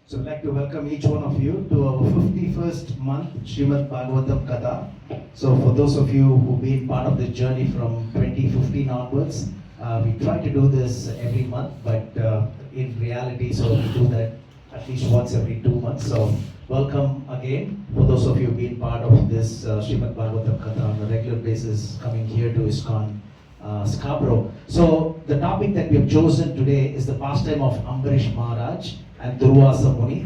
So I'd like to welcome each one of you to our 51st month Srimad Bhagavatam Katha. So for those of you who've been part of the journey from 2015 onwards, we try to do this every month, but in reality, so we do that at least once every 2 months. So welcome again for those of you who've been part of this Srimad Bhagavatam Katha on a regular basis, coming here to ISKCON Scarborough. So the topic that we have chosen today is the pastime of Ambarish Maharaj and Durvasa Muni.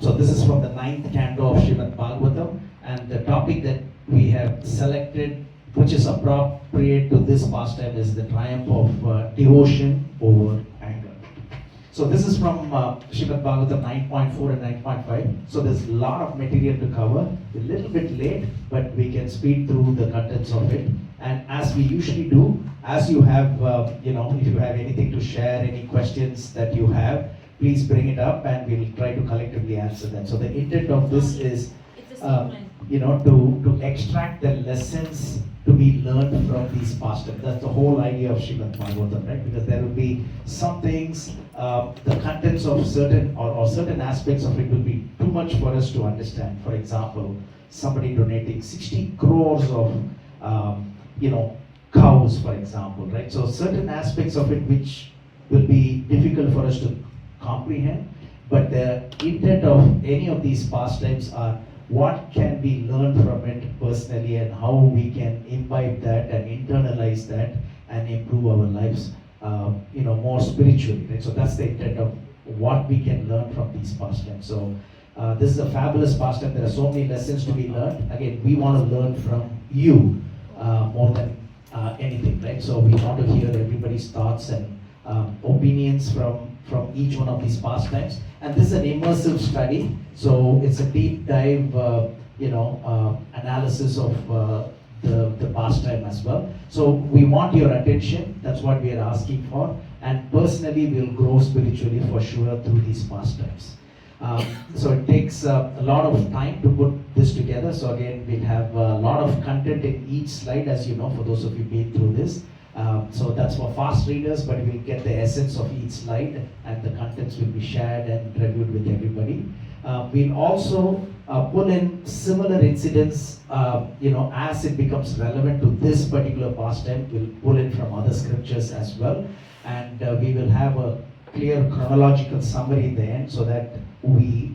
So this is from the 9th canto of Srimad Bhagavatam, and the topic that we have selected, which is appropriate to this pastime, is the triumph of devotion over anger. So this is from Srimad Bhagavatam 9.4 and 9.5. So there's a lot of material to cover. A little bit late, but we can speed through the contents of it. And as we usually do, as you have, if you have anything to share, any questions that you have, please bring it up and we'll try to collectively answer them. So the intent of this is, to extract the lessons to be learned from these pastimes. That's the whole idea of Srimad Bhagavatam, right? Because there will be some things, the contents of certain or certain aspects of it will be too much for us to understand. For example, somebody donating 60 crores of, cows, for example, right? So certain aspects of it which will be difficult for us to comprehend, but the intent of any of these pastimes are what can be learned from it personally and how we can imbibe that and internalize that and improve our lives, more spiritually, right? So that's the intent of what we can learn from these pastimes. So this is a fabulous pastime. There are so many lessons to be learned. Again, we want to learn from you more than anything, right? So we want to hear everybody's thoughts and opinions from each one of these pastimes. And this is an immersive study, so it's a deep dive, analysis of the pastime as well. So we want your attention, that's what we are asking for, and personally we'll grow spiritually for sure through these pastimes. So it takes a lot of time to put this together. So again, we'll have a lot of content in each slide, as you know, for those of you who've been through this. So that's for fast readers, but we'll get the essence of each slide and the contents will be shared and reviewed with everybody. We'll also pull in similar incidents, as it becomes relevant to this particular pastime. We'll pull in from other scriptures as well. And we will have a clear chronological summary in the end, so that we,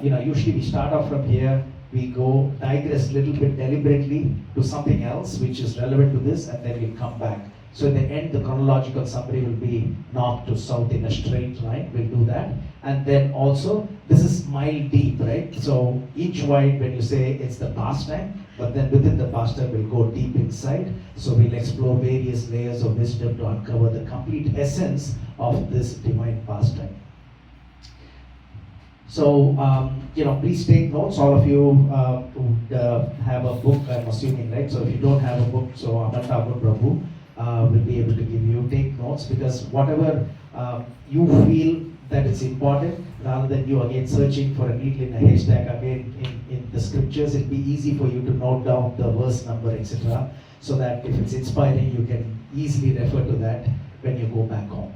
usually we start off from here, we go digress a little bit deliberately to something else which is relevant to this, and then we'll come back. So in the end, the chronological summary will be north to south in a straight line. We'll do that. And then also, this is mile deep, right? So each wide, when you say it's the pastime, but then within the pastime, we'll go deep inside. So we'll explore various layers of wisdom to uncover the complete essence of this divine pastime. So, please take notes. All of you would have a book, I'm assuming, right? So if you don't have a book, so Ananada Prabhu will be able to give you, take notes, because whatever you feel that it's important, rather than you again searching for a needle in a haystack again in the scriptures, it'll be easy for you to note down the verse number, etc., so that if it's inspiring, you can easily refer to that when you go back home.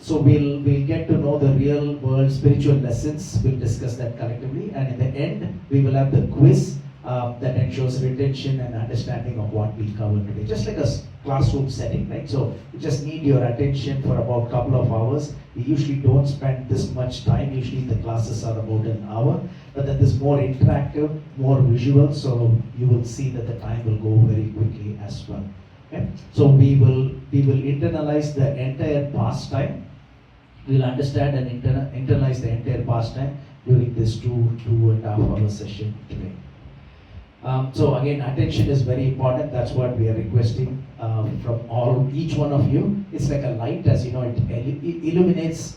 So we'll get to know the real world spiritual lessons. We'll discuss that collectively, and in the end we will have the quiz that ensures retention and understanding of what we covered today, just like a classroom setting, right? So you just need your attention for about a couple of hours. We usually don't spend this much time. Usually the classes are about an hour, but that is more interactive, more visual, so you will see that the time will go very quickly as well. Okay? So we will internalize the entire pastime. We'll understand and internalize the entire pastime during this 2.5 hour session today. So again, attention is very important. That's what we are requesting from each one of you. It's like a light, as you know, it illuminates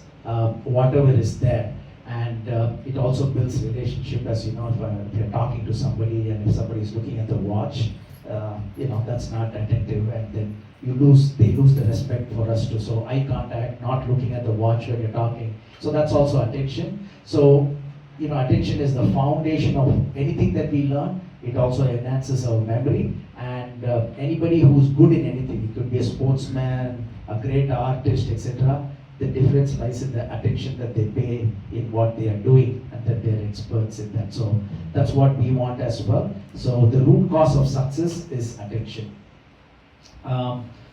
whatever is there. And it also builds relationship, as you know, if you're talking to somebody and if somebody is looking at the watch, that's not attentive, and then they lose the respect for us too. So eye contact, not looking at the watch when you're talking. So that's also attention. So, attention is the foundation of anything that we learn. It also enhances our memory, and anybody who's good in anything, it could be a sportsman, a great artist, etc., The difference lies in the attention that they pay in what they are doing, and that they're experts in that. So that's what we want as well. So the root cause of success is attention.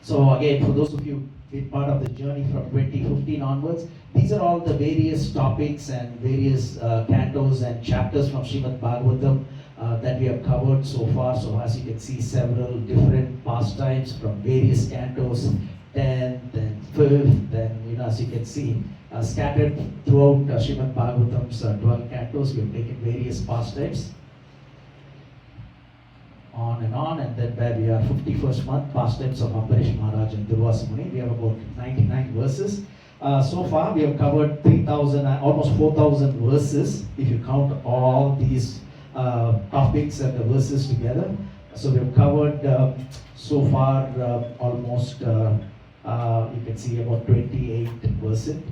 So again, for those of you been part of the journey from 2015 onwards, these are all the various topics and various cantos and chapters from Srimad Bhagavatam that we have covered so far. So as you can see, several different pastimes from various cantos, 10th and 5th, and as you can see, scattered throughout Srimad Bhagavatam's 12 cantos, we have taken various pastimes. On, and then where we are 51st month, pastimes of Ambarish Maharaj and Durvasa Muni. We have about 99 verses. So far we have covered 3,000, almost 4,000 verses if you count all these topics and the verses together. So we have covered so far almost, you can see about 28%.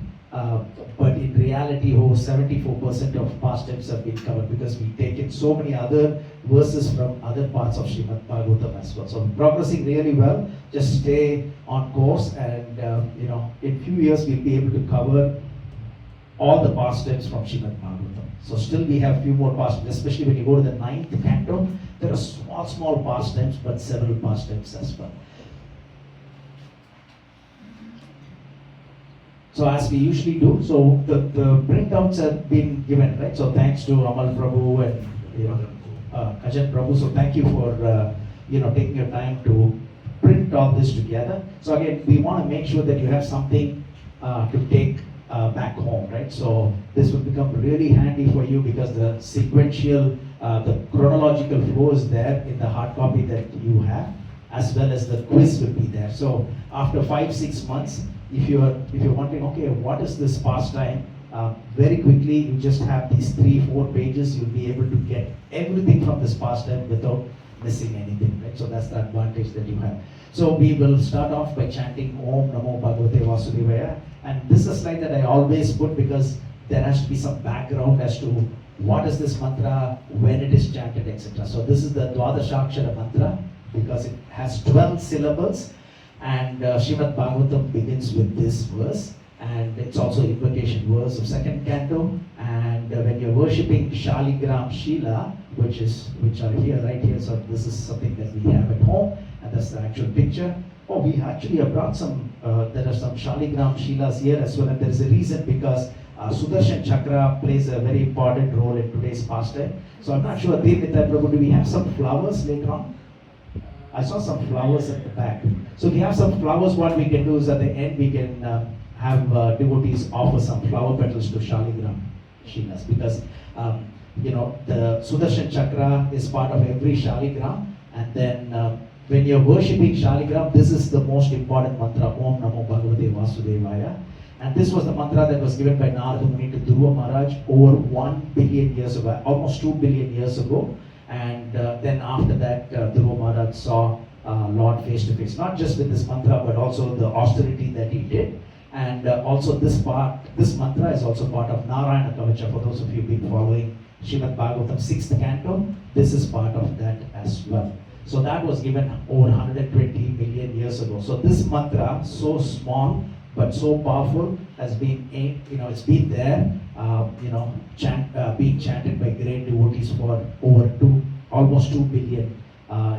But in reality, over 74% of pastimes have been covered because we've taken so many other verses from other parts of Srimad Bhagavatam as well. So we're progressing really well. Just stay on course, and in few years we'll be able to cover all the pastimes from Srimad Bhagavatam. So still we have few more pastimes, especially when you go to the 9th canto. There are small pastimes, but several pastimes as well. So as we usually do, so the printouts have been given, right? So thanks to Amal Prabhu and Kajan Prabhu. So thank you for taking your time to print all this together. So again, we want to make sure that you have something to take back home, right? So this will become really handy for you because the sequential, the chronological flow is there in the hard copy that you have, as well as the quiz will be there. So after 5-6 months, if you're wondering, okay, what is this pastime? Very quickly, you just have these 3-4 pages. You'll be able to get everything from this pastime without missing anything, right? So that's the advantage that you have. So we will start off by chanting Om Namo Bhagavate Vasudevaya. And this is a slide that I always put because there has to be some background as to what is this mantra, when it is chanted, etc. So this is the Dwadashakshara mantra because it has 12 syllables. And Srimad Bhagavatam begins with this verse, and it's also invocation verse of 2nd canto. And when you're worshipping Shaligram Shila, which are here, right here, so this is something that we have at home, and that's the actual picture. Oh, we actually have brought some, there are some Shaligram Shilas here as well, and there is a reason because Sudarshan Chakra plays a very important role in today's pastime. So I'm not sure, Devnitha Prabhu, do we have some flowers later on? I saw some flowers at the back. So if you have some flowers, what we can do is at the end we can have devotees offer some flower petals to Shaligram Shilas because the Sudarshan Chakra is part of every Shaligram, and then when you're worshipping Shaligram, this is the most important mantra, Om Namo Bhagavate Vasudevaya. And this was the mantra that was given by Narada Muni to Dhruva Maharaj over 1 billion years ago, almost 2 billion years ago. And then after that, Dhruva Maharaj saw Lord face to face, not just with this mantra, but also the austerity that he did. And also this mantra is also part of Narayana Kavacha. For those of you who've been following Srimad Bhagavatam 6th canto, this is part of that as well. So that was given over 120 million years ago. So this mantra, so small but so powerful, has been, it's been there, being chanted by great devotees for over almost 2 billion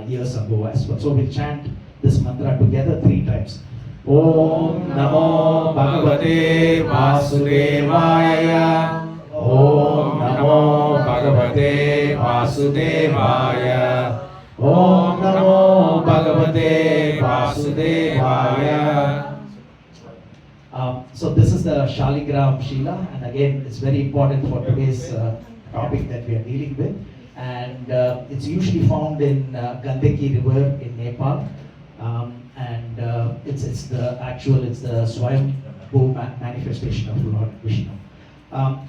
years ago as well. So we'll chant this mantra together 3 times. Om Namo Bhagavate Vasudevaya. Om Namo Bhagavate Vasudevaya. Om Namo Bhagavate Vasudevaya. So this is the Shaligram Shila, and again it's very important for today's topic that we are dealing with. And it's usually found in Gandaki River in Nepal, and it's the Swayambhu manifestation of Lord Vishnu.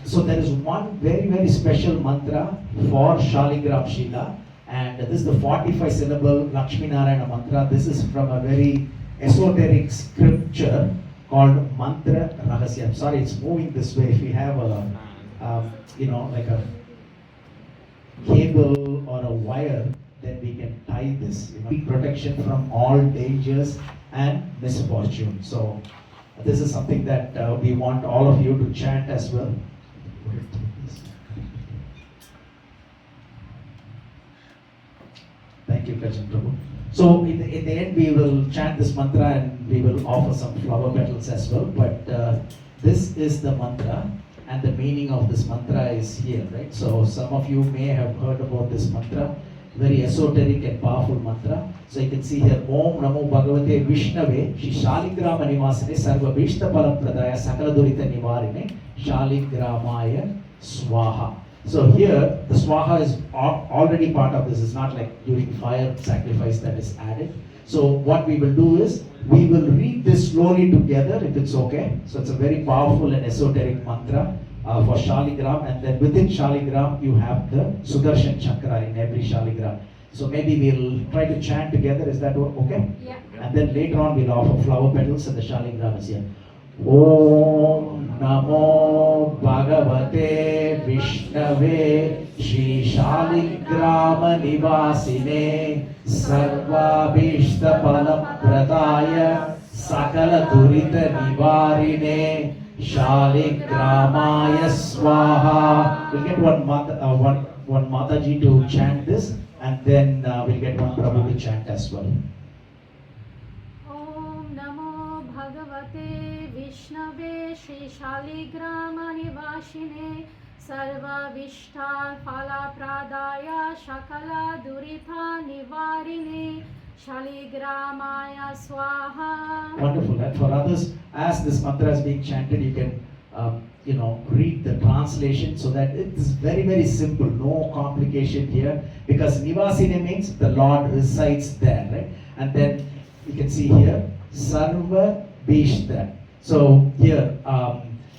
So there is one very, very special mantra for Shaligram Shila, and this is the 45 syllable Lakshmi Narayana mantra. This is from a very esoteric scripture called Mantra Rahasya. I'm sorry, it's moving this way. If we have a, like a cable or a wire, then we can tie this. Protection from all dangers and misfortune. So This is something that we want all of you to chant as well. Thank you, Kajan Prabhu. So in the end, we will chant this mantra and we will offer some flower petals as well. But this is the mantra, and the meaning of this mantra is here, right? So some of you may have heard about this mantra, very esoteric and powerful mantra. So you can see here, Om Namo Bhagavate Vishnave, Shri Shaligrama Nivasane, Sarva Vishta Palam Pradaya, Sakala Durita Nivarine, Shaligramaya Swaha. So here, the Swaha is already part of this. It's not like during fire sacrifice that is added. So what we will do is, we will read this slowly together if it's okay. So it's a very powerful and esoteric mantra for Shaligram, and then within Shaligram you have the Sudarshan Chakra in every Shaligram. So maybe we'll try to chant together. Is that okay? Yeah. And then later on we'll offer flower petals and the Shaligram is here. Om Namo Bhagavate Vishnave Shri Shaligrama Nivasine Sarvabhishta Palam Pradaya Sakala Durita Nivarine Shaligramaya Swaha. We'll get one Mataji to chant this, and then we'll get one Prabhu to chant as well. Om Namo Bhagavate Vishnave Shri Shaligrama Nivashine Sarva Vishta Phala Pradaya Shakala Durita Nivarine Shaligramaya Swaha. Wonderful. And for others, as this mantra is being chanted, you can read the translation, so that it is very, very simple, no complication here, because Nivasine means the Lord resides there, right? And then you can see here, Sarva Bhishta. So here,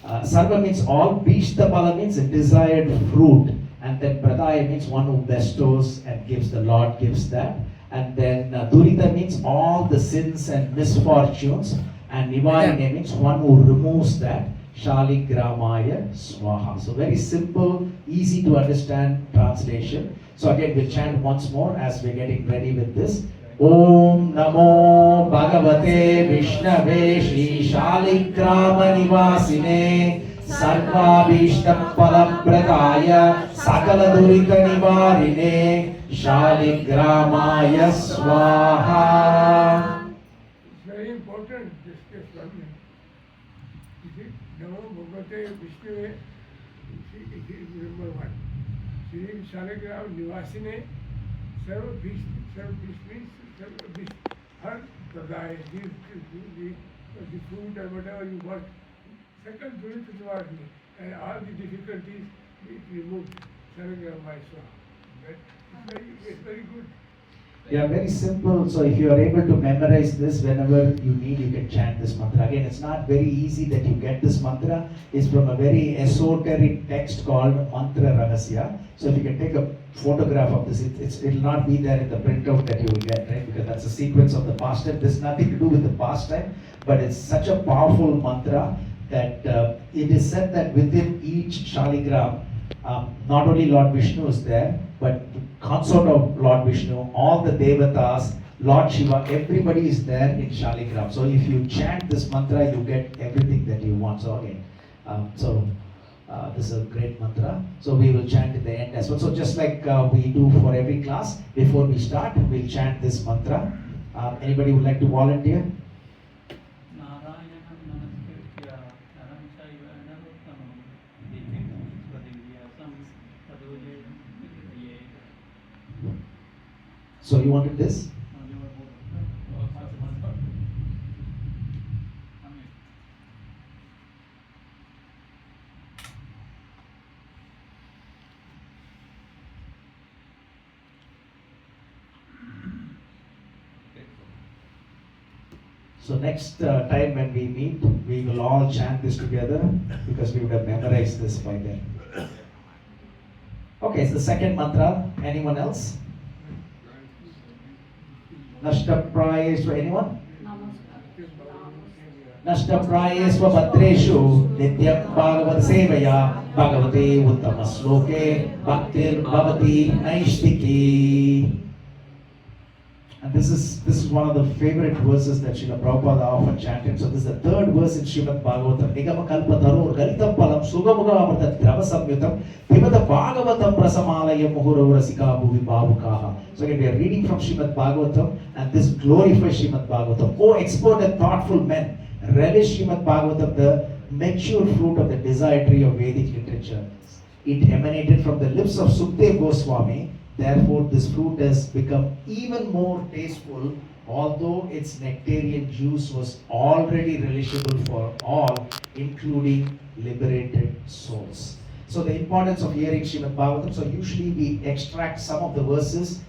Sarva means all, Bhishta Pala means a desired fruit, and then Pradaya means one who bestows and gives, the Lord gives that. And then Durita means all the sins and misfortunes, and Nivarine means one who removes that. Shaligramaya Swaha. So very simple, easy to understand translation. So again, we'll chant once more as we're getting ready with this. Om Namo Bhagavate Vishnave Shri Shaligrama Nivasine Sarvabhishtam Palam Pradaya Sakala Durita Nivarine Shaligramaya Swaha. It's very important, just one minute. You see, Namo Bhagavate Vishnave, remember one. Shri Shaligram Nivasine, Sarva Bhishta means Sarva Bhishta. Her Pradaya, the food or whatever you want. Second, Durita Nivarine, and all the difficulties it removed. Shaligram Swaha. It's very good. Yeah, very simple. So if you are able to memorize this whenever you need, you can chant this mantra. Again, it's not very easy that you get this mantra. It's from a very esoteric text called Mantra Rahasya. So if you can take a photograph of this, it will not be there in the printout that you will get, right? Because that's a sequence of the past time. There's nothing to do with the past time, but it's such a powerful mantra that it is said that within each Shaligram, not only Lord Vishnu is there, but consort of Lord Vishnu, all the Devatas, Lord Shiva, everybody is there in Shaligram. So if you chant this mantra, you get everything that you want. So again, this is a great mantra. So we will chant in the end as well. So just like we do for every class, before we start, we'll chant this mantra. Anybody would like to volunteer? So you wanted this? So next time when we meet, we will all chant this together, because we would have memorized this by then. Okay, it's the second mantra. Anyone else? Nashtaprayesva, anyone? Nashtaprayesva Bhadreshu Nityam Bhagavad Sevaya Bhagavate Uttamasloke Bhaktir Bhavati Naishtiki. And this is one of the favorite verses that Srila Prabhupada often chanted. So this is the third verse in Srimad Bhagavatam. Nigama kalpa taror galitam palam sugamuga amrita drava samyutam pimata Bhagavatam prasamalaya muhuravara sika bhuvi bhavukaha. So again, we are reading from Srimad Bhagavatam, and this glorifies Srimad Bhagavatam. O expert and thoughtful men, relish Srimad Bhagavatam, the mature fruit of the desire tree of Vedic literature. It emanated from the lips of Sukdev Goswami. Therefore, this fruit has become even more tasteful, although its nectarian juice was already relishable for all, including liberated souls. So the importance of hearing Srimad Bhagavatam. So usually we extract some of the verses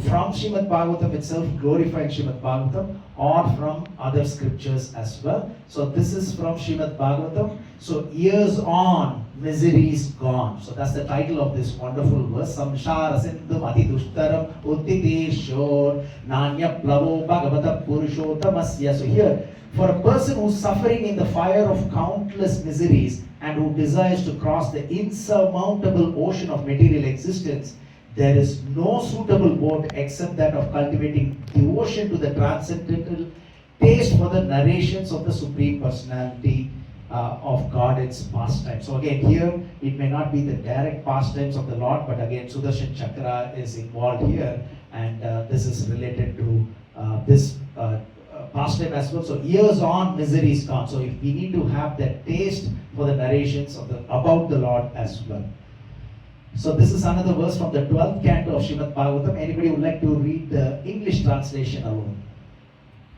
from Srimad Bhagavatam itself, glorifying Srimad Bhagavatam, or from other scriptures as well. So this is from Srimad Bhagavatam. So years on, miseries gone. So that's the title of this wonderful verse. Samshara sindhum ati dushtaram uttiteshor nanya plavo bhagavata purushottamasya. So here, for a person who's suffering in the fire of countless miseries and who desires to cross the insurmountable ocean of material existence, there is no suitable boat except that of cultivating devotion to the transcendental taste for the narrations of the Supreme Personality of God, its pastime. So again, here it may not be the direct pastimes of the Lord, but again, Sudarshan Chakra is involved here, and this is related to this pastime as well. So years on, misery is gone. So if we need to have that taste for the narrations of about the Lord as well. So this is another verse from the 12th canto of Srimad Bhagavatam. Anybody would like to read the English translation alone?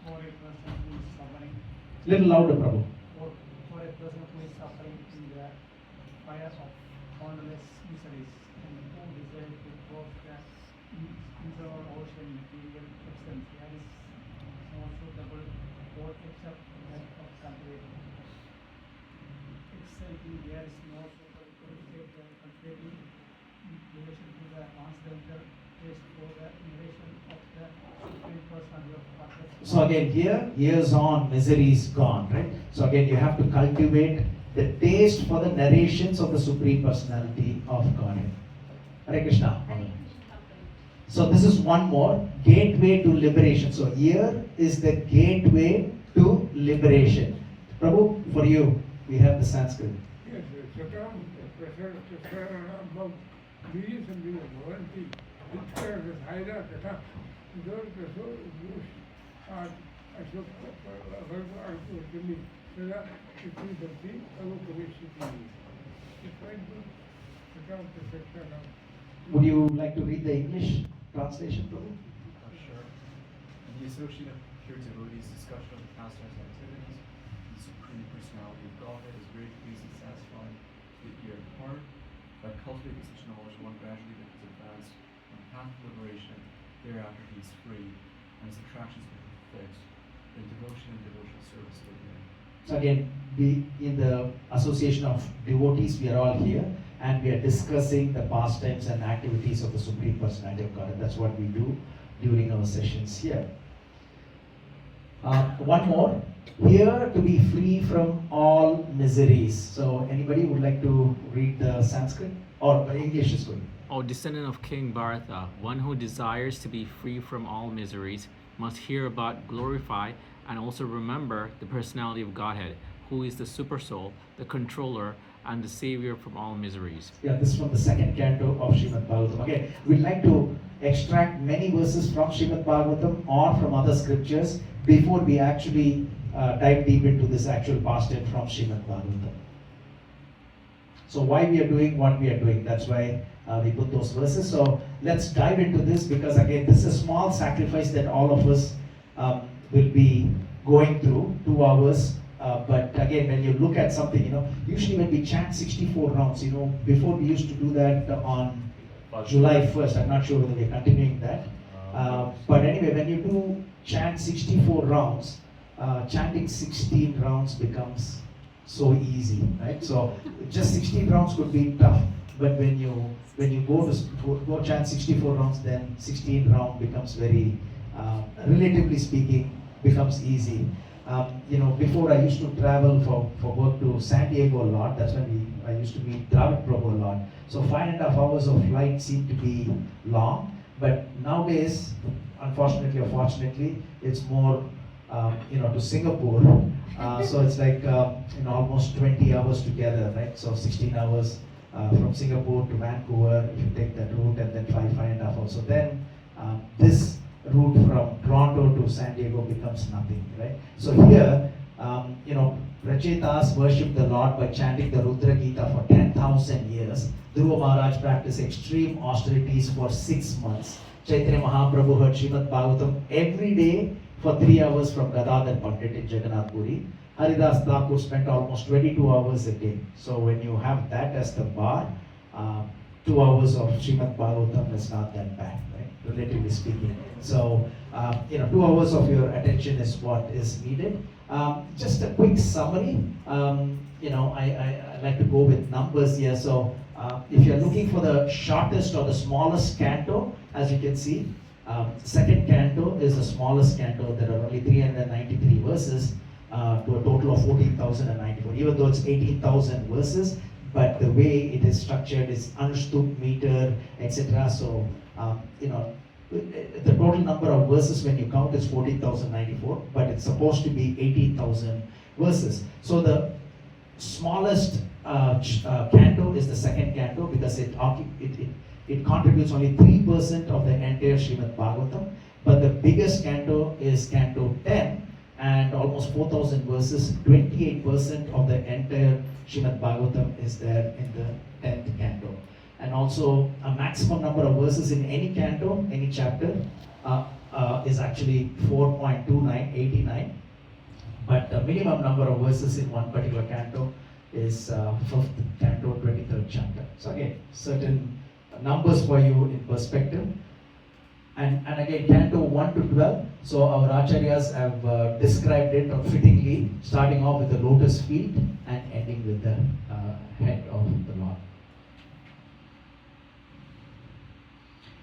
For a person who is suffering, Little louder, Prabhu. for a person who is suffering in the fire of countless miseries, and who desires to cross the internal ocean material substance, there is no suitable boat except that of cultivating. Exactly, there is no suitable cultivating relation to the transcendental taste for the narration of the Supreme Personality of God. So again, here, years on, misery is gone, right? So again, you have to cultivate the taste for the narrations of the Supreme Personality of Godhead. Hare Krishna. So this is one more, gateway to liberation. So here is the gateway to liberation. Prabhu, for you, we have the Sanskrit. Yes, Satam, Professor about millions and millions, one thing, which kind of Haida, Kata, those are Ashok, Arthur, Sada, it is something, I will commission to you. It's quite good. Satam, Professor. Would you like to read the English translation, Prabhu? Sure. In the associate of pure devotees' discussion of the pastimes and activities, the Supreme Personality of Godhead is very pleasing and satisfying to the ear and heart. By cultivating such knowledge, one gradually becomes advanced on the path of liberation. Thereafter, he is free, and his attractions become fixed. In devotion and devotional service to him. So again, we in the association of devotees, we are all here, and we are discussing the pastimes and activities of the Supreme Personality of God. And that's what we do during our sessions here. One more. Here to be free from all miseries. So anybody would like to read the Sanskrit? Or English is good. O descendant of King Bharata, one who desires to be free from all miseries must hear about, glorify, and also remember the personality of Godhead, who is the super soul, the controller, and the savior from all miseries. Yeah, this is from the second canto of Srimad Bhagavatam. Okay, we'd like to extract many verses from Srimad Bhagavatam or from other scriptures before we actually dive deep into this actual pastime from Srimad Bhagavatam. So why we are doing what we are doing, that's why we put those verses. So let's dive into this, because again, this is a small sacrifice that all of us will be going through, 2 hours. But again, when you look at something, usually when we chant 64 rounds, before we used to do that on July 1st. I'm not sure whether we're continuing that. But anyway, when you do chant 64 rounds, chanting 16 rounds becomes so easy, right? So just 16 rounds could be tough, but when you go chant 64 rounds, then 16 round becomes very, relatively speaking, becomes easy. Before I used to travel for work to San Diego a lot. That's when I used to meet Dravid Prabhu a lot. So 5.5 hours of flight seemed to be long, but nowadays unfortunately or fortunately, it's more, to Singapore. So it's like, almost 20 hours together, right? So 16 hours from Singapore to Vancouver, if you take that route, and then five and a half hours. So then this route from Toronto to San Diego becomes nothing, right? So here, Rachetas worshipped the Lord by chanting the Rudra Gita for 10,000 years. Dhruva Maharaj practiced extreme austerities for 6 months. Chaitanya Mahaprabhu heard Srimad Bhagavatam every day for 3 hours from Gadadhar Pandit in Jagannath Puri. Haridas Thakur spent almost 22 hours a day. So when you have that as the bar, 2 hours of Srimad Bhagavatam is not that bad, right? Relatively speaking. So, 2 hours of your attention is what is needed. Just a quick summary. I like to go with numbers here. So, if you're looking for the shortest or the smallest canto, as you can see, second canto is the smallest canto. There are only 393 verses to a total of 14,094. Even though it's 18,000 verses, but the way it is structured is Anushtup meter, etc. So, the total number of verses when you count is 14,094, but it's supposed to be 18,000 verses. So the smallest canto is the second canto because it contributes only 3% of the entire Srimad Bhagavatam, but the biggest canto is canto 10 and almost 4,000 verses. 28% of the entire Srimad Bhagavatam is there in the 10th canto. And also a maximum number of verses in any canto, any chapter, is actually 4.2989. But the minimum number of verses in one particular canto is 5th canto, 23rd chapter. So again, certain numbers for you in perspective. And again, canto 1 to 12. So our acharyas have described it fittingly, starting off with the lotus feet and ending with the head of the Lord.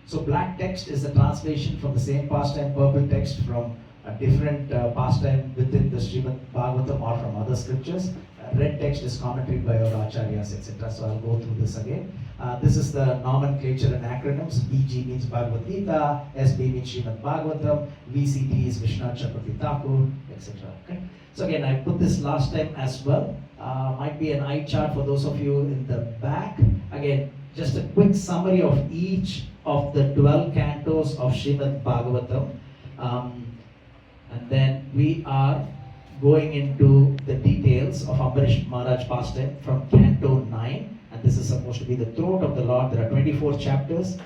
So black text is the translation from the same pastime, purple text from a different pastime within the Srimad Bhagavatam or from other scriptures. Red text is commentary by our acharyas, etc. So I'll go through this again. This is the nomenclature and acronyms. BG means Bhagavad Gita, SB means Srimad Bhagavatam, VCT is Vishnu Chakravarti Thakur, etc. Okay? So again, I put this last time as well. Might be an eye chart for those of you in the back. Again, just a quick summary of each of the 12 cantos of Srimad Bhagavatam. And then we are going into the details of Ambarish Maharaj pastime from canto 9. And this is supposed to be the throat of the Lord. There are 24 chapters.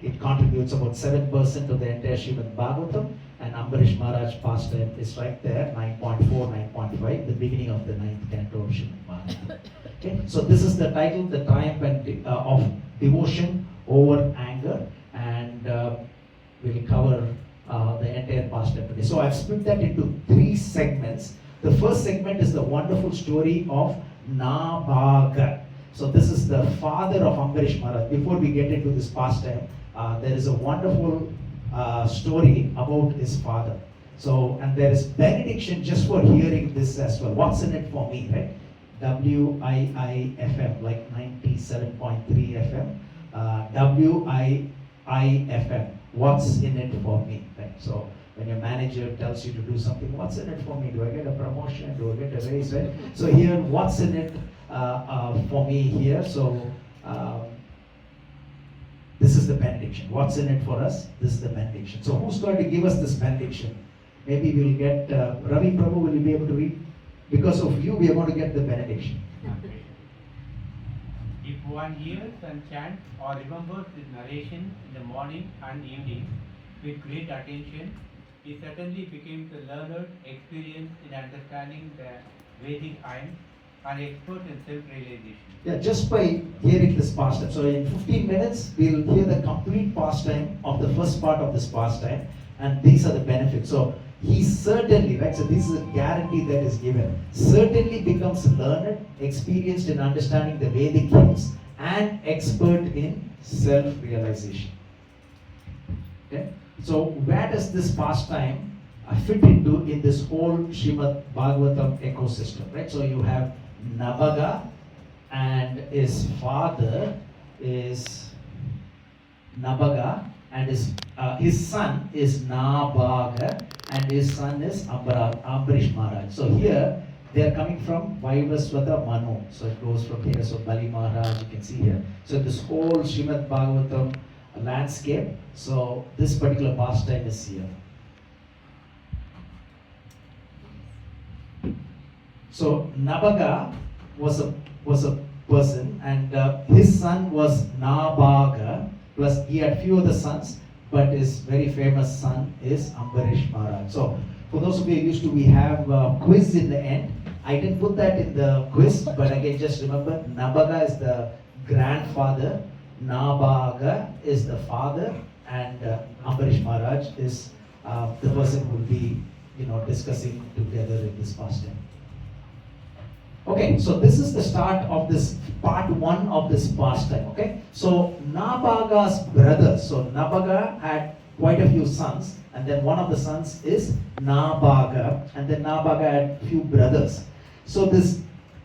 It contributes about 7% of the entire Srimad Bhagavatam. And Ambarish Maharaj pastime is right there, 9.4, 9.5, the beginning of the 9th canto of Srimad Bhagavatam. Okay? So this is the title, The Triumph of Devotion Over Anger. And we'll cover the entire pastime today. So I've split that into 3 segments. The first segment is the wonderful story of Nabhaga. So this is the father of Ambarish Maharaj. Before we get into this pastime, there is a wonderful story about his father. So, and there is benediction just for hearing this as well. What's in it for me, right? WIIFM, like 97.3 FM. WIIFM. What's in it for me, right? So when your manager tells you to do something, what's in it for me? Do I get a promotion? Do I get a raise, right? So here, what's in it for me here? So this is the benediction. What's in it for us? This is the benediction. So who's going to give us this benediction? Maybe we'll get, Ravi Prabhu, will you be able to read? Because of you, we are going to get the benediction. If one hears and chants or remembers his narration in the morning and evening with great attention, he certainly becomes a learned, experienced in understanding the Vedic hymns and expert in self-realization. Yeah, just by hearing this pastime. So in 15 minutes, we'll hear the complete pastime of the first part of this pastime, and these are the benefits. So he certainly, right, so this is a guarantee that is given, certainly becomes learned, experienced in understanding the Vedic hymns, and expert in self-realization. Okay? So where does this pastime fit into in this whole Srimad Bhagavatam ecosystem, right? So you have Nabhaga, and his father is Nabhaga, and his his son is Nabaga and his son is Ambarish Maharaj. So here they are coming from Vaivaswata Manu. So it goes from here. So Bali Maharaj, you can see here. So this whole Srimad Bhagavatam landscape. So this particular pastime is here. So Nabaga was a person, and his son was Nabaga. Plus he had few other sons, but his very famous son is Ambarish Maharaj. So for those of you used to, we have a quiz in the end. I didn't put that in the quiz, but again, just remember, Nabaga is the grandfather, Nabaga is the father, and Ambarish Maharaj is the person who will be, discussing together in this pastime. Okay, so this is the start of this part 1 of this pastime. Okay, so Nabaga's brothers. So Nabaga had quite a few sons, and then one of the sons is Nabaga, and then Nabaga had few brothers. So this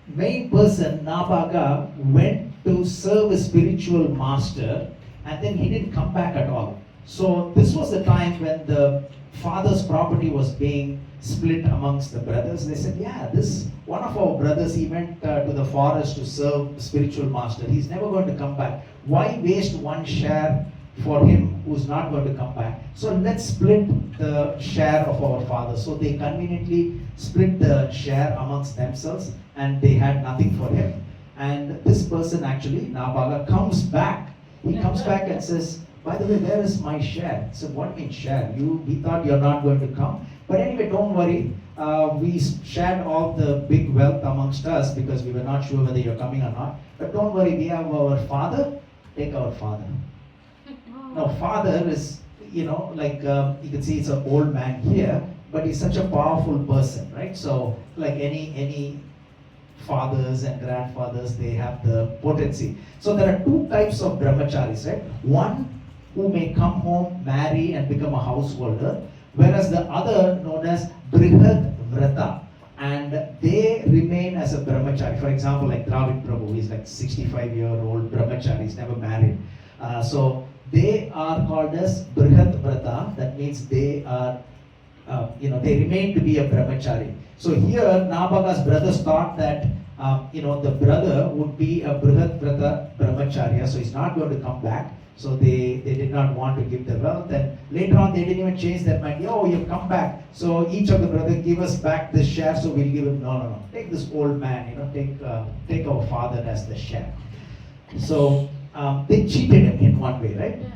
main person, Nabaga, went to serve a spiritual master, and then he didn't come back at all. So this was the time when the father's property was being split amongst the brothers. They said, yeah, this one of our brothers, he went to the forest to serve the spiritual master. He's never going to come back. Why waste one share for him who's not going to come back? So let's split the share of our father. So they conveniently split the share amongst themselves, and they had nothing for him. And this person actually, Nabaga, comes back. He comes back and says, by the way, where is my share? So what means share? We thought you're not going to come. But anyway, don't worry. We shared all the big wealth amongst us because we were not sure whether you're coming or not. But don't worry, we have our father. Take our father. Now, father is, you can see it's an old man here, but he's such a powerful person, right? So, like any fathers and grandfathers, they have the potency. So there are two types of brahmacharis, right? One who may come home, marry, and become a householder, whereas the other known as Brihad Vrata, and they remain as a brahmachari. For example, like Dravid Prabhu, he's like 65-year-old brahmachari, he's never married. So they are called as Brihad Vrata. That means they are, they remain to be a brahmachari. So here, Nabaga's brothers thought that, the brother would be a Brihad Vrata brahmacharya, so he's not going to come back. So they did not want to give the wealth, and later on they didn't even change their mind. Oh, you've come back. So each of the brothers give us back this share, so we'll give him. No. Take this old man, take our father as the share. So they cheated him in one way, right? Yeah.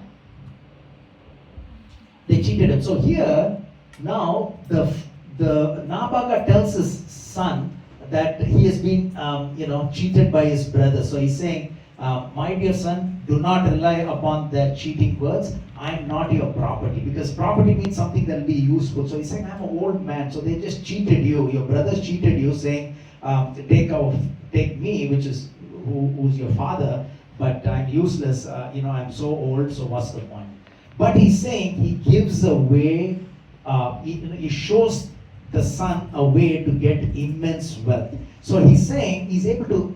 They cheated him. So here, now the Nabaga tells his son that he has been, cheated by his brother. So he's saying, my dear son, do not rely upon their cheating words. I'm not your property, because property means something that will be useful. So he's saying, I'm an old man, so they just cheated you. Your brothers cheated you, saying, take me, which is who's your father, but I'm useless. I'm so old, so what's the point? But he's saying he gives away, he shows the son a way to get immense wealth. So he's saying he's able to,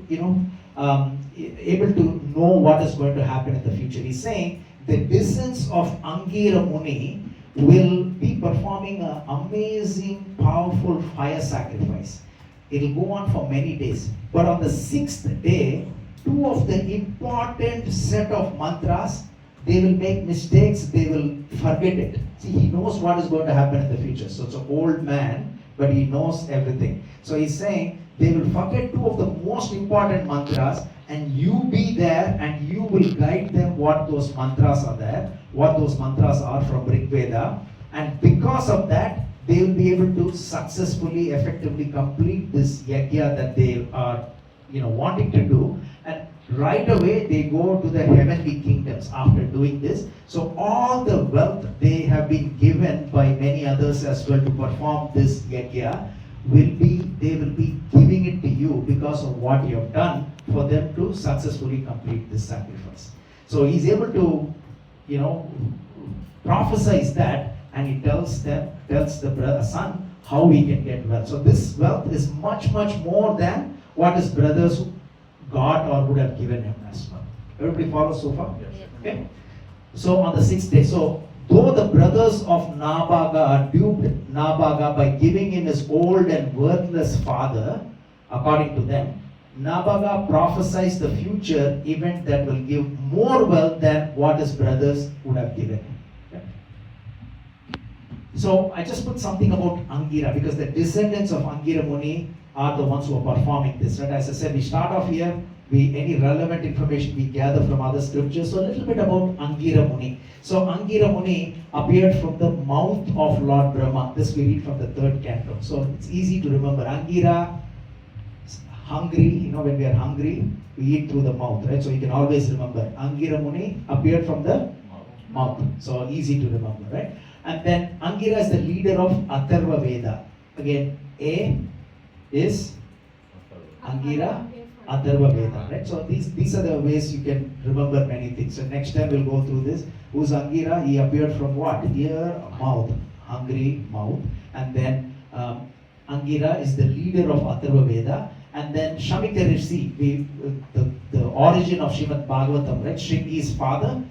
able to know what is going to happen in the future. He's saying the descendants of Angira Muni will be performing an amazing, powerful fire sacrifice. It will go on for many days. But on the 6th day, two of the important set of mantras, they will make mistakes, they will forget it. See, he knows what is going to happen in the future. So it's an old man, but he knows everything. So he's saying they will forget two of the most important mantras, and you be there and you will guide them what those mantras are there, what those mantras are from Rig Veda. And because of that, they will be able to successfully, effectively complete this yajna that they are, wanting to do. And right away, they go to the heavenly kingdoms after doing this. So all the wealth they have been given by many others as well to perform this yajna they will be giving it to you because of what you have done for them to successfully complete this sacrifice. So he's able to, prophesize that, and he tells the son how he can get wealth. So this wealth is much, much more than what his brothers got or would have given him as well. Everybody follow so far? Yes. Okay. So on the 6th day, so though the brothers of Nabaga duped Nabaga by giving him his old and worthless father, according to them, Nabaga prophesies the future event that will give more wealth than what his brothers would have given him. Okay? So I just put something about Angira because the descendants of Angira Muni are the ones who are performing this. Right? As I said, we start off here. Any relevant information we gather from other scriptures. So a little bit about Angira Muni. So Angira Muni appeared from the mouth of Lord Brahma. This we read from the 3rd canto. So it's easy to remember. Angira, hungry, when we are hungry, we eat through the mouth, right? So you can always remember. Angira Muni appeared from the mouth. So easy to remember, right? And then Angira is the leader of Atharva Veda. Again, A is Angira, Atharva Veda, right? So these are the ways you can remember many things. So next time we'll go through this. Who's Angira? He appeared from what? Ear, mouth, hungry mouth. And then Angira is the leader of Atharva Veda. And then Shamika Rishi, the origin of Srimad Bhagavatam, right? Shringi's father,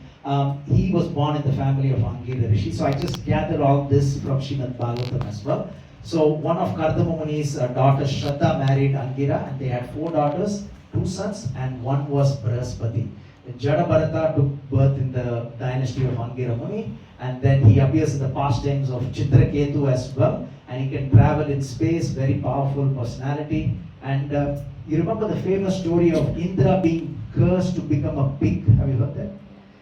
he was born in the family of Angira Rishi. So I just gathered all this from Srimad Bhagavatam as well. So one of Kardama Muni's daughters, Shraddha, married Angira, and they had 4 daughters, 2 sons, and one was Brahaspati. Jadabharata took birth in the dynasty of Angira Muni, and then he appears in the pastimes of Chitraketu as well, and he can travel in space, very powerful personality. And you remember the famous story of Indra being cursed to become a pig? Have you heard that?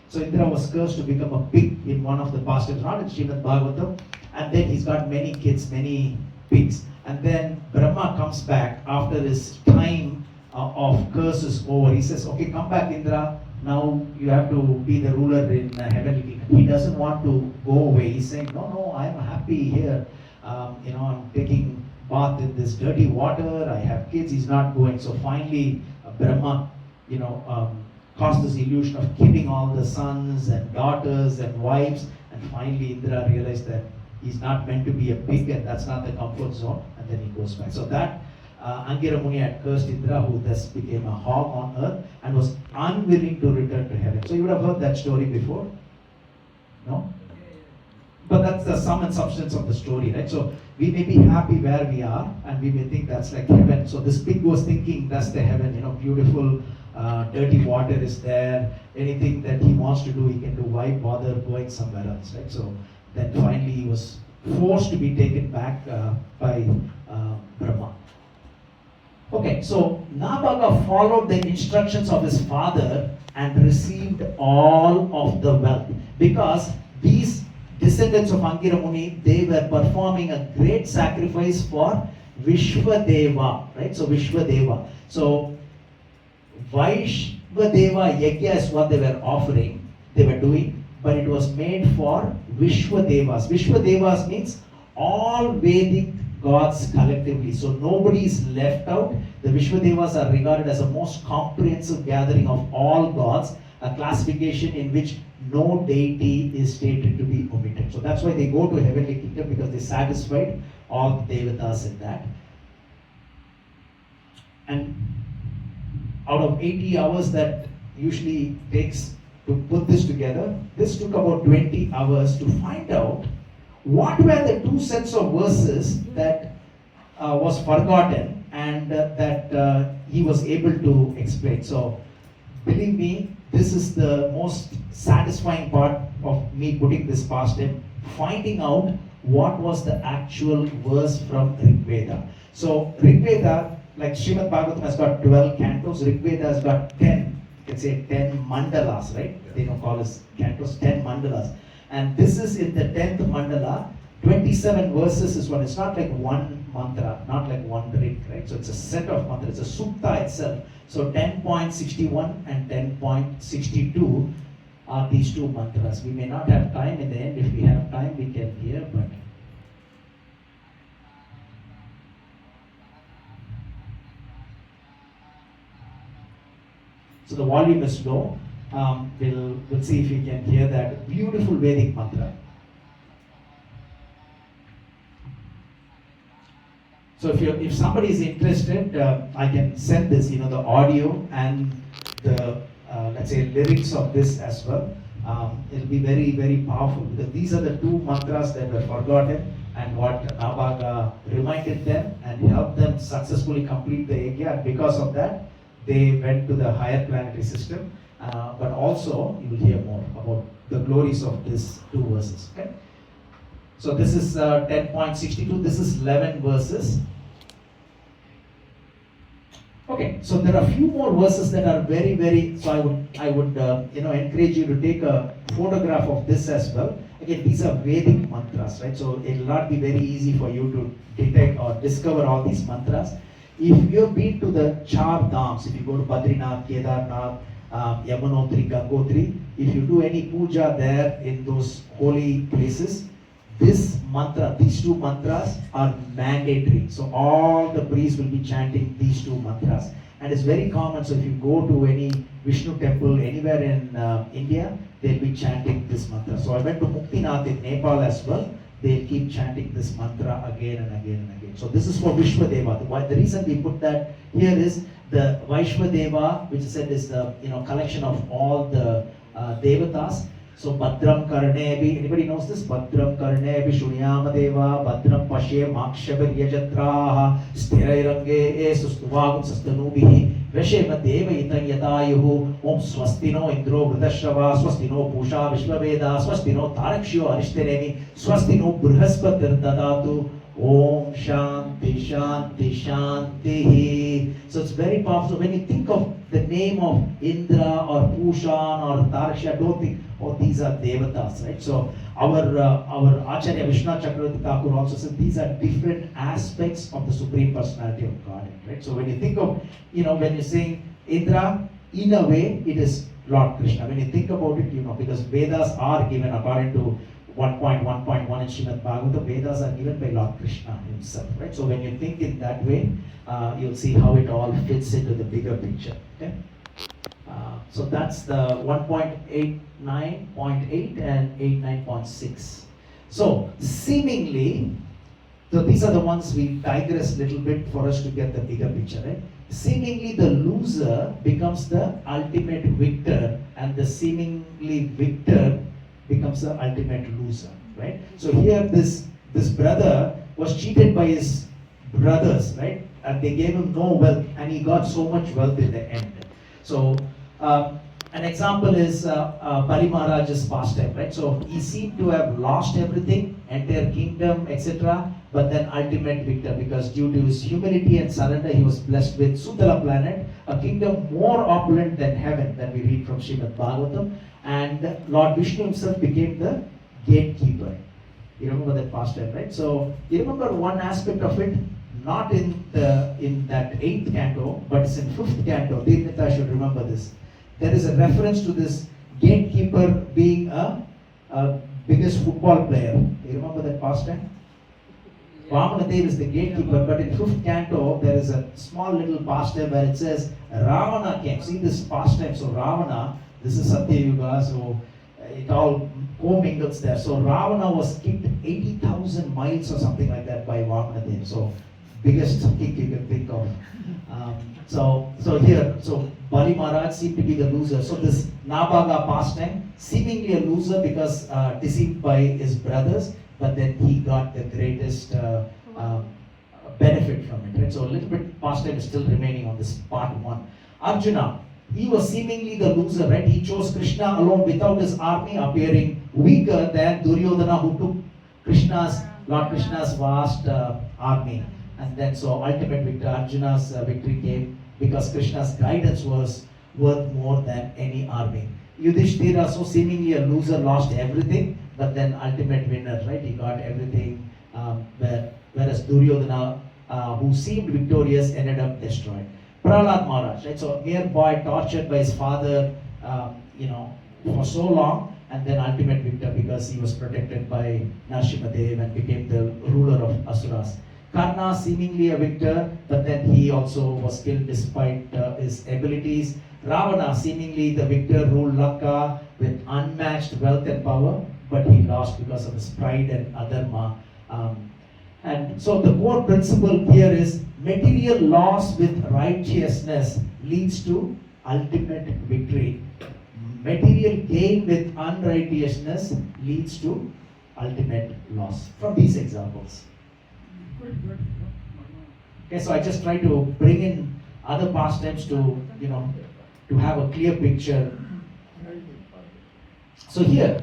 So Indra was cursed to become a pig in one of the pastimes, not in Srimad Bhagavatam. And then he's got many kids, many pigs. And then Brahma comes back after his time of curse is over. He says, okay, come back Indra. Now you have to be the ruler in heavenly kingdom. He doesn't want to go away. He's saying, no, I'm happy here. I'm taking bath in this dirty water. I have kids. He's not going. So finally, Brahma, caused this illusion of killing all the sons and daughters and wives. And finally, Indra realized that he's not meant to be a pig, and that's not the comfort zone. And then he goes back. So that Angira Muni had cursed Indra, who thus became a hog on earth and was unwilling to return to heaven. So you would have heard that story before, no? But that's the sum and substance of the story, right? So we may be happy where we are, and we may think that's like heaven. So this pig was thinking that's the heaven, beautiful, dirty water is there. Anything that he wants to do, he can do. Why bother going somewhere else, right? So then finally he was forced to be taken back by Brahma. Okay, so Nabaga followed the instructions of his father and received all of the wealth, because these descendants of Angira Muni, they were performing a great sacrifice for Vishwadeva, right? So Vishwadeva. So Vaishwadeva Yajna is what they were offering, they were doing, but it was made for Vishwadevas. Vishwadevas means all Vedic gods collectively. So nobody is left out. The Vishwadevas are regarded as a most comprehensive gathering of all gods, a classification in which no deity is stated to be omitted. So that's why they go to heavenly kingdom, because they satisfied all the devatas in that. And out of 80 hours that usually takes to put this together, this took about 20 hours to find out what were the 2 sets of verses that was forgotten and that he was able to explain. So believe me, this is the most satisfying part of me putting this past him, finding out what was the actual verse from Rig Veda. So Rig Veda, like Srimad Bhagavatam has got 12 cantos, Rig Veda has got 10, you can say 10 mandalas, right? They don't call us cantos, 10 mandalas. And this is in the 10th mandala, 27 verses is one. It's not like one mantra, not like one rig, right? So it's a set of mantras, it's a sukta itself. So 10.61 and 10.62 are these 2 mantras. We may not have time in the end. If we have time, we can hear, but so the volume is low. We'll see if we can hear that beautiful Vedic mantra. So if somebody is interested, I can send this, the audio and the let's say lyrics of this as well. it'll be very, very powerful, because these are the two mantras that were forgotten, and what Nabhaga reminded them and helped them successfully complete the yajna, and because of that, they went to the higher planetary system. But also, you will hear more about the glories of these two verses. Okay? So this is 10.62. This is 11 verses. Okay, so there are a few more verses that are very, very. So I would encourage you to take a photograph of this as well. Again, these are Vedic mantras, right? So it will not be very easy for you to detect or discover all these mantras. If you have been to the Char Dhams, if you go to Badrinath, Kedarnath, Yamunotri, Gangotri, if you do any puja there in those holy places, this mantra, these two mantras are mandatory. So all the priests will be chanting these two mantras. And it's very common. So if you go to any Vishnu temple anywhere in India, they'll be chanting this mantra. So I went to Muktinath in Nepal as well. They'll keep chanting this mantra again and again and again. So this is for Vishwadeva. The reason we put that here is the Vaishwadeva, which is said is the collection of all the devatas. So Bhadram Karnebi, anybody knows this? Bhadram Karnebi Shunyama Deva, Bhadram Pashe Makshavaryajatraha, Sthirairange Sustuvagam Sastanubihi, Veshema Deva Itan Yatayuhu, Om Swastino Indro Vridashrava, Swastino Pusha Vishvaveda, Swastino Tarakshyo Arishtenemi, Swastino Brihaspatir Dadatu, Om Shanti Shanti Shanti. So it's very powerful. So when you think of the name of Indra or Pushan or Taraksha, don't think, oh, these are devatas, right? So our Acharya Vishnu Chakravarti Thakur also said these are different aspects of the Supreme Personality of Godhead, right? So when you think of, when you're saying Indra, in a way, it is Lord Krishna. When you think about it, because Vedas are given according to 1.1.1 in Srimad Bhagavatam, Vedas are given by Lord Krishna himself, right? So when you think in that way, you'll see how it all fits into the bigger picture, okay? So that's the 1.89.8 and 89.6. So seemingly, so these are the ones we digress a little bit for us to get the bigger picture, right? Seemingly the loser becomes the ultimate victor, and the seemingly victor becomes the ultimate loser, right? So here this brother was cheated by his brothers, right? And they gave him no wealth, and he got so much wealth in the end. So an example is Bali Maharaj's pastime, right? So he seemed to have lost everything, entire kingdom, etc. But then ultimate victor, because due to his humility and surrender, he was blessed with Sutala planet, a kingdom more opulent than heaven, that we read from Srimad Bhagavatam. And Lord Vishnu himself became the gatekeeper. You remember that pastime, right? So you remember one aspect of it, not in that 8th canto, but it's in 5th canto. Deepnita should remember this. There is a reference to this gatekeeper being a biggest football player. You remember that pastime? Vamanadev is the gatekeeper, but in 5th canto there is a small little pastime where it says Ravana came. See this pastime. So Ravana, this is Satya Yuga, so it all co-mingles there. So Ravana was kicked 80,000 miles or something like that by Vamanadev. So biggest kick you can think of. So Bali Maharaj seemed to be the loser. So this Nabhaga pastime, seemingly a loser because deceived by his brothers, but then he got the greatest benefit from it. Right? So a little bit pastime is still remaining on this part 1. Arjuna, he was seemingly the loser, right? He chose Krishna alone without his army, appearing weaker than Duryodhana, who took Lord Krishna's vast army. And then so ultimate victor, Arjuna's victory came because Krishna's guidance was worth more than any army. Yudhishthira, so seemingly a loser, lost everything, but then ultimate winner, right? He got everything, whereas Duryodhana, who seemed victorious, ended up destroyed. Prahlad Maharaj, right? So mere boy tortured by his father, for so long, and then ultimate victor because he was protected by Narasimhadev and became the ruler of Asuras. Karna, seemingly a victor, but then he also was killed despite his abilities. Ravana, seemingly the victor, ruled Lanka with unmatched wealth and power, but he lost because of his pride and adharma. And so the core principle here is material loss with righteousness leads to ultimate victory. Material gain with unrighteousness leads to ultimate loss. From these examples. Good. Okay, so I just try to bring in other pastimes to, to have a clear picture. Very good. So here,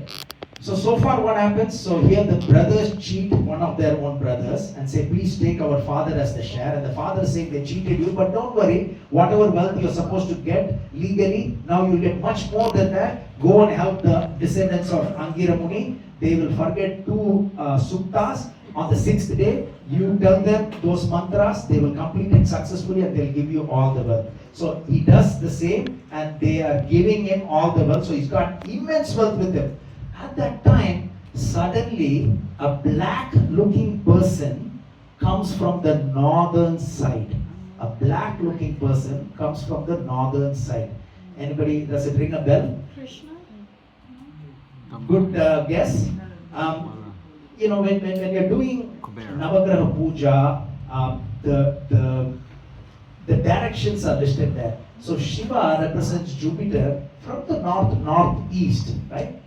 so far what happens? So here the brothers cheat one of their own brothers and say, please take our father as the share. And the father is saying, they cheated you, but don't worry, whatever wealth you're supposed to get legally, now you'll get much more than that. Go and help the descendants of Angira Muni. They will forget 2 suktas. On the 6th day, you tell them those mantras, they will complete it successfully and they'll give you all the wealth. So he does the same and they are giving him all the wealth. So he's got immense wealth with him. At that time, suddenly a black looking person comes from the northern side. A black looking person comes from the northern side. Anybody, does it ring a bell? Krishna? Good guess. When you're doing Navagraha Puja, the directions are listed there. So Shiva represents Jupiter from the northeast, right?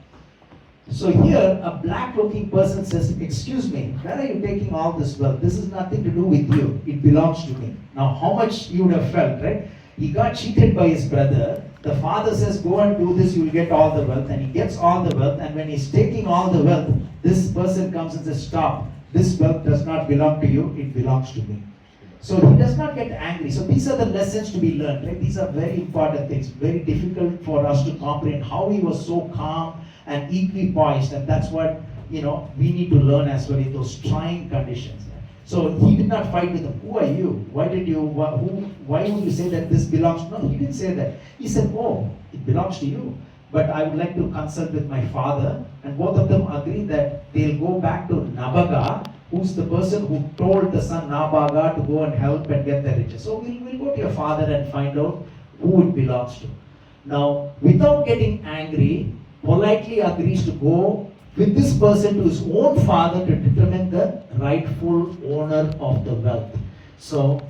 So here a black looking person says, excuse me, where are you taking all this wealth? This is nothing to do with you. It belongs to me. Now how much you would have felt, right? He got cheated by his brother. The father says, go and do this, you will get all the wealth. And he gets all the wealth. And when he's taking all the wealth, this person comes and says, stop. This wealth does not belong to you. It belongs to me. So he does not get angry. So these are the lessons to be learned. Right? These are very important things. Very difficult for us to comprehend how he was so calm and equipoised. And that's what, we need to learn as well in those trying conditions. So he did not fight with them. Who are you? Why would you say that this belongs? No, he didn't say that. He said, oh, it belongs to you. But I would like to consult with my father. And both of them agreed that they'll go back to Nabaga, who's the person who told the son Nabaga to go and help and get the riches. So we'll go to your father and find out who it belongs to. Now, without getting angry, politely agrees to go with this person to his own father to determine the rightful owner of the wealth. So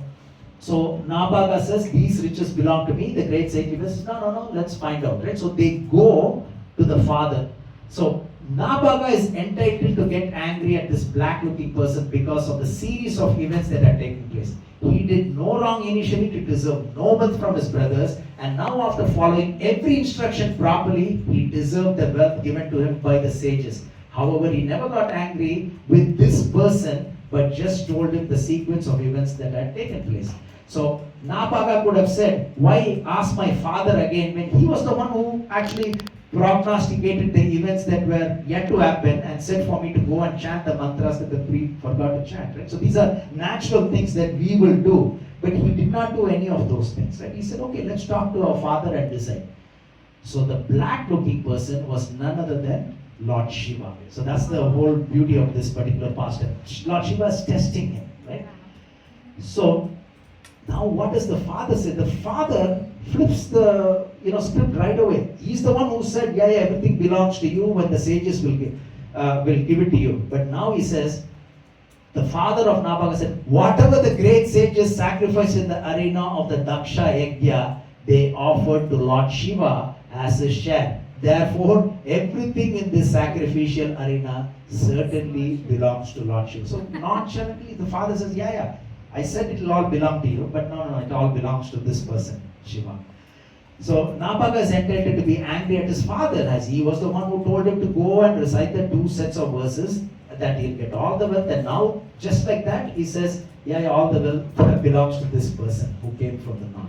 Nabaga says, these riches belong to me. The great sage says, no, let's find out. Right? So they go to the father. So Nabaga is entitled to get angry at this black looking person because of the series of events that are taking place. He did no wrong initially to deserve no wealth from his brothers, and now after following every instruction properly, he deserved the wealth given to him by the sages. However, he never got angry with this person, but just told him the sequence of events that had taken place. So Nabaga could have said, why ask my father again when he was the one who actually prognosticated the events that were yet to happen and said for me to go and chant the mantras that the priest forgot to chant. Right? So these are natural things that we will do. But he did not do any of those things. Right? He said, okay, let's talk to our father and decide. So the black looking person was none other than Lord Shiva. So that's the whole beauty of this particular pastor. Lord Shiva is testing him. Right? So now what does the father say? The father flips the script right away. He's the one who said, yeah, everything belongs to you when the sages will give it to you. But now he says, the father of Nabaga said, whatever the great sages sacrificed in the arena of the Daksha Yajna, they offered to Lord Shiva as a share. Therefore, everything in this sacrificial arena certainly belongs to Lord Shiva. So nonchalantly, the father says, yeah, I said it will all belong to you, but no, it all belongs to this person, Shiva. So Nabaga is entitled to be angry at his father, as he was the one who told him to go and recite the 2 sets of verses, that he'll get all the wealth. And now, just like that, he says, all the wealth belongs to this person who came from the north.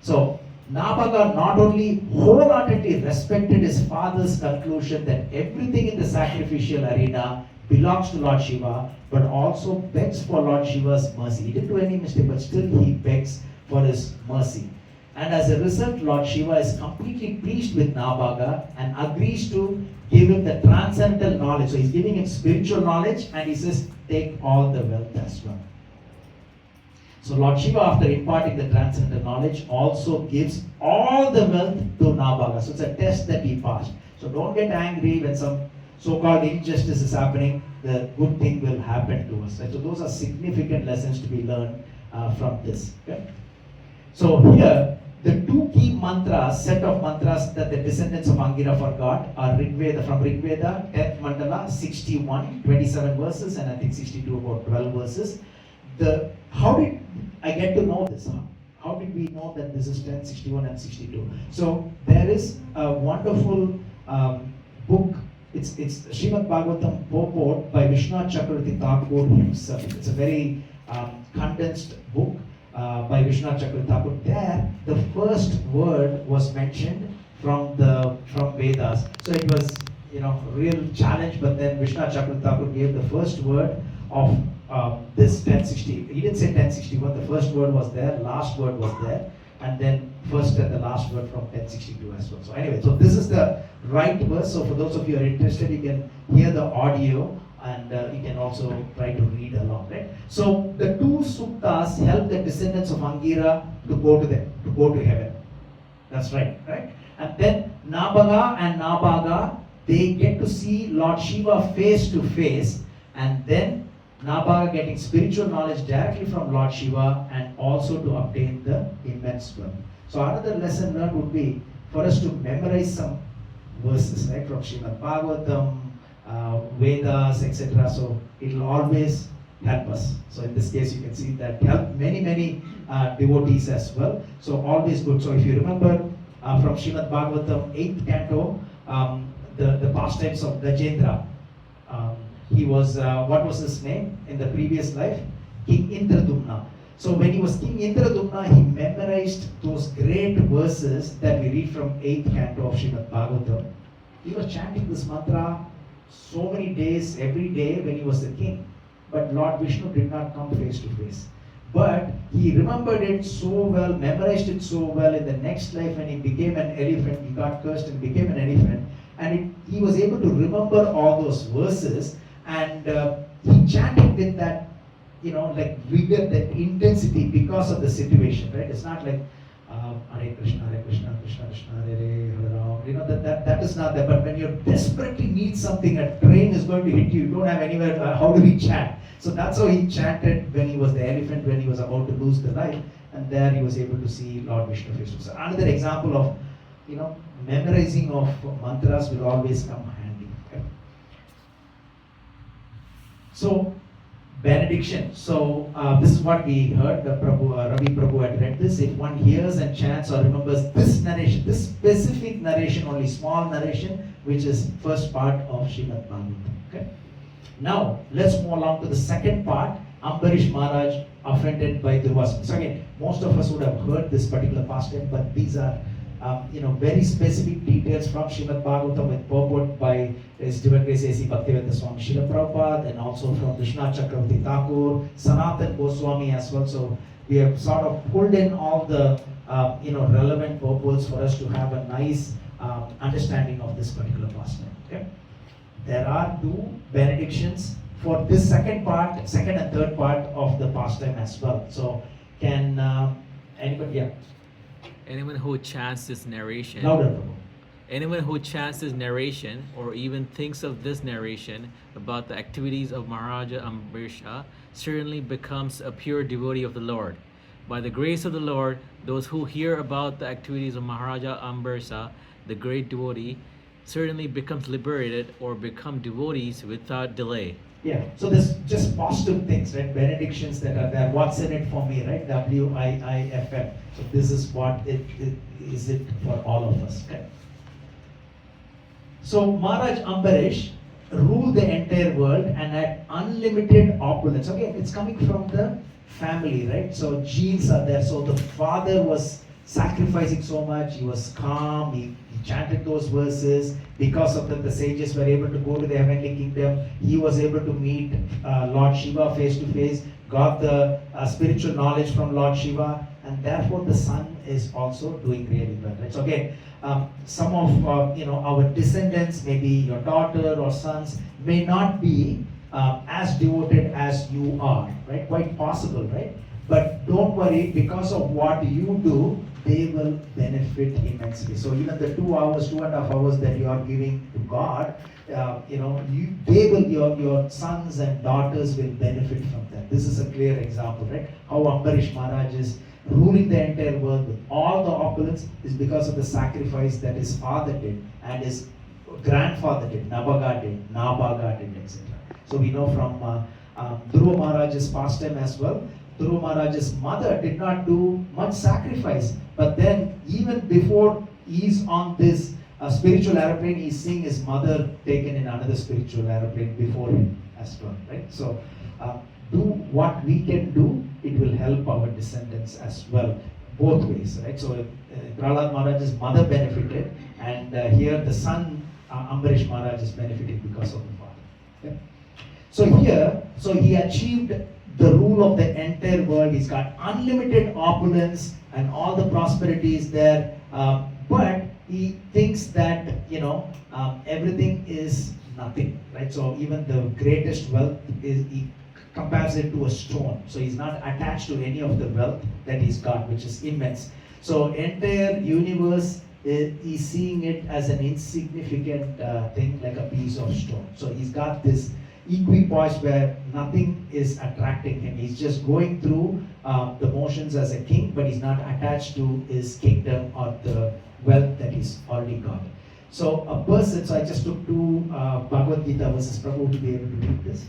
So Nabaga not only wholeheartedly respected his father's conclusion that everything in the sacrificial arena belongs to Lord Shiva, but also begs for Lord Shiva's mercy. He didn't do any mistake, but still he begs for his mercy. And as a result, Lord Shiva is completely pleased with Nabaga and agrees to give him the transcendental knowledge. So he's giving him spiritual knowledge and he says, take all the wealth as well. So Lord Shiva, after imparting the transcendental knowledge, also gives all the wealth to Nabaga. So it's a test that he passed. So don't get angry when some so-called injustice is happening. The good thing will happen to us. Right? So those are significant lessons to be learned from this. Okay? So here, the two key mantras, set of mantras that the descendants of Angira forgot are from Rig Veda, 10th Mandala, 61, 27 verses, and I think 62, about 12 verses. How did I get to know this? How did we know that this is 10, 61, and 62? So there is a wonderful book. It's Srimad Bhagavatam purport by Vishnu Chakravarti Thakur himself. It's a very condensed book by Vishnu Chakravarti Thakur. There, the first word was mentioned from Vedas. So it was, real challenge. But then Vishnu Chakravarti Thakur gave the first word of this 1060. He didn't say 1061. The first word was there, last word was there, and then first and the last word from 1062 as well. So anyway, so this is the right verse. So for those of you who are interested, you can hear the audio and you can also try to read along, right? So the two suktas help the descendants of Angira to go to heaven. That's right? And then Nabaga and Nabaga, they get to see Lord Shiva face to face, and then Nabaga getting spiritual knowledge directly from Lord Shiva and also to obtain the immense wealth. So another lesson learned would be for us to memorize some verses, right, from Srimad Bhagavatam, Vedas, etc. So it will always help us. So in this case, you can see that help many devotees as well. So always good. So if you remember from Srimad Bhagavatam 8th canto, the pastimes of Gajendra. He was, what was his name in the previous life? King Indradumna. So when he was King Indradumna, he memorized those great verses that we read from 8th canto of Srimad Bhagavatam. He was chanting this mantra so many days, every day when he was the king. But Lord Vishnu did not come face to face. But he remembered it so well, memorized it so well in the next life when he became an elephant. He got cursed and became an elephant. And he was able to remember all those verses. And he chanted with that, like vigor, that intensity because of the situation, right? It's not like Hare Krishna, Krishna Krishna, Hare Hare, Ram. That is not there. But when you desperately need something, a train is going to hit you, you don't have anywhere. How do we chant? So that's how he chanted when he was the elephant, when he was about to lose the life, and there he was able to see Lord Vishnu face to face. So another example of, memorizing of mantras will always come handy. Okay? So, benediction. So, this is what we heard. Ravi Prabhu had read this. If one hears and chants or remembers this narration, this specific narration, only small narration, which is first part of Srimad Bhagavatam. Okay? Now, let's move along to the second part. Ambarish Maharaj offended by Durvasana. So again, most of us would have heard this particular pastime, but these are very specific details from Srimad Bhagavatam with purport by His Divine Grace A.C. Bhaktivedanta Swami Srila Prabhupada, and also from Vishnu Chakravarti Thakur, Sanatan Goswami as well. So we have sort of pulled in all the relevant purports for us to have a nice understanding of this particular pastime. Okay? There are two benedictions for this second and third part of the pastime as well. So can anybody? Yeah. Anyone who chants this narration, Louder, Prabhu. anyone who chants this narration or even thinks of this narration about the activities of Maharaja Ambarisha certainly becomes a pure devotee of the Lord. By the grace of the Lord, those who hear about the activities of Maharaja Ambarisha, the great devotee, certainly becomes liberated or become devotees without delay. Yeah, so there's just positive things, right? Benedictions that are there. What's in it for me, right? WIIFM. So this is what it is for all of us. Okay? So Maharaj Ambarish ruled the entire world and had unlimited opulence. Okay, it's coming from the family, right? So genes are there. So the father was sacrificing so much. He was calm. He chanted those verses. Because of that, the sages were able to go to the heavenly kingdom. He was able to meet Lord Shiva face to face, got the spiritual knowledge from Lord Shiva, and therefore the son is also doing really well. Right? So again, some of our descendants, maybe your daughter or sons, may not be as devoted as you are. Right? Quite possible, right? But don't worry, because of what you do, they will benefit immensely. So even the 2 hours, 2.5 hours that you are giving to God, your sons and daughters will benefit from that. This is a clear example, right? How Ambarish Maharaj is ruling the entire world with all the opulence is because of the sacrifice that his father did and his grandfather did, Nabaga did, etc. So we know from Dhruva Maharaj's pastime as well, Dhruva Maharaj's mother did not do much sacrifice, but then even before he's on this spiritual aeroplane, he's seeing his mother taken in another spiritual aeroplane before him as well, right? So do what we can do, it will help our descendants as well, both ways, right? So Prahlad Maharaj's mother benefited, and here the son Ambarish Maharaj is benefiting because of the father. Okay? So here, so he achieved the rule of the entire world. He's got unlimited opulence and all the prosperity is there, but he thinks that everything is nothing, right? So even the greatest wealth is, he compares it to a stone. So he's not attached to any of the wealth that he's got, which is immense. So entire universe, he's seeing it as an insignificant thing, like a piece of stone. So he's got this equipoise where nothing is attracting him. He's just going through the motions as a king, but he's not attached to his kingdom or the wealth that he's already got. So a person, so I just took two Bhagavad Gita verses, Prabhu, to be able to read this.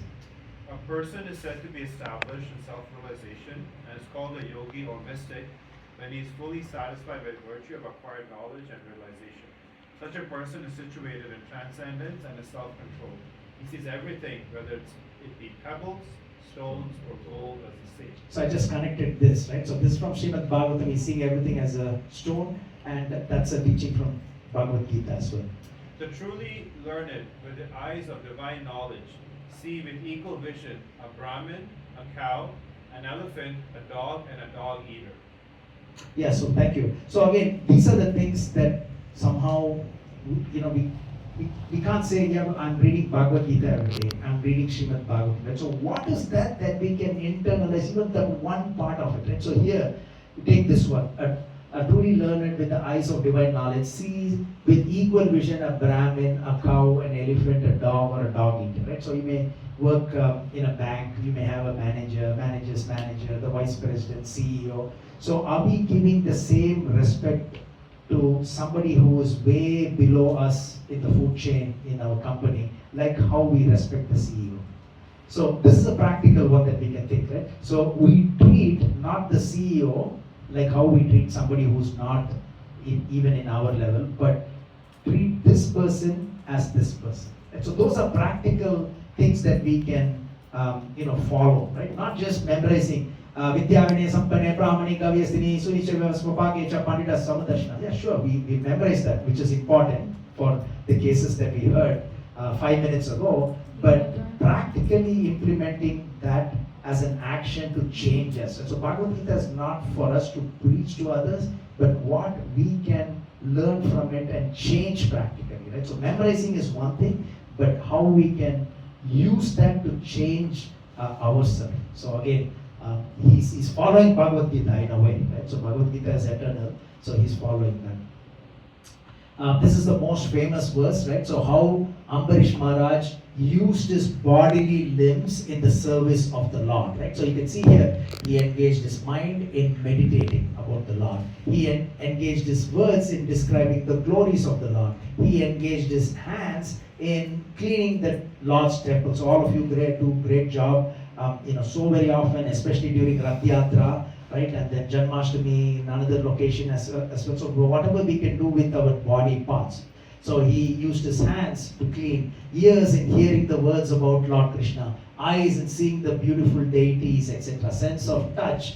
A person is said to be established in self-realization and is called a yogi or mystic when he is fully satisfied by virtue of acquired knowledge and realization. Such a person is situated in transcendence and is self-controlled. He sees everything, whether it be pebbles, stones, or gold, as the same. So I just connected this, right? So this is from Srimad Bhagavatam, he's seeing everything as a stone, and that's a teaching from Bhagavad Gita as well. The truly learned, with the eyes of divine knowledge, see with equal vision a Brahmin, a cow, an elephant, a dog, and a dog eater. Yeah, so thank you. So again, these are the things that somehow, we can't say, yeah, I'm reading Bhagavad Gita every day, I'm reading Srimad Bhagavatam, right? So what is that we can internalize, even the one part of it, right? So here, you take this one, a truly learned with the eyes of divine knowledge sees with equal vision a Brahmin, a cow, an elephant, a dog, or a dog eater, right? So you may work in a bank, you may have a manager's manager, the vice president, CEO. So are we giving the same respect to somebody who is way below us in the food chain in our company, like how we respect the CEO? So this is a practical one that we can think, right? So we treat not the CEO like how we treat somebody who's not even in our level, but treat this person as this person. And so those are practical things that we can follow, right? Not just memorizing Vidyavine Sampane Brahmani Kavyastini Sunisha Swapakecha Pandita Samadarshana. Yeah, sure, we memorize that, which is important for the cases that we heard 5 minutes ago, but practically implementing that as an action to change us. And so Bhagavad Gita is not for us to preach to others, but what we can learn from it and change practically, right? So memorizing is one thing, but how we can use that to change ourselves. So again, he's following Bhagavad Gita in a way, right? So Bhagavad Gita is eternal, so he's following that. This is the most famous verse, right? So how Ambarish Maharaj used his bodily limbs in the service of the Lord, right? So you can see here, he engaged his mind in meditating about the Lord. He engaged his words in describing the glories of the Lord. He engaged his hands in cleaning the Lord's temple. So all of you do great job. So very often, especially during Rath Yatra, right, and then Janmashtami in another location as well. So whatever we can do with our body parts. So he used his hands to clean, ears in hearing the words about Lord Krishna, eyes in seeing the beautiful deities, etc. Sense of touch,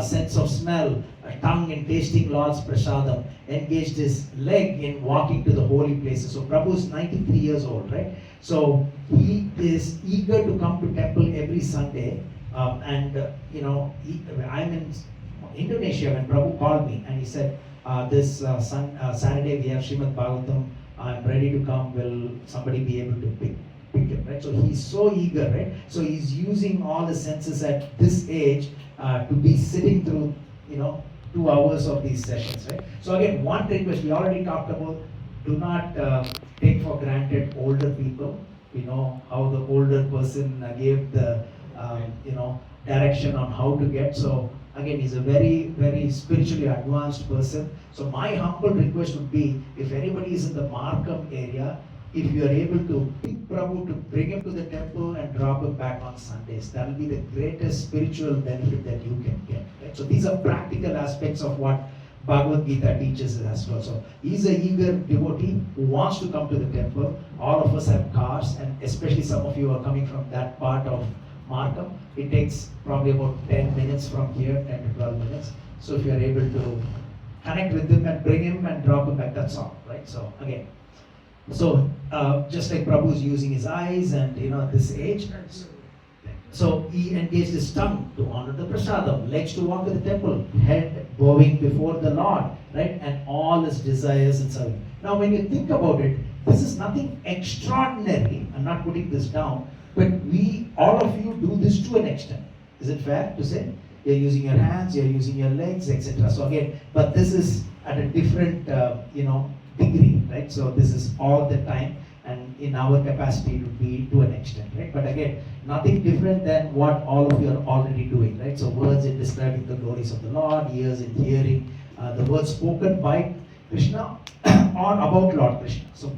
sense of smell, tongue in tasting Lord's prasadam. Engaged his leg in walking to the holy places. So Prabhu is 93 years old, right? So he is eager to come to temple every Sunday. I'm in Indonesia when Prabhu called me and he said, this Saturday we have Srimad Bhagavatam. I'm ready to come. Will somebody be able to pick it, right? So he's so eager, right? So he's using all the senses at this age to be sitting through, 2 hours of these sessions, right? So again, one request we already talked about: do not take for granted older people. We know how the older person gave the direction on how to get. So Again, he's a very, very spiritually advanced person. So my humble request would be, if anybody is in the Markham area, if you are able to pick Prabhu to bring him to the temple and drop him back on Sundays, that will be the greatest spiritual benefit that you can get. Right? So these are practical aspects of what Bhagavad Gita teaches us as well. So he's an eager devotee who wants to come to the temple. All of us have cars, and especially some of you are coming from that part of Markham. It takes probably about 10 minutes from here, 10 to 12 minutes. So if you are able to connect with him and bring him and drop him back, that's all, right? So again, so just like Prabhu is using his eyes and at this age, so he engaged his tongue to honor the prasadam, legs to walk to the temple, head bowing before the Lord, right? And all his desires and serving. Now when you think about it, this is nothing extraordinary. I'm not putting this down, but all of you do this to an extent. Is it fair to say? You're using your hands, you're using your legs, etc. So again, but this is at a different, degree, right? So this is all the time, and in our capacity it would be to an extent, right? But again, nothing different than what all of you are already doing, right? So words in describing the glories of the Lord, ears in hearing, the words spoken by Krishna or about Lord Krishna. So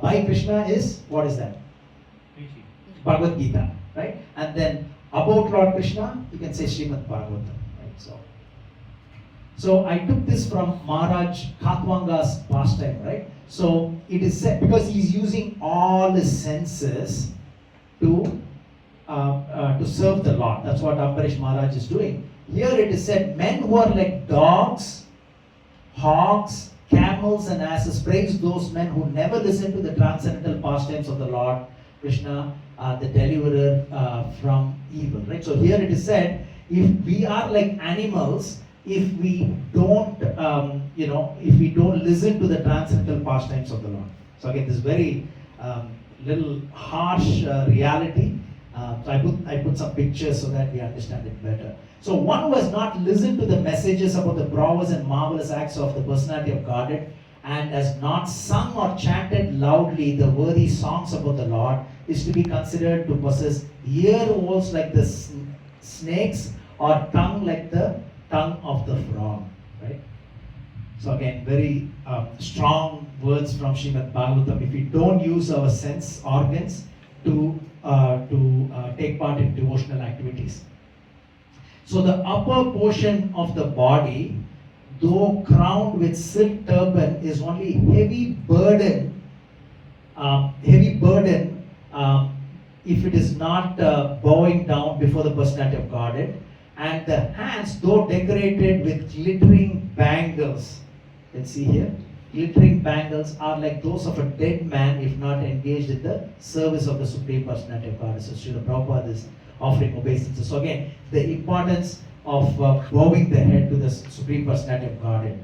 by Krishna is, what is that? Bhagavad Gita, right? And then about Lord Krishna, you can say Srimad Bhagavatam, right? So I took this from Maharaj Katwanga's pastime, right? So it is said, because he's using all his senses to serve the Lord. That's what Ambarish Maharaj is doing. Here it is said, men who are like dogs, hogs, camels and asses, praise those men who never listen to the transcendental pastimes of the Lord Krishna, the deliverer from evil, right? So here it is said, if we are like animals, if we don't, if we don't listen to the transcendental pastimes of the Lord. So again, this very little harsh reality. So I put some pictures so that we understand it better. So one who has not listened to the messages about the prowess and marvelous acts of the personality of Godhead, and has not sung or chanted loudly the worthy songs about the Lord, is to be considered to possess ear holes like the snakes, or tongue like the tongue of the frog, right? So again, very strong words from Srimad Bhagavatam. If we don't use our sense organs to take part in devotional activities. So the upper portion of the body, though crowned with silk turban, is only heavy burden if it is not bowing down before the personality of Godhead. And the hands, though decorated with glittering bangles, you can see here, glittering bangles are like those of a dead man if not engaged in the service of the Supreme Personality of Godhead. So Srila Prabhupada is offering obeisances. So again, the importance of bowing the head to the Supreme Personality of Godhead.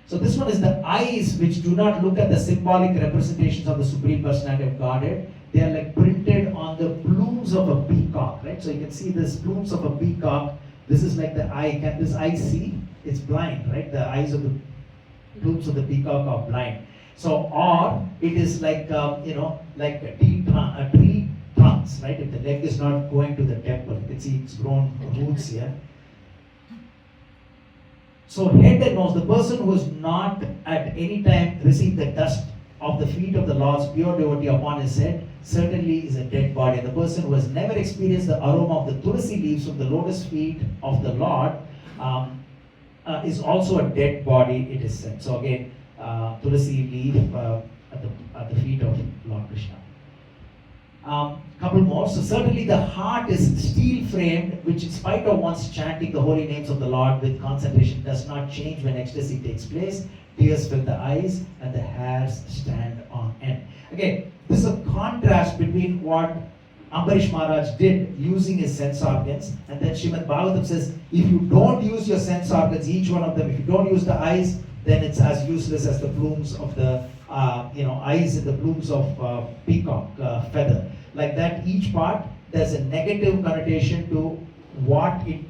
So this one is the eyes which do not look at the symbolic representations of the Supreme Personality of Godhead. They are like printed on the plumes of a peacock, right? So you can see this plumes of a peacock. This is like the eye. Can this eye see? It's blind, right? The eyes of the plumes of the peacock are blind. So, or it is like, like a tree trunks, right? If the leg is not going to the temple, you can see it's grown roots here. So head and nose, the person who has not at any time received the dust of the feet of the Lord's pure devotee upon his head, certainly is a dead body. The person who has never experienced the aroma of the tulsi leaves from the lotus feet of the Lord is also a dead body, it is said. So again, tulsi leaf at the feet of Lord Krishna. Couple more. So certainly the heart is steel framed, which in spite of one's chanting the holy names of the Lord with concentration does not change when ecstasy takes place. Tears fill the eyes and the hairs stand on end. Again, this is a contrast between what Ambarish Maharaj did using his sense organs, and then Srimad Bhagavatam says, if you don't use your sense organs, each one of them, if you don't use the eyes, then it's as useless as the plumes of the eyes in the plumes of peacock feather. Like that, each part, there's a negative connotation to what it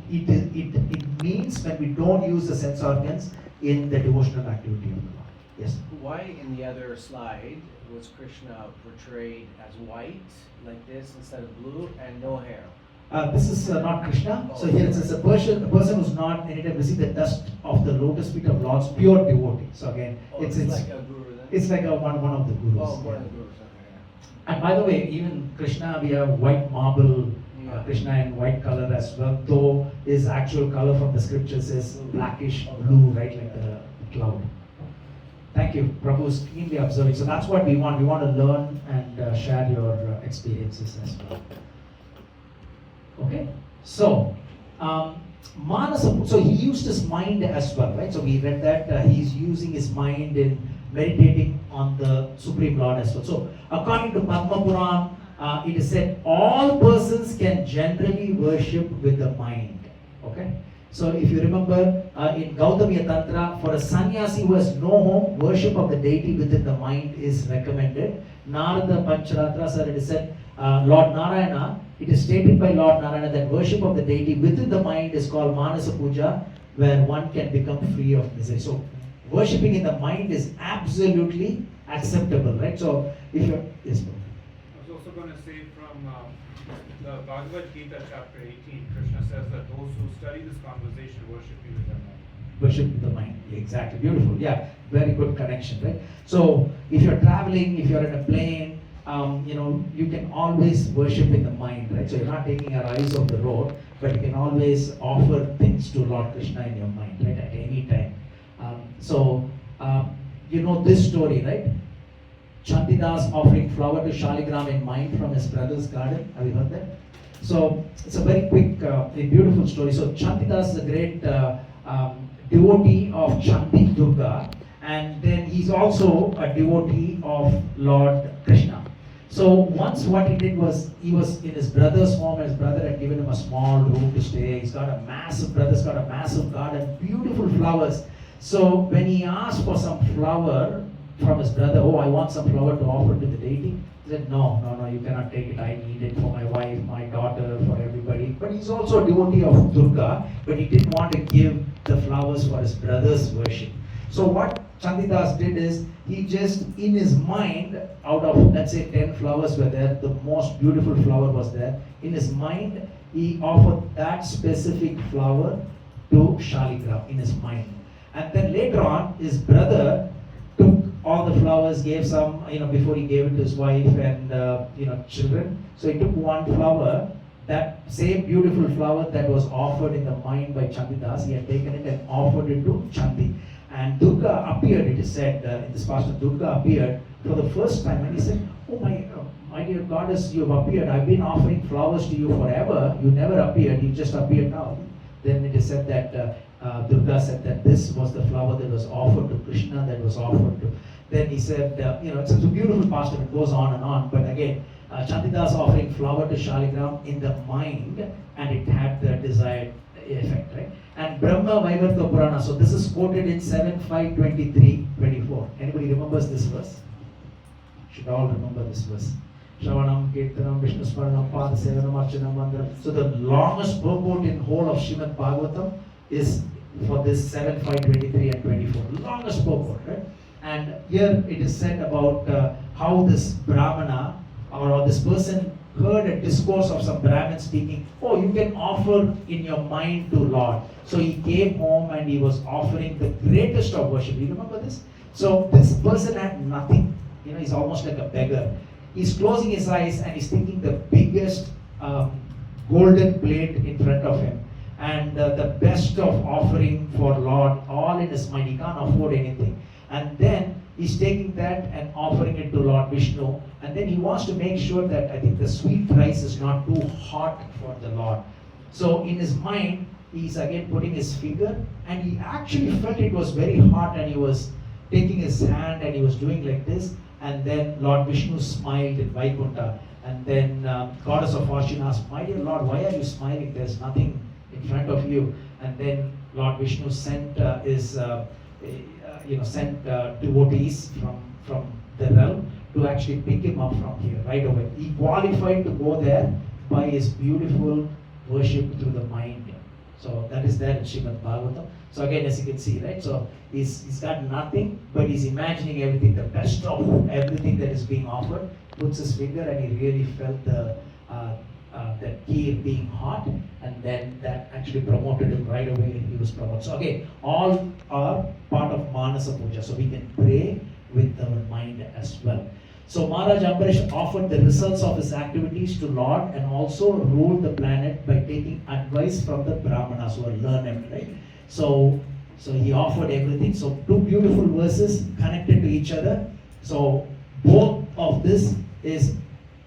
means when we don't use the sense organs in the devotional activity of the Lord. Yes? Why in the other slide was Krishna portrayed as white, like this, instead of blue, and no hair? This is not Krishna. So here it says a person who's not anytime received the dust of the lotus feet of Lord's pure devotee. So again, it's like a guru then? it's like one of the gurus. Oh, one yeah. of the gurus, okay. And by the way, even Krishna, we have white marble, Yeah. Krishna in white color as well, though his actual color from the scriptures is blackish blue, right, like the cloud. Thank you. Prabhu is keenly observing. So that's what we want. We want to learn and share your experiences as well. Okay? So, Manasa, so he used his mind as well, right? So we read that he's using his mind in meditating on the Supreme Lord as well. So, according to Padma Puran, it is said all persons can generally worship with the mind. Okay? So, if you remember in Gautamiya Tantra, for a sannyasi who has no home, worship of the deity within the mind is recommended. Narada Pancharatra, sir, it is said, Lord Narayana, it is stated by Lord Narayana that worship of the deity within the mind is called Manasa Puja, where one can become free of misery. So, worshipping in the mind is absolutely acceptable, right? So, if you're, yes, bro. I was also going to say from the Bhagavad Gita chapter 18, Krishna says that those who study this conversation worship me with their mind. Worship with the mind, exactly, beautiful, yeah, very good connection, right? So, if you're traveling, if you're in a plane, you can always worship in the mind, right? So you're not taking your eyes off the road, but you can always offer things to Lord Krishna in your mind, right? At any time. You know this story, right? Chandidas offering flower to Shaligram in mind from his brother's garden. Have you heard that? So it's a very quick, a beautiful story. So Chandidas is a great devotee of Chandi Durga, and then he's also a devotee of Lord Krishna. So once what he did was, he was in his brother's home, and his brother had given him a small room to stay. Brother's got a massive garden, beautiful flowers. So when he asked for some flower from his brother, oh, I want some flower to offer to the deity, he said, no, you cannot take it. I need it for my wife, my daughter, for everybody. But he's also a devotee of Durga, but he didn't want to give the flowers for his brother's worship. So what Chandidas did is, he just in his mind, out of let's say 10 flowers were there, the most beautiful flower was there. In his mind, he offered that specific flower to Shaligram in his mind. And then later on, his brother took all the flowers, gave some, before he gave it to his wife and children. So he took one flower, that same beautiful flower that was offered in the mind by Chandidas, he had taken it and offered it to Chandi. And Durga appeared, it is said in this passage, Durga appeared for the first time, and he said, oh my dear goddess, you have appeared. I've been offering flowers to you forever. You never appeared, you just appeared now. Then it is said that Durga said that this was the flower that was offered to Krishna, that was offered to. Then he said, it's a beautiful pastime, it goes on and on. But again, Chandidas offering flower to Shaligram in the mind, and it had the desired effect, right? And Brahma Vaivarta Purana, so this is quoted in 7.5.23.24. Anybody remembers this verse? Should all remember this verse. Shravanam, Kirtanam, Vishnu Smaranam, Pada Sevanam, Archanam, Mandaram. So the longest purport in whole of Srimad Bhagavatam is for this 7.5.23 and 24. Longest purport, right? And here it is said about how this Brahmana or this person heard a discourse of some Brahmin speaking, oh, you can offer in your mind to Lord. So he came home and he was offering the greatest of worship. You remember this? So this person had nothing. He's almost like a beggar. He's closing his eyes and he's thinking the biggest golden plate in front of him. And the best of offering for Lord, all in his mind. He can't afford anything. And then he's taking that and offering it to Lord Vishnu. And then he wants to make sure that, I think, the sweet rice is not too hot for the Lord. So in his mind, he's again putting his finger, and he actually felt it was very hot, and he was taking his hand and he was doing like this. And then Lord Vishnu smiled in Vaikuntha. And then Goddess of Fortune asked, my dear Lord, why are you smiling? There's nothing in front of you. And then Lord Vishnu sent sent devotees from the realm to actually pick him up from here right away. He qualified to go there by his beautiful worship through the mind. So that is there in Srimad Bhagavatam. So again, as you can see, right? So he's got nothing, but he's imagining everything, the best of everything that is being offered. Puts his finger, and he really felt the that kheer being hot, and then that actually promoted him right away, and he was promoted. So again, all are part of Manasa Puja, so we can pray with our mind as well. So Maharaj Ambarish offered the results of his activities to Lord and also ruled the planet by taking advice from the Brahmanas who are learned, right? So he offered everything. So two beautiful verses connected to each other. So both of this is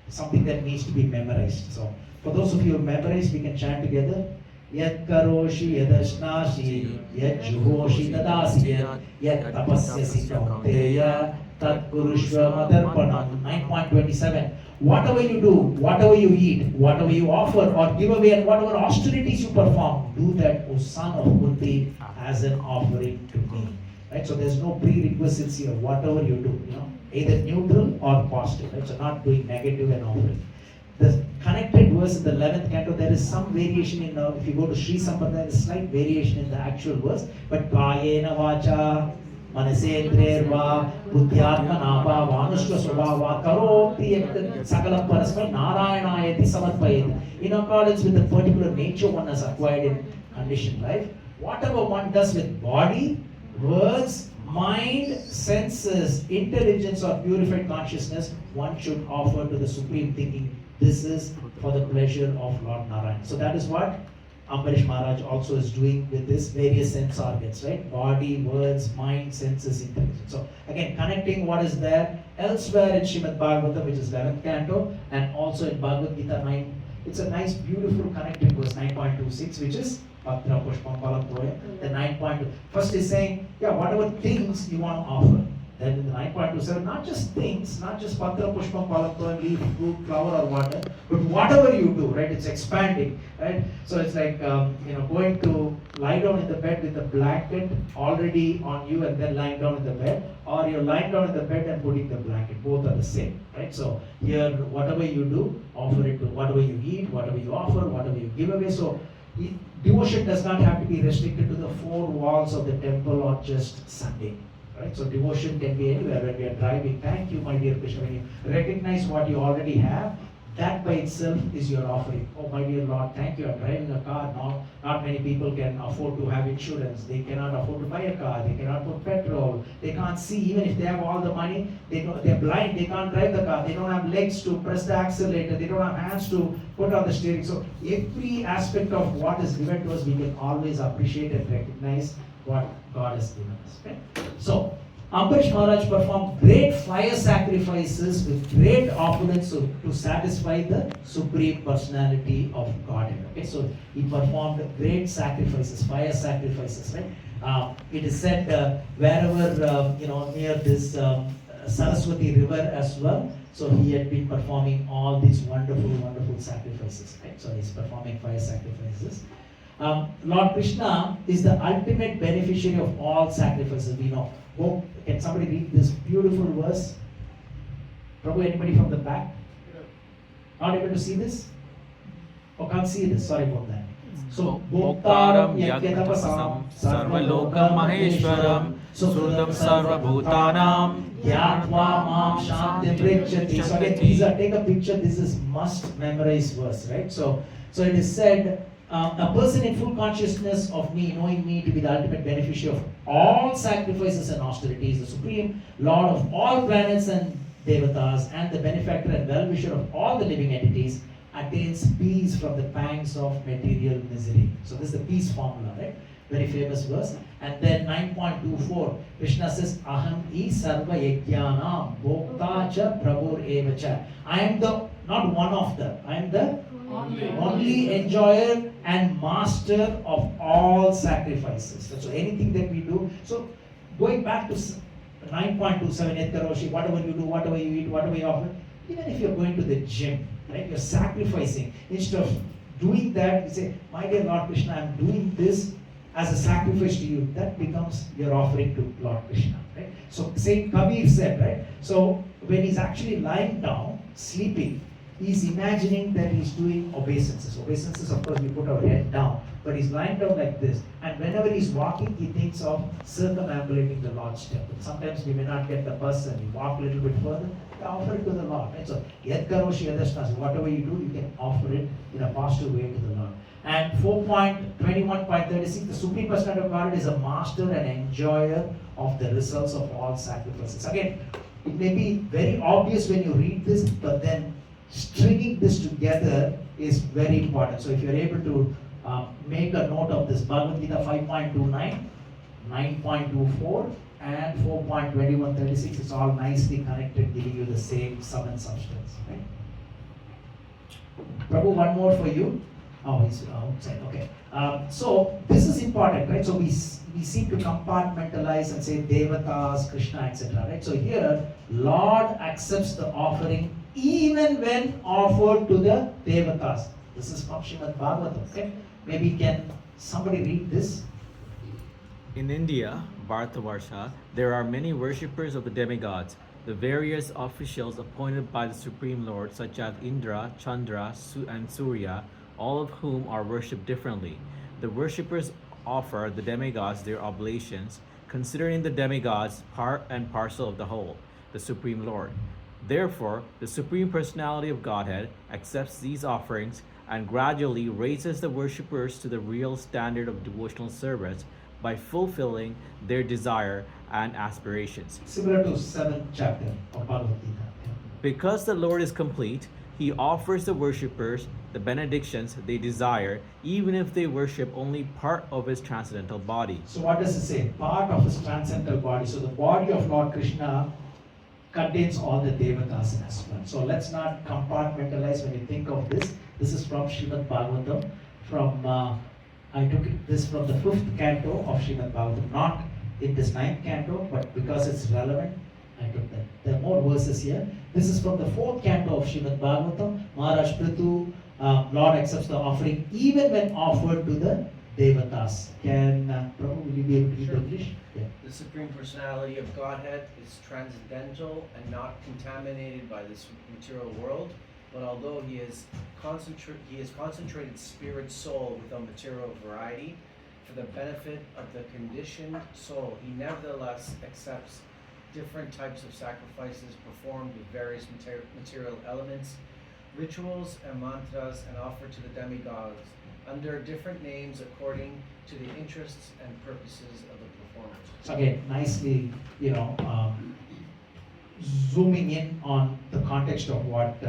something that needs to be memorized. So for those of you who memorized, we can chant together. Yat karoshi yadashnashi yat juhoshi tadasi yat tapasyasi kaunteya tat kurushva madarpanam. 9.27. Whatever you do, whatever you eat, whatever you offer or give away, and whatever austerities you perform, do that, O son of Kunti, as an offering to me. Right? So there's no prerequisites here. Whatever you do, either neutral or positive. Right? So not doing negative and offering. The connected verse in the 11th canto, there is some variation in, if you go to Sri Sampradaya, there is slight variation in the actual verse, but Kayena Vacha, Manasendrerva, Buddhyatmanapa, Vanushva Svabhava, Karoti, Sakalam Parasmai, Narayanayati Samarpayati. In accordance with the particular nature one has acquired in conditioned life, whatever one does with body, words, mind, senses, intelligence or purified consciousness, one should offer to the Supreme, thinking this is for the pleasure of Lord Narayan. So that is what Ambarish Maharaj also is doing with this various sense organs, right? Body, words, mind, senses, intelligence. So again, connecting what is there elsewhere in Srimad Bhagavatam, which is 11th canto, and also in Bhagavad Gita 9. It's a nice, beautiful connecting verse 9.26, which is Patra Pushpam Palam Toya. The 9.2. First is saying, whatever things you want to offer. Then in the 9.27, not just things, not just Patra Pushpam Palam Toya, leaf, fruit, flower or water, but whatever you do, right? It's expanding, right? So it's like, going to lie down in the bed with a blanket already on you and then lying down in the bed, or you're lying down in the bed and putting the blanket. Both are the same, right? So here, whatever you do, offer it to whatever you eat, whatever you offer, whatever you give away. So devotion does not have to be restricted to the four walls of the temple or just Sunday. Right? So devotion can be anywhere. When we are driving, thank you, my dear Krishna. When you recognize what you already have, that by itself is your offering. Oh, my dear Lord, thank you. I'm driving a car now. Not many people can afford to have insurance. They cannot afford to buy a car. They cannot put petrol. They can't see. Even if they have all the money, they're blind. They can't drive the car. They don't have legs to press the accelerator. They don't have hands to put on the steering. So every aspect of what is given to us, we can always appreciate and recognize what God has given us. Okay? So, Ambarish Maharaj performed great fire sacrifices with great opulence to satisfy the Supreme Personality of Godhead. Okay, so he performed great sacrifices, fire sacrifices, right? It is said wherever, near this Saraswati river as well, so he had been performing all these wonderful, wonderful sacrifices, right? So he's performing fire sacrifices. Lord Krishna is the ultimate beneficiary of all sacrifices, we know. Oh, can somebody read this beautiful verse? Prabhu, anybody from the back? Not able to see this? Oh, can't see this, sorry about that. So, Bhoktaram Yagyatapasam Sarvalokam Maheshwaram Surdam Sarvabhutanam Yatva Mam Shantim Prijati. So again, take a picture, this is must memorize verse, right? So it is said, a person in full consciousness of me, knowing me to be the ultimate beneficiary of all sacrifices and austerities, the Supreme Lord of all planets and devatas, and the benefactor and well-wisher of all the living entities, attains peace from the pangs of material misery. So this is the peace formula, right? Very famous verse. And then 9.24, Krishna says, Aham I sarva yajnanam bhokta cha prabhur evacha. I am the, not one of them, I am the only enjoyer and master of all sacrifices. So anything that we do. So going back to 9.27, Etkaroshi, whatever you do, whatever you eat, whatever you offer, even if you're going to the gym, right, you're sacrificing. Instead of doing that, you say, my dear Lord Krishna, I'm doing this as a sacrifice to you. That becomes your offering to Lord Krishna. Right? So Saint Kabir said, right? So when he's actually lying down, sleeping, he's imagining that he's doing obeisances. Obeisances, of course, we put our head down, but he's lying down like this. And whenever he's walking, he thinks of circumambulating the Lord's temple. Sometimes we may not get the bus and we walk a little bit further, we offer it to the Lord. Right? So, yad karoshi yadashnasi, whatever you do, you can offer it in a positive way to the Lord. And 4.21.36, the Supreme Personality of God is a master and enjoyer of the results of all sacrifices. Again, it may be very obvious when you read this, but then stringing this together is very important. So if you're able to make a note of this, Bhagavad Gita 5.29, 9.24, and 4.21.36, it's all nicely connected, giving you the same sum and substance. Right? Prabhu, one more for you. Oh, he's outside. Okay. So this is important, right? So we seem to compartmentalize and say Devatas, Krishna, etc. Right? So here, Lord accepts the offering even when offered to the Devatas. This is from Srimad Bhagavatam. Okay? Maybe can somebody read this? In India, Bharatavarsha, there are many worshippers of the demigods, the various officials appointed by the Supreme Lord, such as Indra, Chandra, and Surya, all of whom are worshipped differently. The worshippers offer the demigods their oblations, considering the demigods part and parcel of the whole, the Supreme Lord. Therefore, the Supreme Personality of Godhead accepts these offerings and gradually raises the worshippers to the real standard of devotional service by fulfilling their desire and aspirations. Similar to 7th chapter of Bhagavad Gita. Yeah. Because the Lord is complete, He offers the worshippers the benedictions they desire, even if they worship only part of His transcendental body. So what does it say? Part of His transcendental body. So the body of Lord Krishna contains all the Devatas as well. So let's not compartmentalize when you think of this. This is from Srimad Bhagavatam. I took this from the 5th canto of Srimad Bhagavatam. Not in this 9th canto, but because it's relevant, I took that. There are more verses here. This is from the 4th canto of Srimad Bhagavatam. Maharaj Prithu, Lord accepts the offering even when offered to the Devatas. Can Prabhu, will you be able to read Sure. English? Yeah. The Supreme Personality of Godhead is transcendental and not contaminated by this material world, but although he is concentrated spirit soul with a material variety, for the benefit of the conditioned soul, he nevertheless accepts different types of sacrifices performed with various material elements, rituals and mantras, and offered to the demigods under different names according to the interests and purposes of the performers. So again, nicely, zooming in on the context of what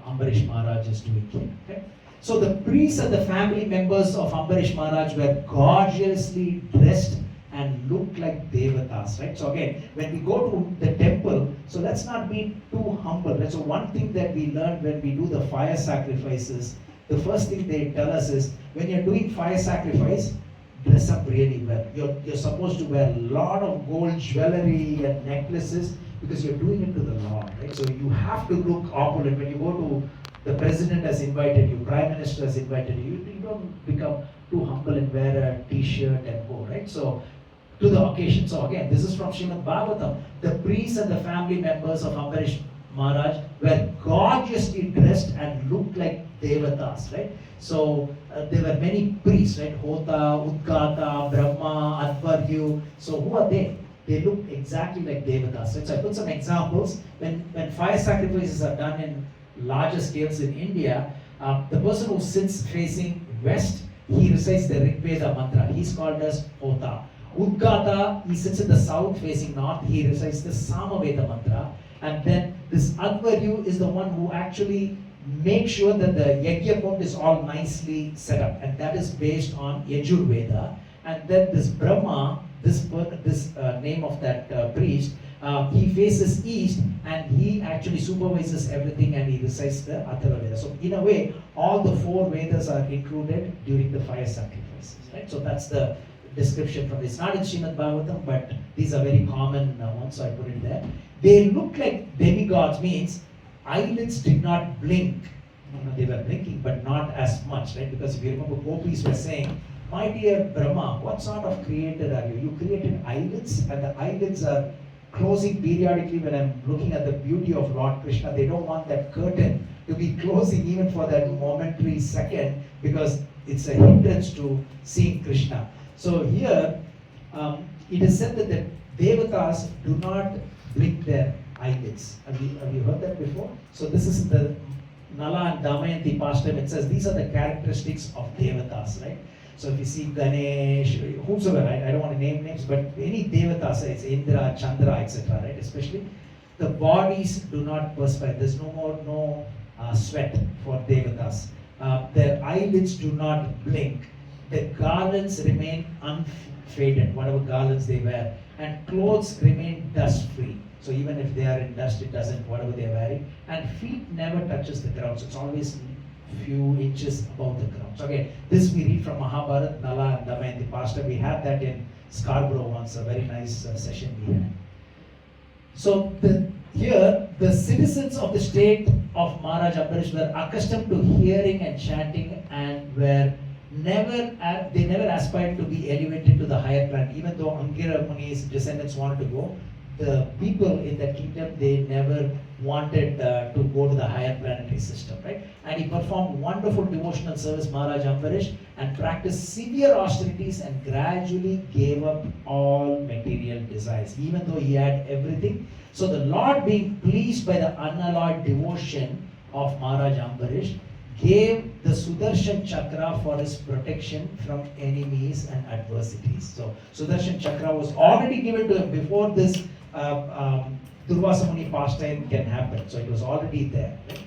Ambarish Maharaj is doing here. Okay? So the priests and the family members of Ambarish Maharaj were gorgeously dressed and looked like Devatas, right? So again, when we go to the temple, so let's not be too humble. Right? So one thing that we learned when we do the fire sacrifices, the first thing they tell us is, when you're doing fire sacrifice, dress up really well. You're supposed to wear a lot of gold jewelry and necklaces because you're doing it to the Lord, right? So you have to look opulent. When you go to, the president has invited you, prime minister has invited you, you don't become too humble and wear a t-shirt and go, right? So to the occasion. So again, this is from Srimad Bhagavatam. The priests and the family members of Ambarish Maharaj were gorgeously dressed and looked like Devatas, right? So there were many priests, right? Hota, Udgata, Brahma, Advaryu. So who are they? They look exactly like Devatas, right? So I put some examples. When fire sacrifices are done in larger scales in India, the person who sits facing west, he recites the Rig Veda mantra. He's called as Hota. Udgata, he sits in the south facing north, he recites the Samaveda mantra. And then this Advaryu is the one who actually makes sure that the Yajna Kund is all nicely set up. And that is based on Yajurveda. And then this Brahma, this name of that priest, he faces east and he actually supervises everything and he recites the Atharva Veda. So in a way, all the 4 Vedas are included during the fire sacrifices, right? So that's the description from this. It's not in Srimad Bhagavatam, but these are very common ones, so I put it there. They look like demigods, means eyelids did not blink. They were blinking, but not as much, right? Because if you remember, gopis were saying, my dear Brahma, what sort of creator are you? You created eyelids, and the eyelids are closing periodically when I'm looking at the beauty of Lord Krishna. They don't want that curtain to to be closing even for that momentary second, because it's a hindrance to seeing Krishna. So here, it is said that the Devatas do not blink their eyelids. Have you heard that before? So this is the Nala and Damayanti pastime. It says these are the characteristics of Devatas, right? So if you see Ganesh, whomsoever, I don't want to name names, but any Devatas, it's Indra, Chandra, etc., right? Especially, the bodies do not perspire. There's no sweat for Devatas. Their eyelids do not blink. The garlands remain unfaded, whatever garlands they wear, and clothes remain dust-free. So even if they are in dust, it doesn't, whatever they are wearing. And feet never touches the ground. So it's always few inches above the ground. So again, this we read from Mahabharata, Nala and Damayanti Pastor. We had that in Scarborough once, a very nice session we had. So here, the citizens of the state of Maharaj Ambarish were accustomed to hearing and chanting, and were they never aspired to be elevated to the higher planet. Even though Angira Muni's descendants wanted to go, the people in that kingdom, they never wanted to go to the higher planetary system, right? And he performed wonderful devotional service, Maharaj Ambarish, and practiced severe austerities and gradually gave up all material desires, even though he had everything. So the Lord, being pleased by the unalloyed devotion of Maharaj Ambarish, gave the Sudarshan Chakra for his protection from enemies and adversities. So Sudarshan Chakra was already given to him before this Durvasa Muni pastime can happen. So it was already there. Right?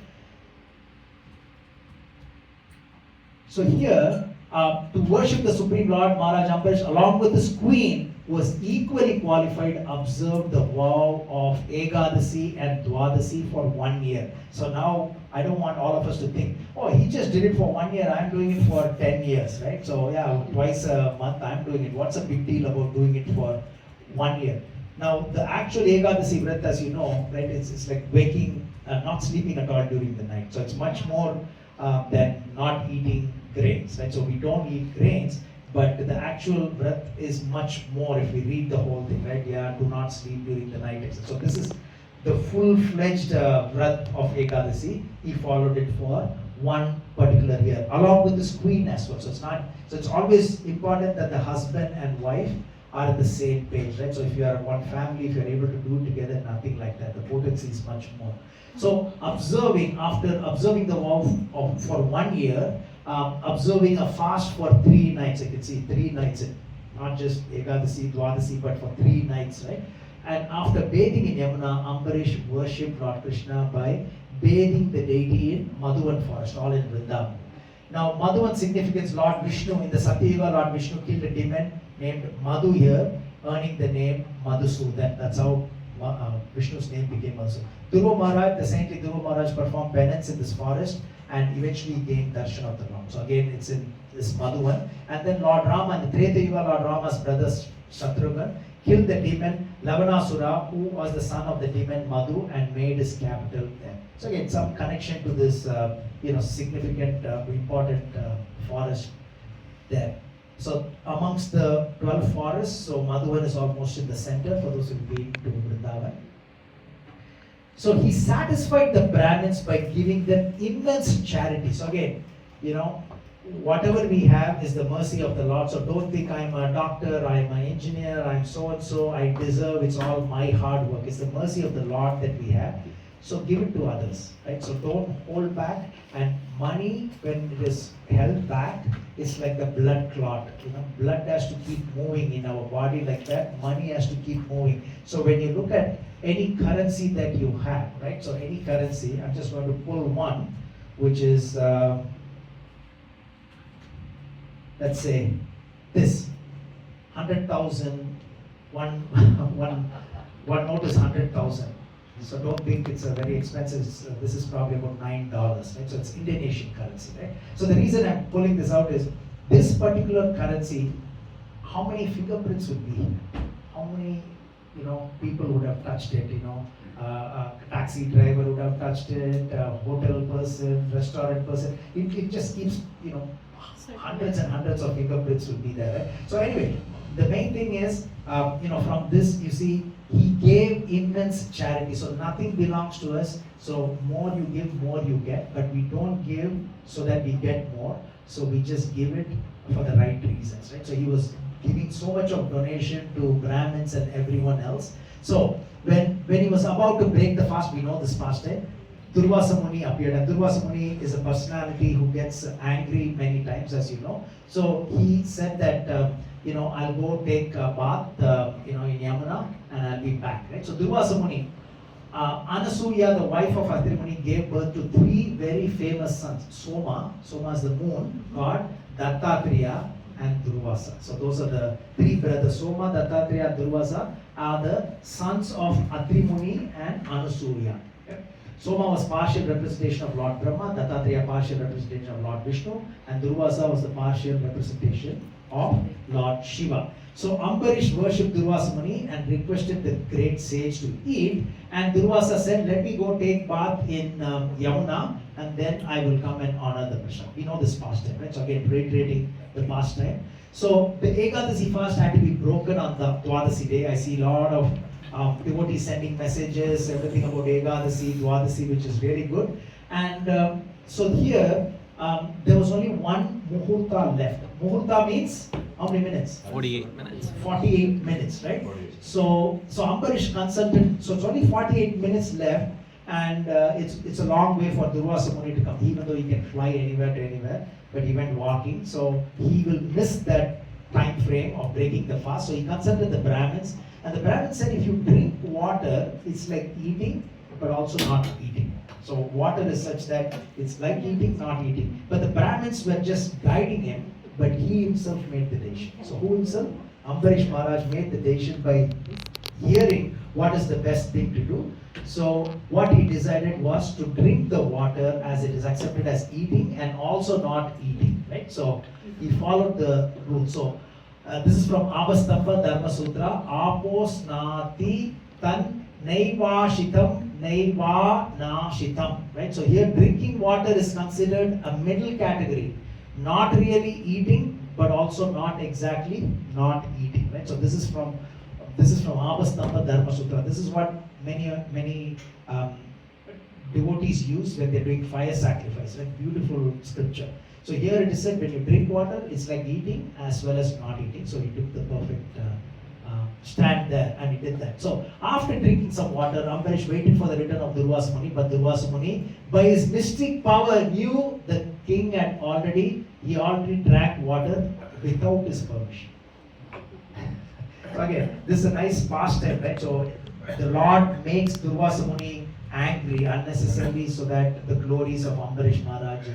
So here, to worship the Supreme Lord, Maharaj Ambarish, along with his queen, was equally qualified, observed the vow of Ekadasi and Dwadasi for 1 year. So now, I don't want all of us to think, oh, he just did it for 1 year, I'm doing it for 10 years, right? So yeah, twice a month I'm doing it. What's a big deal about doing it for 1 year? Now, the actual Ekadasi Vrat, as you know, right, it's like waking, not sleeping at all during the night. So it's much more than not eating grains, right? So we don't eat grains, but the actual Vrat is much more if we read the whole thing, right? Yeah, do not sleep during the night, etc. So this is the full-fledged Vrat of Ekadasi. He followed it for one particular year, along with his queen as well. So it's always important that the husband and wife are at the same page, right? So if you are one family, if you are able to do it together, nothing like that. The potency is much more. So after observing the vow for 1 year, observing a fast for 3 nights, you can see 3 nights, not just Ekadasi, Dwadasi, but for 3 nights, right? And after bathing in Yamuna, Ambarish worshipped Lord Krishna by bathing the deity in Madhuvan forest, all in Vrindavan. Now, Madhuvan significance, Lord Vishnu, in the Satyuga, Lord Vishnu killed a demon named Madhu here, earning the name Madhusudan. That's how Vishnu's name became Madhusudan. Dhruva Maharaj, the saintly Dhruva Maharaj, performed penance in this forest and eventually gained darshan of the Lord. So again, it's in this Madhuvan. And then Lord Rama, in the Treta Yuga, Lord Rama's brother Shatrughan killed the demon Lavanasura, who was the son of the demon Madhu, and made his capital there. So again, some connection to this, significant, important forest there. So amongst the 12 forests, so Madhuvan is almost in the center for those who've been to Vrindavan. So he satisfied the Brahmins by giving them immense charity. So again, whatever we have is the mercy of the Lord. So don't think I'm a doctor, I'm an engineer, I'm so-and-so, I deserve, it's all my hard work. It's the mercy of the Lord that we have. So give it to others, right? So don't hold back. And money, when it is held back, it's like the blood clot. Blood has to keep moving in our body like that. Money has to keep moving. So when you look at any currency that you have, right? So any currency, I'm just going to pull one, which is, let's say, this 100,000. One note is 100,000. So don't think it's a very expensive, this is probably about $9, right? So it's Indonesian currency, right? So the reason I'm pulling this out is, this particular currency, how many fingerprints would be? How many, people would have touched it, a taxi driver would have touched it, a hotel person, restaurant person, it just keeps, hundreds and hundreds of fingerprints would be there, right? So anyway, the main thing is, from this, you see, he gave immense charity. So nothing belongs to us. So more you give, more you get. But we don't give so that we get more. So we just give it for the right reasons, right? So he was giving so much of donation to Brahmins and everyone else. So when he was about to break the fast, we know this fast, eh? Durvasa Muni appeared, and Durvasa Muni is a personality who gets angry many times, as you know. So he said that, I'll go take a bath, in Yamuna, and I'll be back, right? So Durvasa Muni, Anasuya, the wife of Atri Muni, gave birth to 3 very famous sons. Soma is the moon god, Dattatreya, and Durvasa. So those are the 3 brothers. Soma, Dattatreya, Durvasa are the sons of Atri Muni and Anasuya. Okay? Soma was partial representation of Lord Brahma, Dattatreya partial representation of Lord Vishnu, and Durvasa was the partial representation of Lord Shiva. So Ambarish worshipped Durvasa Muni and requested the great sage to eat, and Durvasa said, let me go take bath in Yamuna, and then I will come and honor the Prasad. We know this pastime, right? So again, reiterating the pastime. So the Ekadasi fast had to be broken on the Dwadasi day. I see a lot of devotees sending messages, everything about Ekadasi, Dwadasi, which is really good. And so here, there was only one Muhurta left. Muhurta means how many minutes? 48 minutes. 48 minutes, right? 48. So Ambarish consulted, so it's only 48 minutes left, and it's a long way for Durvasa Muni to come, even though he can fly anywhere to anywhere, but he went walking, so he will miss that time frame of breaking the fast. So he consulted the Brahmins, and the Brahmins said, if you drink water, it's like eating, but also not eating. So water is such that it's like eating, not eating. But the Brahmins were just guiding him, but he himself made the decision. So who himself? Ambarish Maharaj made the decision by hearing what is the best thing to do. So what he decided was to drink the water as it is accepted as eating and also not eating, right? So he followed the rule. So this is from Avastamba Dharma Sutra. Apos nati tan naivashitam naivanashitam, right? So here drinking water is considered a middle category. Not really eating, but also not exactly not eating, right? So this is from Avastamba Dharma Sutra. This is what many devotees use when they're doing fire sacrifice, right? Beautiful scripture. So here it is said, when you drink water, it's like eating as well as not eating. So he took the perfect stand there, and he did that. So after drinking some water, Ambarish waited for the return of Durvasa Muni, but Durvasa Muni, by his mystic power, knew the king had already drank water without his permission. So again, this is a nice pastime, right? So the Lord makes Durvasa Muni angry unnecessarily so that the glories of Ambarish Maharaj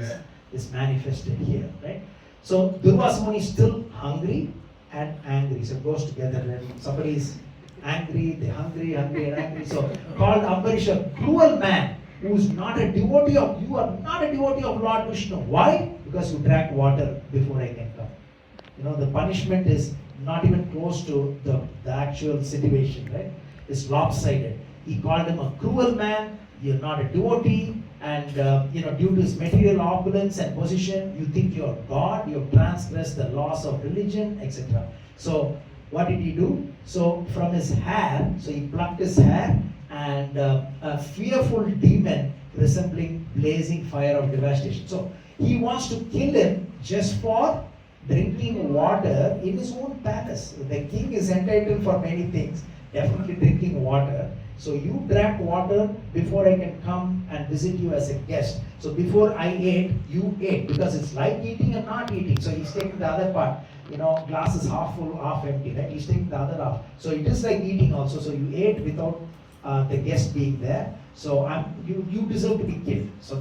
is manifested here, right? So Durvasa Muni is still hungry and angry. So it goes together. When somebody is angry, they're hungry and angry. So called Ambarish a cruel man who's not a devotee of, you are not a devotee of Lord Vishnu. Why? Because you drank water before I can come. The punishment is not even close to the actual situation, right? It's lopsided. He called him a cruel man, you're not a devotee, and due to his material opulence and position, you think you're God, you have transgressed the laws of religion, etc. So what did he do? So from his hair, so he plucked his hair, and a fearful demon resembling blazing fire of devastation. So he wants to kill him just for drinking water in his own palace. The king is entitled for many things, definitely drinking water. So you drank water before I can come and visit you as a guest. So before I ate, you ate, because it's like eating and not eating. So he's taking the other part. Glass is half full, half empty, right? He's taking the other half. So it is like eating also. So you ate without the guest being there. So you deserve to be killed. So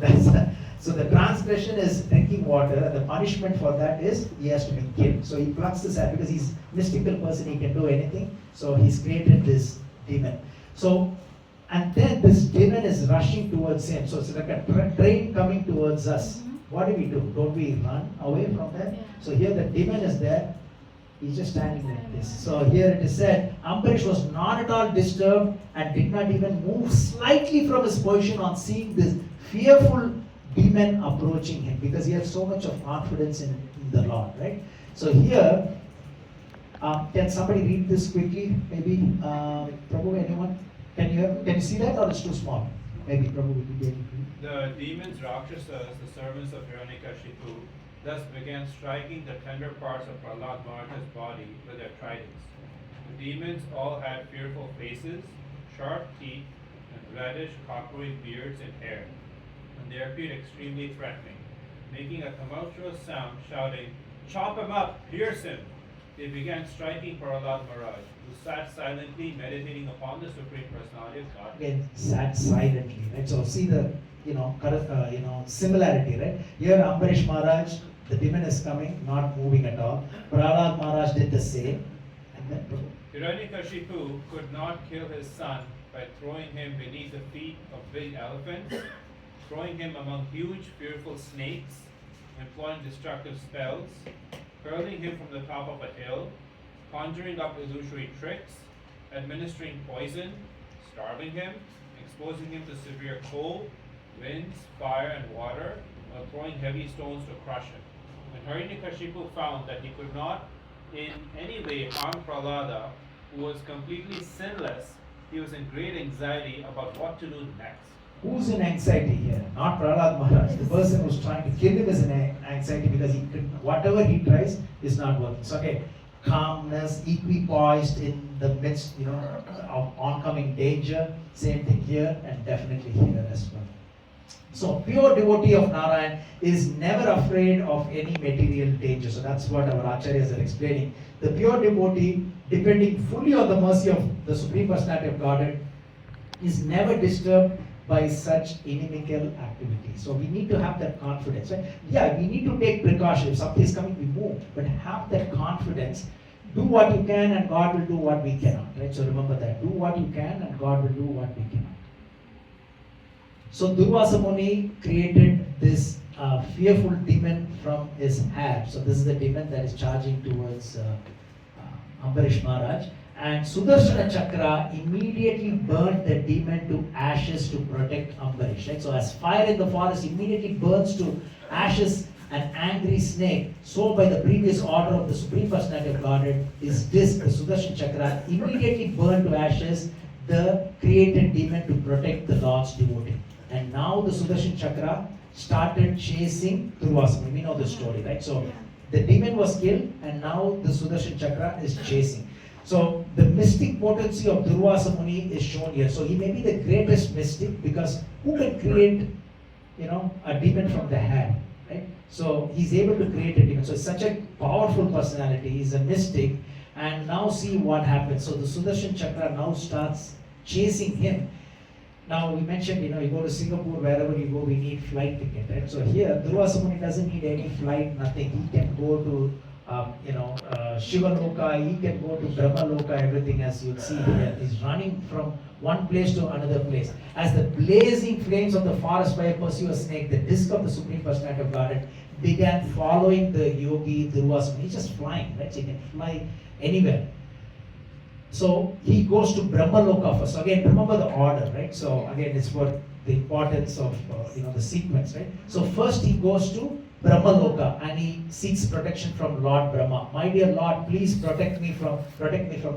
so the transgression is drinking water, and the punishment for that is he has to be killed. So he plucks his hair because he's a mystical person, he can do anything. So he's created this demon. So, and then this demon is rushing towards him. So it's like a train coming towards us. What do we do? Don't we run away from that? Yeah. So here the demon is there. He's just standing like this. So here it is said, Ambarish was not at all disturbed and did not even move slightly from his position on seeing this fearful demon approaching him, because he had so much of confidence in the Lord, right? So here, Can somebody read this quickly? Maybe Prabhu, anyone? Can you see that, or it's too small? Maybe Prabhu will be able to read. The demons, Rakshasas, the servants of Hiranyakashipu, thus began striking the tender parts of Prahlad Maharaj's body with their tridents. The demons all had fearful faces, sharp teeth, and reddish, coppery beards and hair, and they appeared extremely threatening, making a tumultuous sound, shouting, "Chop him up! Pierce him!" They began striking Prahlad Maharaj, who sat silently meditating upon the Supreme Personality of God. Again, sat silently, right? So see the similarity, right? Here Ambarish Maharaj, the demon is coming, not moving at all. Prahlad Maharaj did the same, and then Hiranyakashipu could not kill his son by throwing him beneath the feet of big elephants, throwing him among huge fearful snakes, employing destructive spells, hurling him from the top of a hill, conjuring up illusory tricks, administering poison, starving him, exposing him to severe cold, winds, fire, and water, while throwing heavy stones to crush him. When Hiranyakashipu found that he could not in any way harm Prahlada, who was completely sinless, he was in great anxiety about what to do next. who's in anxiety here? Not Prahlad Maharaj. The person who's trying to kill him is in anxiety because whatever he tries is not working. So okay, calmness, equipoised in the midst, of oncoming danger. Same thing here, and definitely here as well. So pure devotee of Narayan is never afraid of any material danger. So that's what our acharyas are explaining. The pure devotee, depending fully on the mercy of the Supreme Personality of Godhead, is never disturbed by such inimical activity. So we need to have that confidence. Right? Yeah, we need to take precaution. If something is coming, we move. But have that confidence. Do what you can and God will do what we cannot. Right? So remember that. Do what you can and God will do what we cannot. So Durvasa Muni created this fearful demon from his hair. So this is the demon that is charging towards Ambarish Maharaj. And Sudarshana Chakra immediately burned the demon to ashes to protect Ambarish. Right? So as fire in the forest immediately burns to ashes an angry snake, so by the previous order of the Supreme Personality of Godhead, his disc, the Sudarshana Chakra, immediately burned to ashes the created demon to protect the Lord's devotee. And now the Sudarshan Chakra started chasing Durvasa Muni. We know the story, right? So the demon was killed and now the Sudarshan Chakra is chasing. So the mystic potency of Durvasa Muni is shown here. So he may be the greatest mystic because who can create, a demon from the hair, right? So he's able to create a demon. So it's such a powerful personality. He's a mystic. And now see what happens. So the Sudarshan Chakra now starts chasing him. Now we mentioned, you go to Singapore, wherever you go, we need flight ticket, right? So here, Durvasa Muni doesn't need any flight, nothing. He can go to, Shiva Loka, he can go to Brahma Loka, everything as you see here. He's running from one place to another place. As the blazing flames of the forest fire pursue a snake, the disc of the Supreme Personality of Godhead began following the yogi Durvasa Muni. He's just flying, right? So he can fly anywhere. So he goes to Brahma Loka first. So again, remember the order, right? So again, it's what the importance of the sequence, right? So first he goes to Brahma Loka and he seeks protection from Lord Brahma. My dear Lord, please protect me from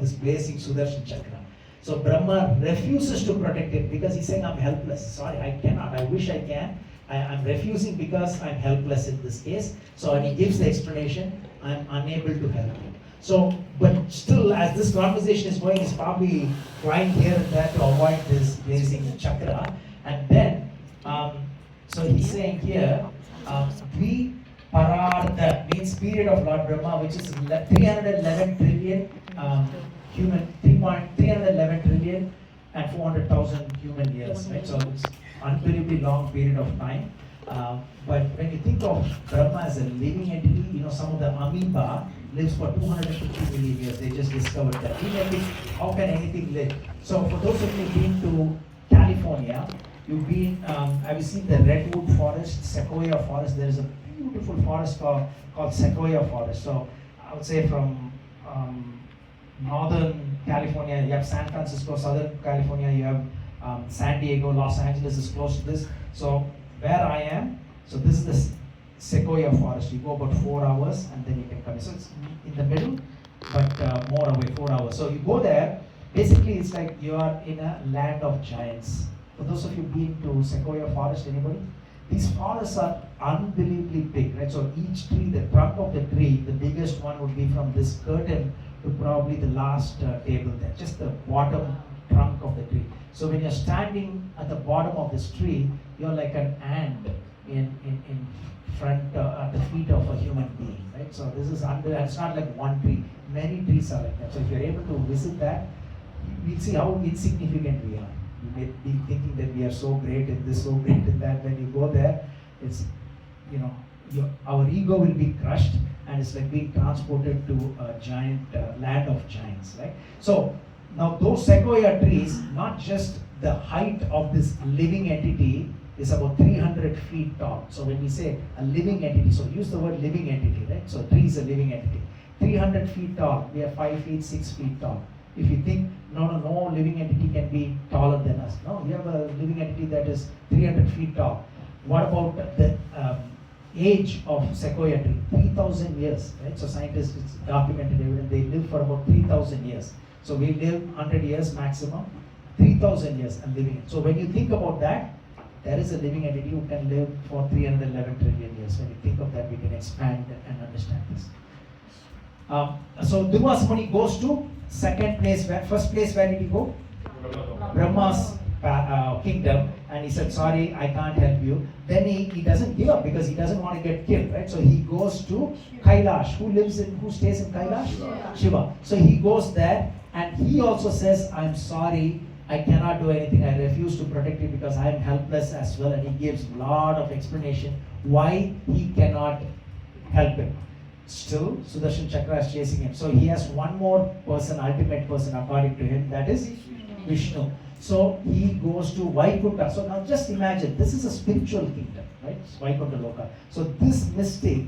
this blazing Sudarshan Chakra. So Brahma refuses to protect him because he's saying, I'm helpless. Sorry, I cannot. I wish I can. I'm refusing because I'm helpless in this case. So and he gives the explanation, I'm unable to help you. So, but still, as this conversation is going, he's probably flying here and there to avoid this blazing chakra. And then, so he's saying here, we parartha means period of Lord Brahma, which is 311 trillion human, 311 trillion and 400,000 human years, right? So it's unbelievably long period of time. But when you think of Brahma as a living entity, some of the amoeba lives for 250 million years. They just discovered that. How can anything live? So for those of you who've been to California, have you seen the redwood forest, sequoia forest? There is a beautiful forest called sequoia forest. So I would say from Northern California, you have San Francisco, Southern California, you have San Diego, Los Angeles is close to this. So where I am, so this is the sequoia forest. You go about 4 hours and then you can come. So it's in the middle but more away, 4 hours. So you go there, basically it's like you are in a land of giants. For those of you been to Sequoia Forest, anybody? These forests are unbelievably big, right? So each tree, the trunk of the tree, the biggest one would be from this curtain to probably the last table there, just the bottom trunk of the tree. So when you're standing at the bottom of this tree, you're like an ant in front, at the feet of a human being, right? So this is it's not like one tree. Many trees are like that. So if you're able to visit that, we'll see how insignificant we are. You may be thinking that we are so great in this, so great in that. When you go there, it's, our ego will be crushed, and it's like being transported to a giant land of giants, right? So now those sequoia trees, not just the height of this living entity is about 300 feet tall. So when we say a living entity, so use the word living entity, right? So tree is a living entity. 300 feet tall, we are 5 feet, 6 feet tall. If you think, no living entity can be taller than us. No, we have a living entity that is 300 feet tall. What about the age of sequoia tree? 3,000 years, right? So scientists, it's documented evidence, they live for about 3,000 years. So we live 100 years maximum, 3,000 years and living. So when you think about that, there is a living entity who can live for 311 trillion years. When you think of that, we can expand and understand this. So Durvasa Muni goes to second place. First place, where did he go? Brahma's kingdom, and he said, sorry, I can't help you. Then he doesn't give up because he doesn't want to get killed, right? So he goes to Kailash. Who stays in Kailash? Shiva. So he goes there, and he also says, I'm sorry, I cannot do anything. I refuse to protect you because I am helpless as well. And he gives a lot of explanation why he cannot help him. Still, Sudarshan Chakra is chasing him. So he has one more person, ultimate person according to him, that is Vishnu. So he goes to Vaikuntha. So now just imagine, this is a spiritual kingdom, right? It's Vaikuntha Loka. So this mystic,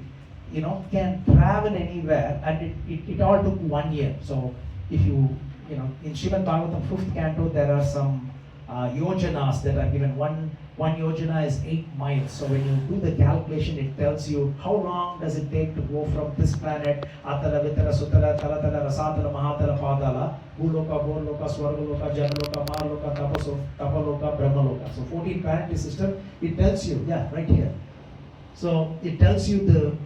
can travel anywhere, and it all took 1 year. So if you in Srimad Bhagavatam 5th canto, there are some yojanas that are given. One yojana is 8 miles. So when you do the calculation, it tells you how long does it take to go from this planet, Atala, Vitala, Sutala, Talatala, Rasatala, Mahatala, Padala, Bhuloka, Borloka, Swargaloka, Janaloka, Marloka, Tapaloka, Brahmaloka. So 14 planetary system, it tells you, right here. So it tells you the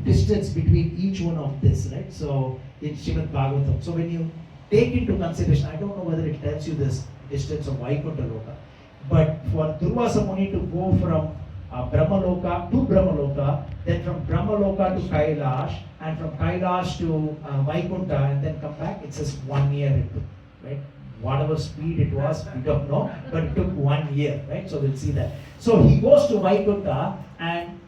distance between each one of this, right? So in Srimad Bhagavatam. So when you take into consideration, I don't know whether it tells you this distance of Vaikuntha Loka, but for Durvasa Muni to go from Brahmaloka to Brahmaloka, then from Brahmaloka to Kailash, and from Kailash to Vaikuntha, and then come back, it says 1 year it took, right? Whatever speed it was, we don't know, but it took 1 year, right? So we'll see that. So he goes to Vaikuntha, and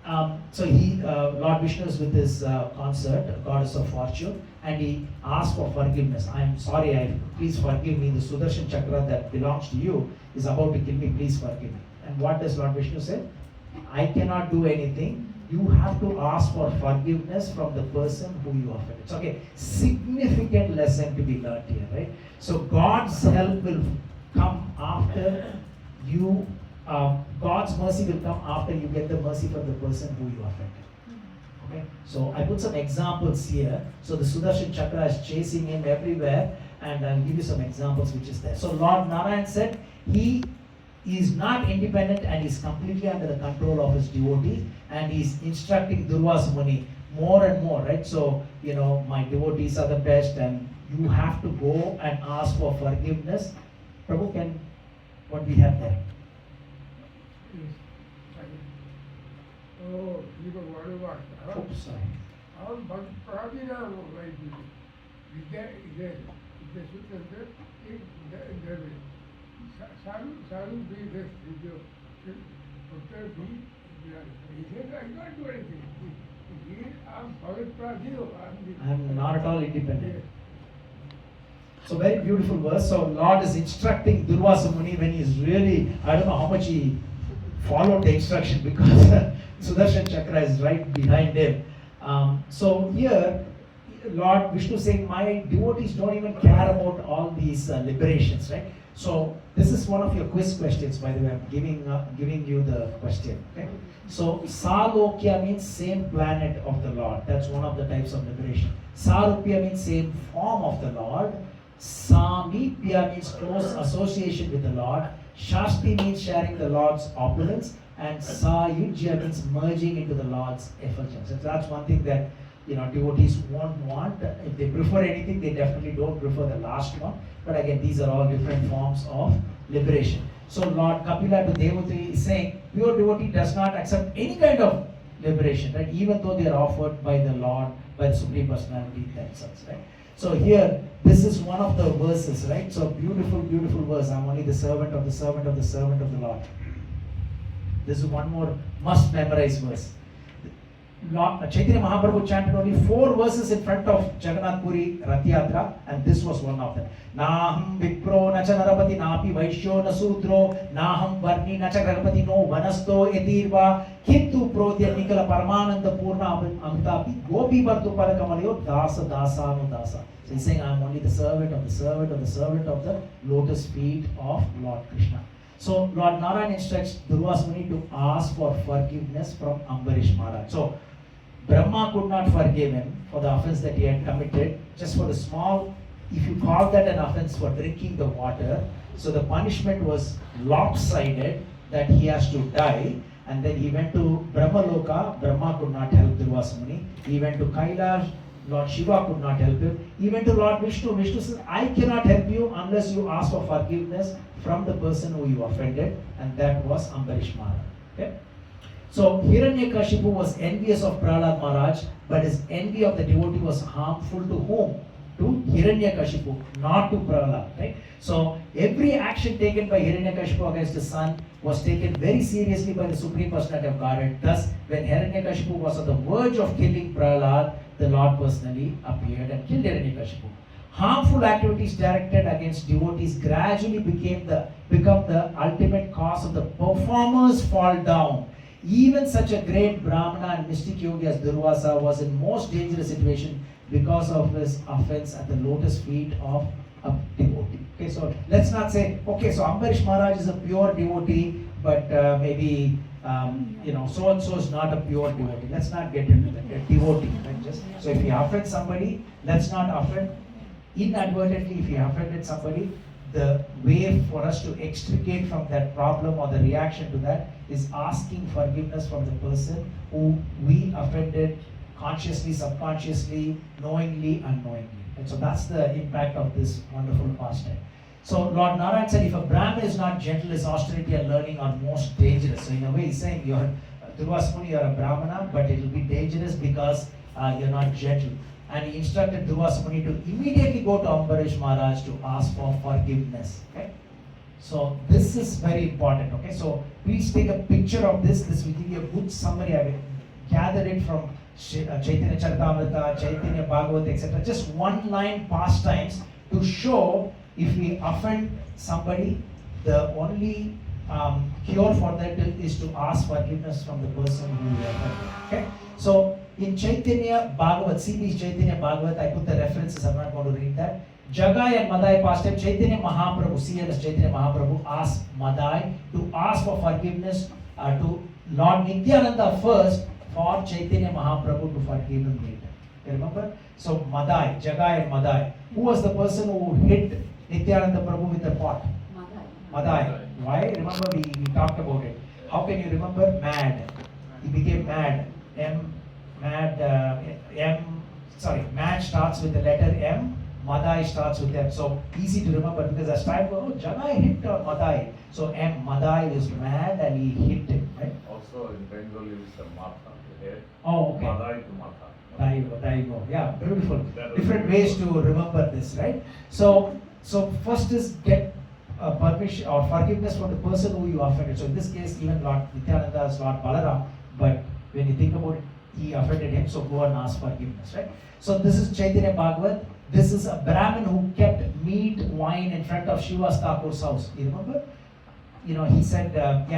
so Lord Vishnu is with his consort, goddess of fortune, and he asks for forgiveness. I'm sorry, please forgive me. The Sudarshan Chakra that belongs to you is about to kill me. Please forgive me. And what does Lord Vishnu say? I cannot do anything. You have to ask for forgiveness from the person who you offended. So, okay, significant lesson to be learned here, right? So God's help will come after you. God's mercy will come after you get the mercy from the person who you offended. Okay, so I put some examples here. So the Sudarshan Chakra is chasing him everywhere, and I'll give you some examples which is there. So Lord Narayan said he is not independent and is completely under the control of his devotees, and he's instructing Durvasa Muni more and more, right? So, my devotees are the best, and you have to go and ask for forgiveness. Prabhu, what we have there? Oh, you got one of us. Oops, sorry. But Prabhina, like, there Saru be this video. He said, I can't do anything. I'm not at all independent. So very beautiful verse. So Lord is instructing Durvasa Muni when he's really, I don't know how much he followed the instruction because Sudarshan Chakra is right behind him. So here, Lord Vishnu saying, my devotees don't even care about all these liberations, right? So this is one of your quiz questions, by the way. I'm giving you the question. Okay. So Salokya means same planet of the Lord. That's one of the types of liberation. Sarupya means same form of the Lord. Samipya means close association with the Lord. Shasti means sharing the Lord's opulence. And Sayujya means merging into the Lord's effulgence. So that's one thing that devotees won't want. If they prefer anything, they definitely don't prefer the last one. But again, these are all different forms of liberation. So Lord Kapila to Devotee is saying, pure devotee does not accept any kind of liberation, right? Even though they are offered by the Lord, by the Supreme Personality themselves, right? So here, this is one of the verses, right? So beautiful, beautiful verse. I'm only the servant of the servant of the servant of the Lord. This is one more must memorize verse. Lord Chaitanya Mahaprabhu chanted only 4 verses in front of Jagannath Puri Rath Yatra, and this was one of them. Naham Vipro Nacha Narapati Napi Vaishyo Nasudro Naham Varni Nacha Grahapati No Vanasto Edirva Kintu Prodya Nikala Paramananda Purna Amitapi Gopi Bartu Parakamalayo Dasa Dasa no Dasa. So he's saying, I'm only the servant of the servant of the servant of the lotus feet of Lord Krishna. So Lord Narayan instructs Durvasa Muni to ask for forgiveness from Ambarish Maharaj. So Brahma could not forgive him for the offense that he had committed, just for the small, if you call that an offense for drinking the water, so the punishment was lopsided that he has to die, and then he went to Brahmaloka. Brahma could not help Durvasa Muni. He went to Kailash. Lord Shiva could not help him. He went to Lord Vishnu. Vishnu said, I cannot help you unless you ask for forgiveness from the person who you offended, and that was Ambarish Maharaj. Okay? So Hiranyakashipu was envious of Prahlad Maharaj, but his envy of the devotee was harmful to whom? To Hiranyakashipu, not to Prahlad. Right? So every action taken by Hiranyakashipu against his son was taken very seriously by the Supreme Personality of Godhead. Thus, when Hiranyakashipu was on the verge of killing Prahlad, the Lord personally appeared and killed Hiranyakashipu. Harmful activities directed against devotees gradually become the ultimate cause of the performer's fall down. Even such a great Brahmana and mystic yogi as Durvasa was in most dangerous situation because of his offense at the lotus feet of a devotee. Okay, so let's not say, okay, so Ambarish Maharaj is a pure devotee, but maybe so and so is not a pure devotee. Let's not get into that. A devotee, right? So if you offend somebody, let's not offend inadvertently. If you offended somebody, the way for us to extricate from that problem or the reaction to that is asking forgiveness from the person who we offended consciously, subconsciously, knowingly, unknowingly. And so that's the impact of this wonderful pastime. So Lord Narayan said, if a Brahmin is not gentle, his austerity and learning are most dangerous. So in a way he's saying, Durvasa Muni, you're a Brahmana, but it will be dangerous because you're not gentle. And he instructed Durvasa Muni to immediately go to Ambarish Maharaj to ask for forgiveness. Okay? So this is very important. Okay, so please take a picture of this. This will give you a good summary. I will gather it from Chaitanya Charitamrita, Chaitanya Bhagavatam, etc. Just one line pastimes to show if we offend somebody, the only cure for that is to ask forgiveness from the person who we offended. Okay, so in Chaitanya Bhagavat, CB's Chaitanya Bhagavat, I put the references. I'm not going to read that. Jagai and Madai pastime, Chaitanya Mahaprabhu, CMS Chaitanya Mahaprabhu asked Madai to ask for forgiveness to Lord Nityananda first for Chaitanya Mahaprabhu to forgive him later. You remember? So Madai, Jagai and Madai. Who was the person who hit Nityananda Prabhu with the pot? Madai. Why? Remember we talked about it. How can you remember? Mad. He became mad. Mad starts with the letter M. Madai starts with M. So easy to remember because as time goes, Jagai hit Madai. So M, Madai is mad and he hit him, right? Also in Bengali it's a Mata. Oh, okay. Madai to Mata. There you go. Yeah, beautiful. Different ways to remember this, right? So first is get permission or forgiveness from the person who you offended. So in this case, even Lord Nityananda is Lord Balaram, but when you think about it, he offended him, so go and ask forgiveness, right? So this is Chaitanya Bhagavat. This is a Brahmin who kept meat, wine in front of Shiva's Thakur's house. You remember? He said,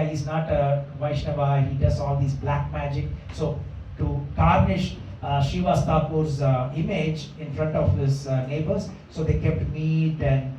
he's not a Vaishnava, he does all these black magic. So to tarnish Shiva's Thakur's image in front of his neighbors, so they kept meat and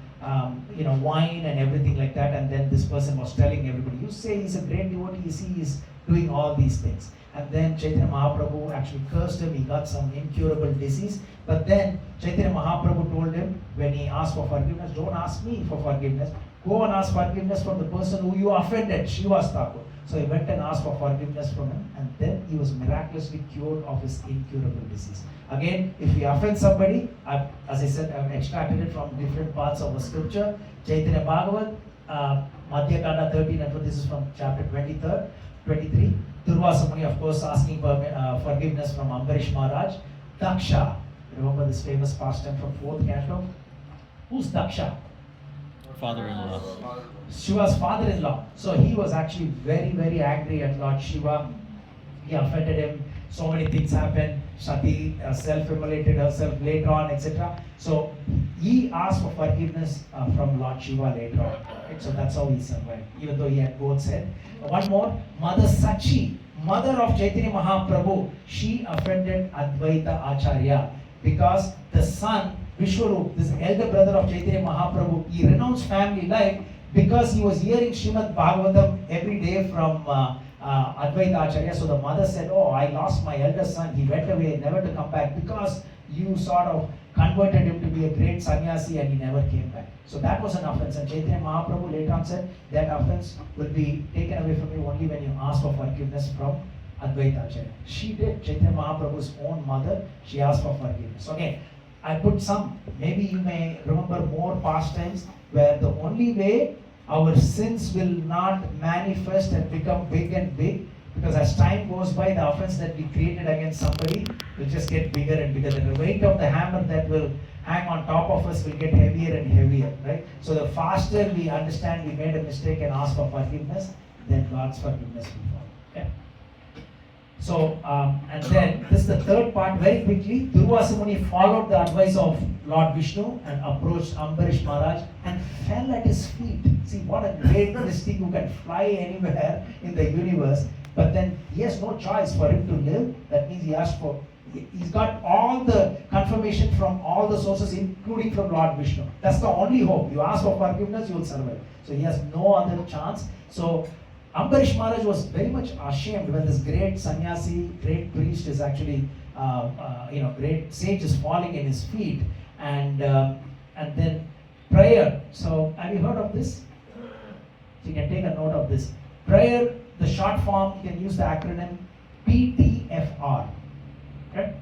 wine and everything like that. And then this person was telling everybody, you say he's a great devotee, you see he's doing all these things. And then Chaitanya Mahaprabhu actually cursed him, he got some incurable disease. But then Chaitanya Mahaprabhu told him, when he asked for forgiveness, don't ask me for forgiveness, go and ask forgiveness from the person who you offended, Srivas Thakur. So he went and asked for forgiveness from him, and then he was miraculously cured of his incurable disease. Again, if we offend somebody, as I said, I've extracted it from different parts of the scripture. Chaitanya Bhagavat, Madhya Kanda 13, and this is from chapter 23. Durvasa Muni, of course, asking forgiveness from Ambarish Maharaj. Daksha, remember this famous pastime from 4th canto? Who's Daksha? Father-in-law. Shiva's father-in-law. So he was actually very, very angry at Lord Shiva. He offended him. So many things happened. Sati self-immolated herself later on, etc. So he asked for forgiveness from Lord Shiva later on. Right? So that's how he survived, even though he had goat's head. One more, Mother Sachi, mother of Chaitanya Mahaprabhu, she offended Advaita Acharya because the son, Vishwarup, this elder brother of Chaitanya Mahaprabhu, he renounced family life because he was hearing Srimad Bhagavatam every day from Advaita Acharya. So the mother said, oh, I lost my elder son, he went away, never to come back because you sort of converted him to be a great sannyasi and he never came back. So that was an offense. And Chaitanya Mahaprabhu later on said, that offense will be taken away from you only when you ask for forgiveness from Advaita Acharya. She did. Chaitanya Mahaprabhu's own mother, she asked for forgiveness. Okay, I put some, maybe you may remember more pastimes where the only way our sins will not manifest and become big and big, because as time goes by, the offense that we created against somebody will just get bigger and bigger. The weight of the hammer that will hang on top of us will get heavier and heavier, right? So the faster we understand we made a mistake and ask for forgiveness, then God's forgiveness will follow. Okay? So, and then this is the third part. Very quickly, Durvasa Muni followed the advice of Lord Vishnu and approached Ambarish Maharaj and fell at his feet. See, what a great mystic who can fly anywhere in the universe. But then he has no choice for him to live. That means he's got all the confirmation from all the sources, including from Lord Vishnu. That's the only hope. You ask for forgiveness, you will survive. So he has no other chance. So Ambarish Maharaj was very much ashamed when this great sannyasi, great priest is actually, great sage is falling in his feet. And then prayer. So have you heard of this? So you can take a note of this. Prayer, the short form, you can use the acronym PTFR. Right?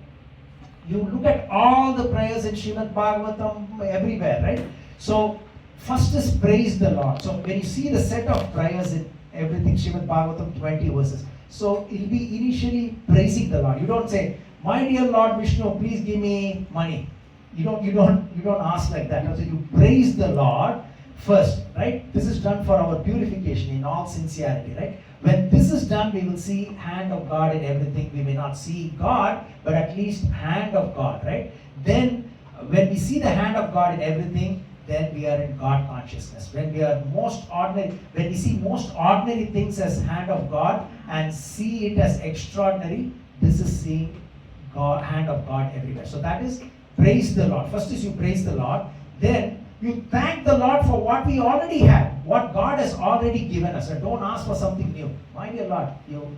You look at all the prayers in Srimad Bhagavatam everywhere, right? So first is praise the Lord. So when you see the set of prayers in everything, Srimad Bhagavatam 20 verses. So it will be initially praising the Lord. You don't say, my dear Lord Vishnu, please give me money. You don't ask like that. So you praise the Lord first, right? This is done for our purification in all sincerity, right? When this is done, we will see hand of God in everything. We may not see God, but at least hand of God, right? Then when we see the hand of God in everything, then we are in God consciousness. When we are most ordinary, when we see most ordinary things as hand of God and see it as extraordinary, this is seeing God, hand of God everywhere. So that is praise the Lord. First is you praise the Lord, then you thank the Lord for what we already have, what God has already given us. And don't ask for something new. My dear Lord,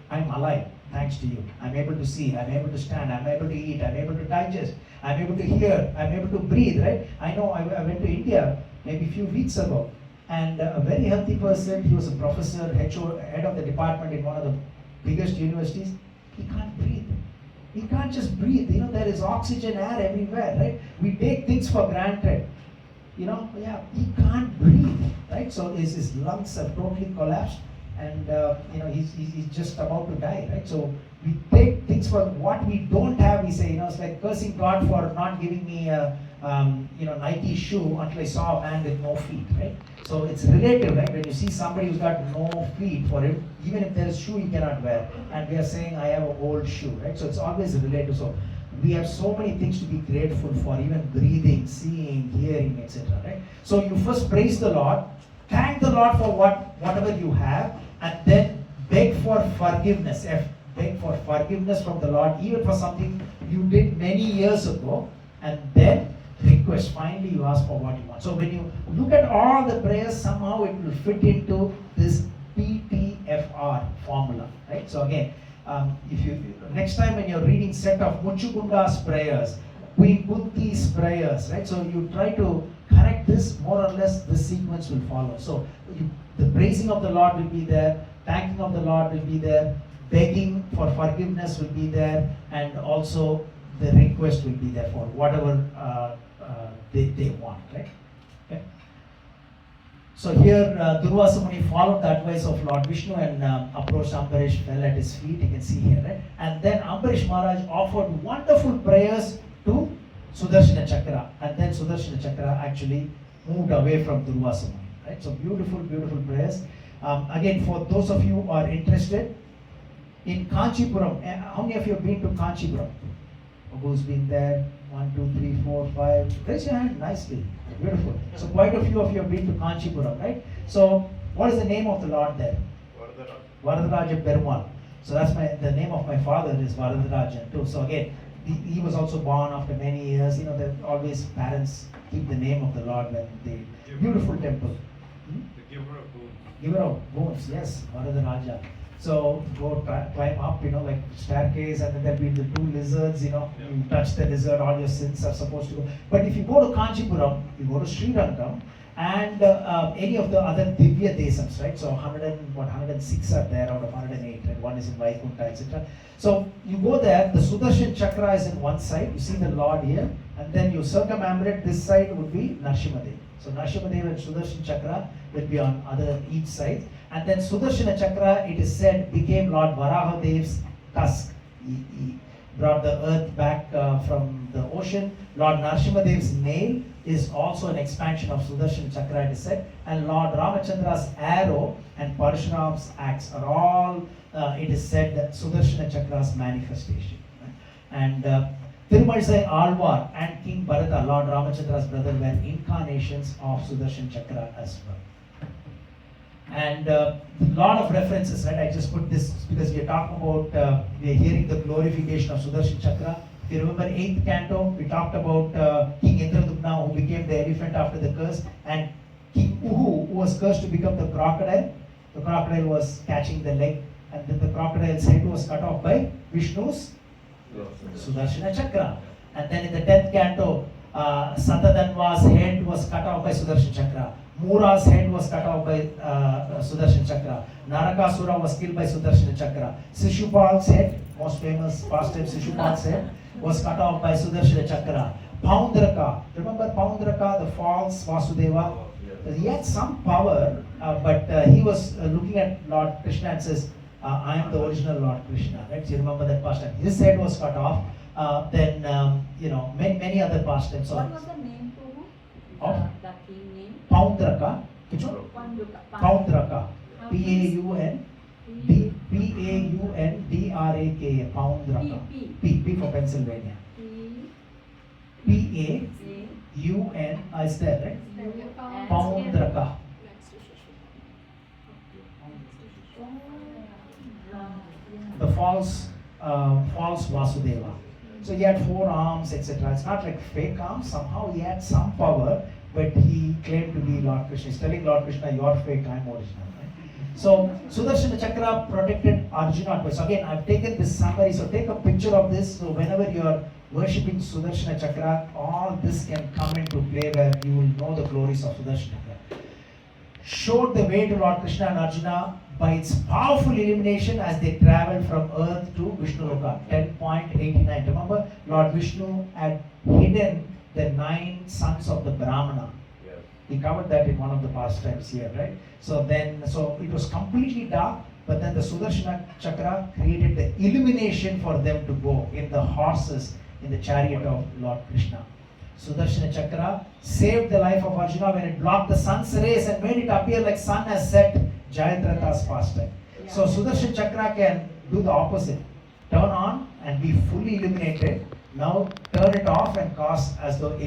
I'm alive thanks to you. I'm able to see, I'm able to stand, I'm able to eat, I'm able to digest, I'm able to hear, I'm able to breathe, right? I know I went to India maybe a few weeks ago, and a very healthy person, he was a professor, head of the department in one of the biggest universities. He can't breathe. He can't just breathe. There is oxygen, air everywhere, right? We take things for granted. He can't breathe, right? So his lungs have totally collapsed, and he's just about to die, right? So we take things for what we don't have. We say, it's like cursing God for not giving me a Nike shoe until I saw a man with no feet, right? So it's relative, right? When you see somebody who's got no feet, for him, even if there is shoe he cannot wear, and we are saying I have an old shoe, right? So it's always relative. So we have so many things to be grateful for, even breathing, seeing, hearing, etc. Right? So you first praise the Lord, thank the Lord for whatever you have, and then beg for forgiveness. Beg for forgiveness from the Lord, even for something you did many years ago, and then request. Finally, you ask for what you want. So when you look at all the prayers, somehow it will fit into this PTFR formula, right? So again, if you next time when you're reading set of Muchukunda's prayers, Queen Kunti's prayers, right? So you try to correct this, more or less the sequence will follow. So the praising of the Lord will be there, thanking of the Lord will be there, begging for forgiveness will be there, and also the request will be there for whatever they want, right? Okay. So here Durvasa Muni followed the advice of Lord Vishnu and approached Ambarish, fell at his feet, you can see here, right? And then Ambarish Maharaj offered wonderful prayers to Sudarshana Chakra, and then Sudarshana Chakra actually moved away from Durvasa Muni, right? So beautiful, beautiful prayers. Again, for those of you who are interested, in Kanchipuram, how many of you have been to Kanchipuram? Who's been there? 1, 2, 3, 4, 5. Raise your hand nicely. Beautiful. So quite a few of you have been to Kanchipuram, right? So what is the name of the Lord there? Varadaraja Perumal. So that's the name of my father is Varadarajan too. So again, he was also born after many years. You know, that always parents keep the name of the Lord when they. Beautiful temple. The giver of boons. Giver of boons, yes, Varadaraja. So go climb up, you know, like staircase, and then there'll be the 2 lizards, you know, you touch the lizard, all your sins are supposed to go. But if you go to Kanchipuram, you go to Srirangam, and any of the other Divya Desams, right? So 106 are there out of 108, and one is in Vaikunta, etc. So you go there, the Sudarshan Chakra is in one side, you see the Lord here, and then you circumambulate, this side would be Narasimhadev. So Narasimhadev and Sudarshan Chakra will be on each side. And then Sudarshana Chakra, it is said, became Lord Varahadev's tusk. He brought the earth back from the ocean. Lord Narasimhadev's nail is also an expansion of Sudarshana Chakra, it is said. And Lord Ramachandra's arrow and Parshuram's axe are all, it is said, that Sudarshana Chakra's manifestation. Right? And Tirumalizai Alvar and King Bharata, Lord Ramachandra's brother, were incarnations of Sudarshan Chakra as well. And a lot of references, right? I just put this because we are talking about, we are hearing the glorification of Sudarshan Chakra. If you remember 8th canto, we talked about King Indradupna, who became the elephant after the curse, and King Uhu, who was cursed to become the crocodile. The crocodile was catching the leg, and then the crocodile's head was cut off by Vishnu's Sudarshana Chakra. And then in the 10th canto, Satadanva's head was cut off by Sudarshan Chakra. Mura's head was cut off by Sudarshan Chakra. Narakasura was killed by Sudarshan Chakra. Sishupal's head, most famous pastime Sishupal's head, was cut off by Sudarshan Chakra. Paundraka, remember Paundraka, the false Vasudeva? He had some power, but he was looking at Lord Krishna and says, I am the original Lord Krishna, right? So you remember that pastime. His head was cut off. Then, many other pastimes. What was the name of the king name? Paundraka. Paundraka. Paundraka. Paundraka. P for Pennsylvania. Paun is there, right? Paundraka. The false Vasudeva. So he had 4 arms, etc. It's not like fake arms. Somehow he had some power, but he claimed to be Lord Krishna. He's telling Lord Krishna, you're fake, I'm original. Right? So Sudarshana Chakra protected Arjuna. So again, I've taken this summary. So take a picture of this. So whenever you're worshipping Sudarshana Chakra, all this can come into play where you will know the glories of Sudarshana Chakra. Showed the way to Lord Krishna and Arjuna by its powerful illumination as they traveled from earth to Vishnu Loka. 10.89. Remember, Lord Vishnu had hidden the 9 sons of the Brahmana. Yes. We covered that in one of the pastimes here, right? So it was completely dark, but then the Sudarshana Chakra created the illumination for them to go in the horses in the chariot of Lord Krishna. Sudarshana Chakra saved the life of Arjuna when it blocked the sun's rays and made it appear like sun has set. Jayadratha's pastime. Yeah. So Sudarshan Chakra can do the opposite. Turn on and be fully illuminated. Now turn it off and cause as though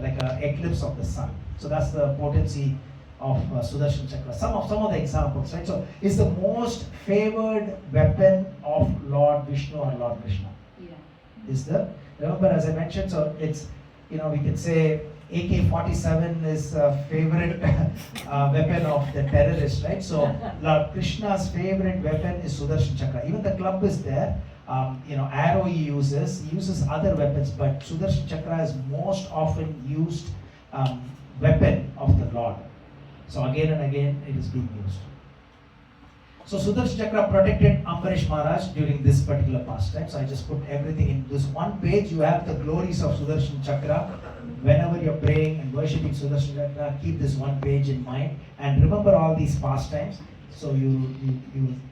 like an eclipse of the sun. So that's the potency of Sudarshan Chakra. Some of the examples, right? So it's the most favored weapon of Lord Vishnu or Lord Krishna. Yeah. Remember as I mentioned, so it's, we can say AK-47 is a favorite weapon of the terrorist, right? So Lord Krishna's favorite weapon is Sudarshan Chakra. Even the club is there. Arrow he uses other weapons, but Sudarshan Chakra is most often used weapon of the Lord. So again and again it is being used. So Sudarshan Chakra protected Ambarish Maharaj during this particular pastime. So I just put everything in this one page. You have the glories of Sudarshan Chakra. Whenever you're praying and worshipping Sudarshan Chakra, keep this one page in mind and remember all these pastimes, so you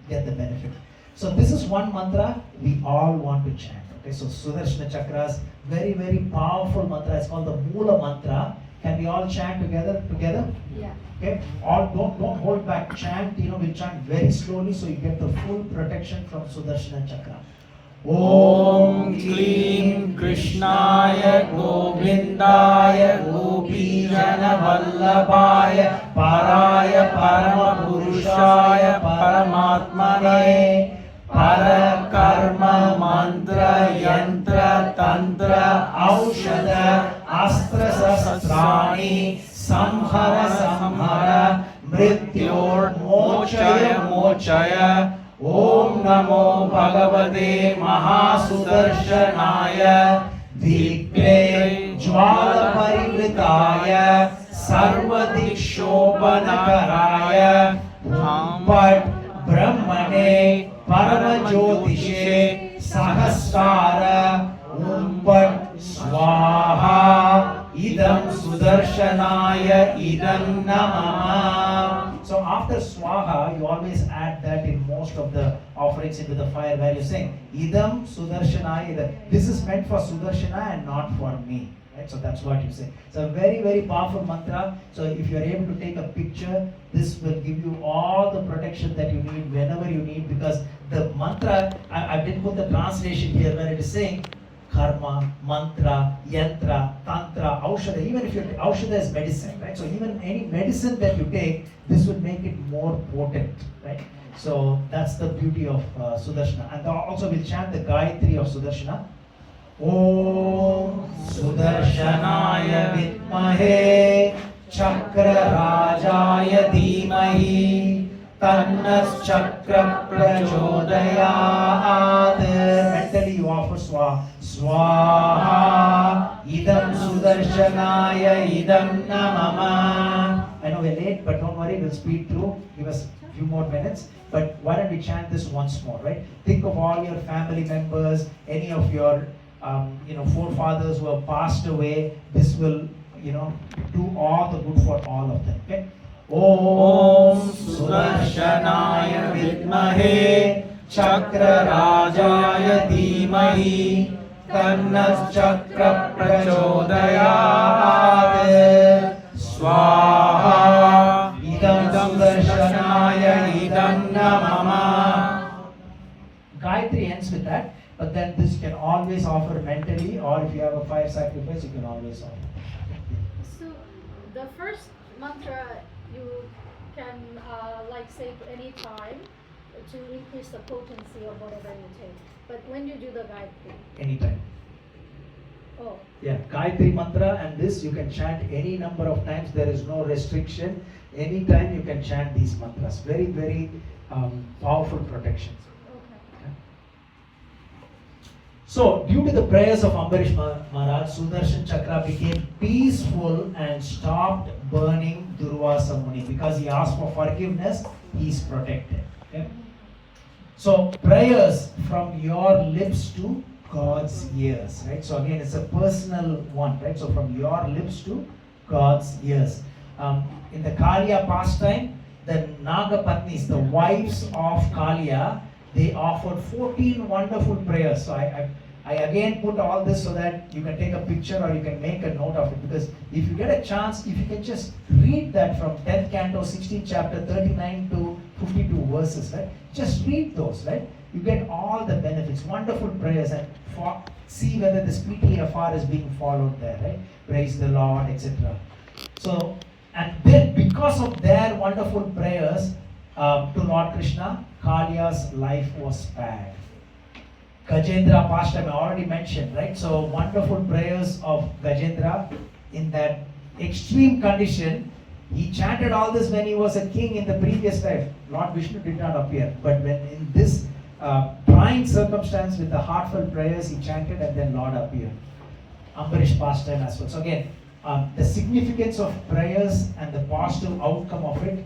get the benefit. So this is one mantra we all want to chant. Okay, so Sudarshan Chakra's very, very powerful mantra. It's called the Moola mantra. Can we all chant together? Yeah. Okay, all don't hold back. Chant. We'll chant very slowly so you get the full protection from Sudarshan Chakra. Om Klim Krishnaya Govindaya Gopijana Vallabhaya Paraya Parama Purushaya Paramatmane Parakarma Mantra Yantra Tantra Aushada Astra Sastrani Samhara Mrityor Mochaya Om Namo Bhagavate Mahasudarshanaya Dipre Jwala Parivritaya Sarvadikshobanakaraya Bhat Brahmane Paramajyotishe Sahasrara Bhat Swaha Idam Sudarshanaya Idam Namama. So after Swaha, you always add that in most of the offerings into the fire where you sing Idam Sudarshanaya Idam. This is meant for Sudarshana and not for me. Right? So that's what you say. It's a very, very powerful mantra. So if you are able to take a picture, this will give you all the protection that you need whenever you need, because the mantra, I didn't put the translation here where it is saying karma, mantra, yantra, tantra, aushada. Even if aushada is medicine, right? So even any medicine that you take, this will make it more potent, right? So that's the beauty of Sudarshana. And also we'll chant the Gayatri of Sudarshana. Om Sudarshanaya Vidmahe Chakra Rajaya Dhimahi Tannas Chakra Prachodayat. Mentally you offer Swaha Idam Sudarshanaya Idam Namama. I know we're late, but don't worry, we'll speed through. Give us a few more minutes. But why don't we chant this once more, right? Think of all your family members, any of your forefathers who have passed away. This will, do all the good for all of them. Okay? Om Sudarshanaya Vidmahe Chakra Rajaya Dhimahi Tannas Chakra Prachodayat. Swaha Idam Sudarshanaya Idam Namama. Gayatri ends with that, but then this can always offer mentally, or if you have a fire sacrifice, you can always offer. So the first mantra you can say any time to increase the potency of whatever you take. But when you do the Gayatri? Anytime. Oh. Yeah, Gayatri mantra and this you can chant any number of times. There is no restriction. Anytime you can chant these mantras. Very, very powerful protection. Okay. So, due to the prayers of Ambarish Maharaj, Sudarshan Chakra became peaceful and stopped burning Durvasa Muni. Because he asked for forgiveness, he is protected. Okay? So, prayers from your lips to God's ears, right? So again, it's a personal one, right? So from your lips to God's ears. In the Kaliya pastime, the Nagapatnis, the wives of Kaliya, they offered 14 wonderful prayers. So I again put all this so that you can take a picture or you can make a note of it. Because if you get a chance, if you can just read that from 10th canto, 16th chapter, 39 to 52 verses, right? Just read those, right? You get all the benefits, wonderful prayers, and see whether this PTFR is being followed there, right? Praise the Lord, etc. So, and then because of their wonderful prayers to Lord Krishna, Kaliya's life was spared. Gajendra pastime I already mentioned, right? So wonderful prayers of Gajendra in that extreme condition. He chanted all this when he was a king in the previous life. Lord Vishnu did not appear. But when in this trying circumstance with the heartfelt prayers, he chanted and then Lord appeared. Ambarish pastime as well. So again, the significance of prayers and the positive outcome of it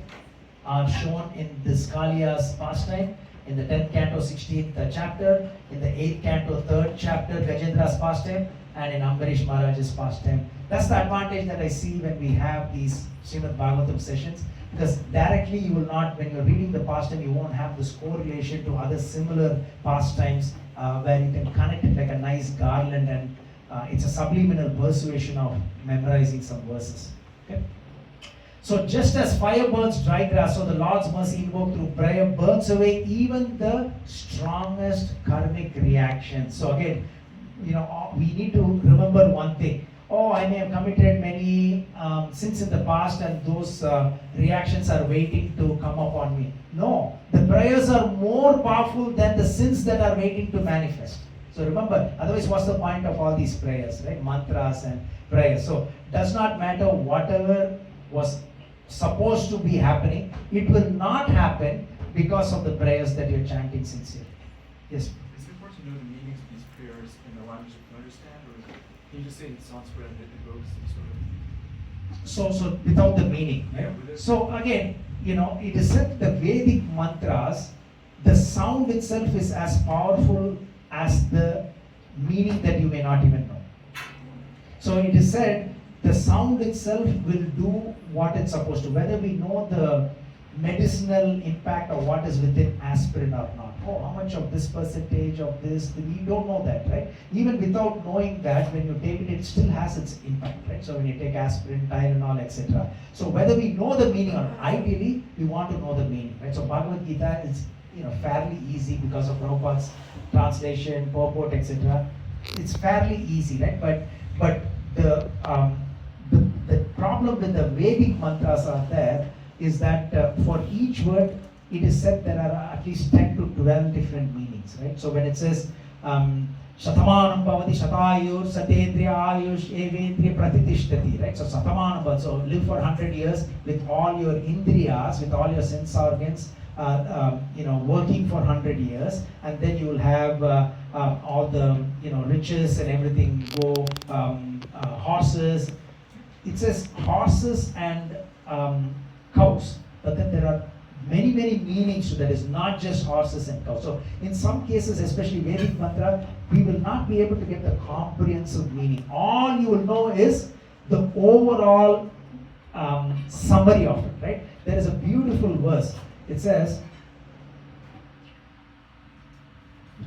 are shown in this Kaliya's pastime, in the 10th canto, 16th chapter, in the 8th canto, 3rd chapter, Gajendra's pastime, and in Ambarish Maharaj's pastime. That's the advantage that I see when we have these Srimad Bhagavatam sessions, because directly you will not, when you're reading the pastime, you won't have this correlation to other similar pastimes where you can connect it like a nice garland, and it's a subliminal persuasion of memorizing some verses. Okay? So just as fire burns dry grass, so the Lord's mercy invoked through prayer burns away even the strongest karmic reactions. So again, we need to remember one thing. Oh, I may have committed many sins in the past and those reactions are waiting to come upon me. No, the prayers are more powerful than the sins that are waiting to manifest. So remember, otherwise what's the point of all these prayers, right? Mantras and prayers. So does not matter whatever was supposed to be happening, it will not happen because of the prayers that you're chanting sincerely. Yes? Is it important to know the meanings of these prayers in the language you can understand, or can you just say in Sanskrit and it evokes some sort of... So without the meaning, right? Yeah, with it. So again, it is said the Vedic mantras, the sound itself is as powerful as the meaning that you may not even know. So it is said the sound itself will do what it's supposed to, whether we know the medicinal impact of what is within aspirin or not. Oh, how much of this percentage of this, we don't know that, right? Even without knowing that, when you take it, it still has its impact, right? So when you take aspirin, Tylenol, etc. So whether we know the meaning or not, ideally, we want to know the meaning, right? So Bhagavad Gita is fairly easy because of Prabhupada's translation, purport, etc. It's fairly easy, right? But the problem with the Vedic mantras are there is that for each word, it is said there are at least 10 to 12 different meanings, right? So when it says Shatamanam bhavati shatayur satendriya ayush evendriya pratitishthati, right? So Shatamanam bhavati, so live for 100 years with all your indriyas, with all your sense organs, working for 100 years, and then you will have all the riches and everything go, horses. It says horses and cows, but then there are many meanings to that. Is not just horses and cows. So in some cases, especially Vedic mantra, we will not be able to get the comprehensive meaning. All you will know is the overall summary of it, right? There is a beautiful verse. It says,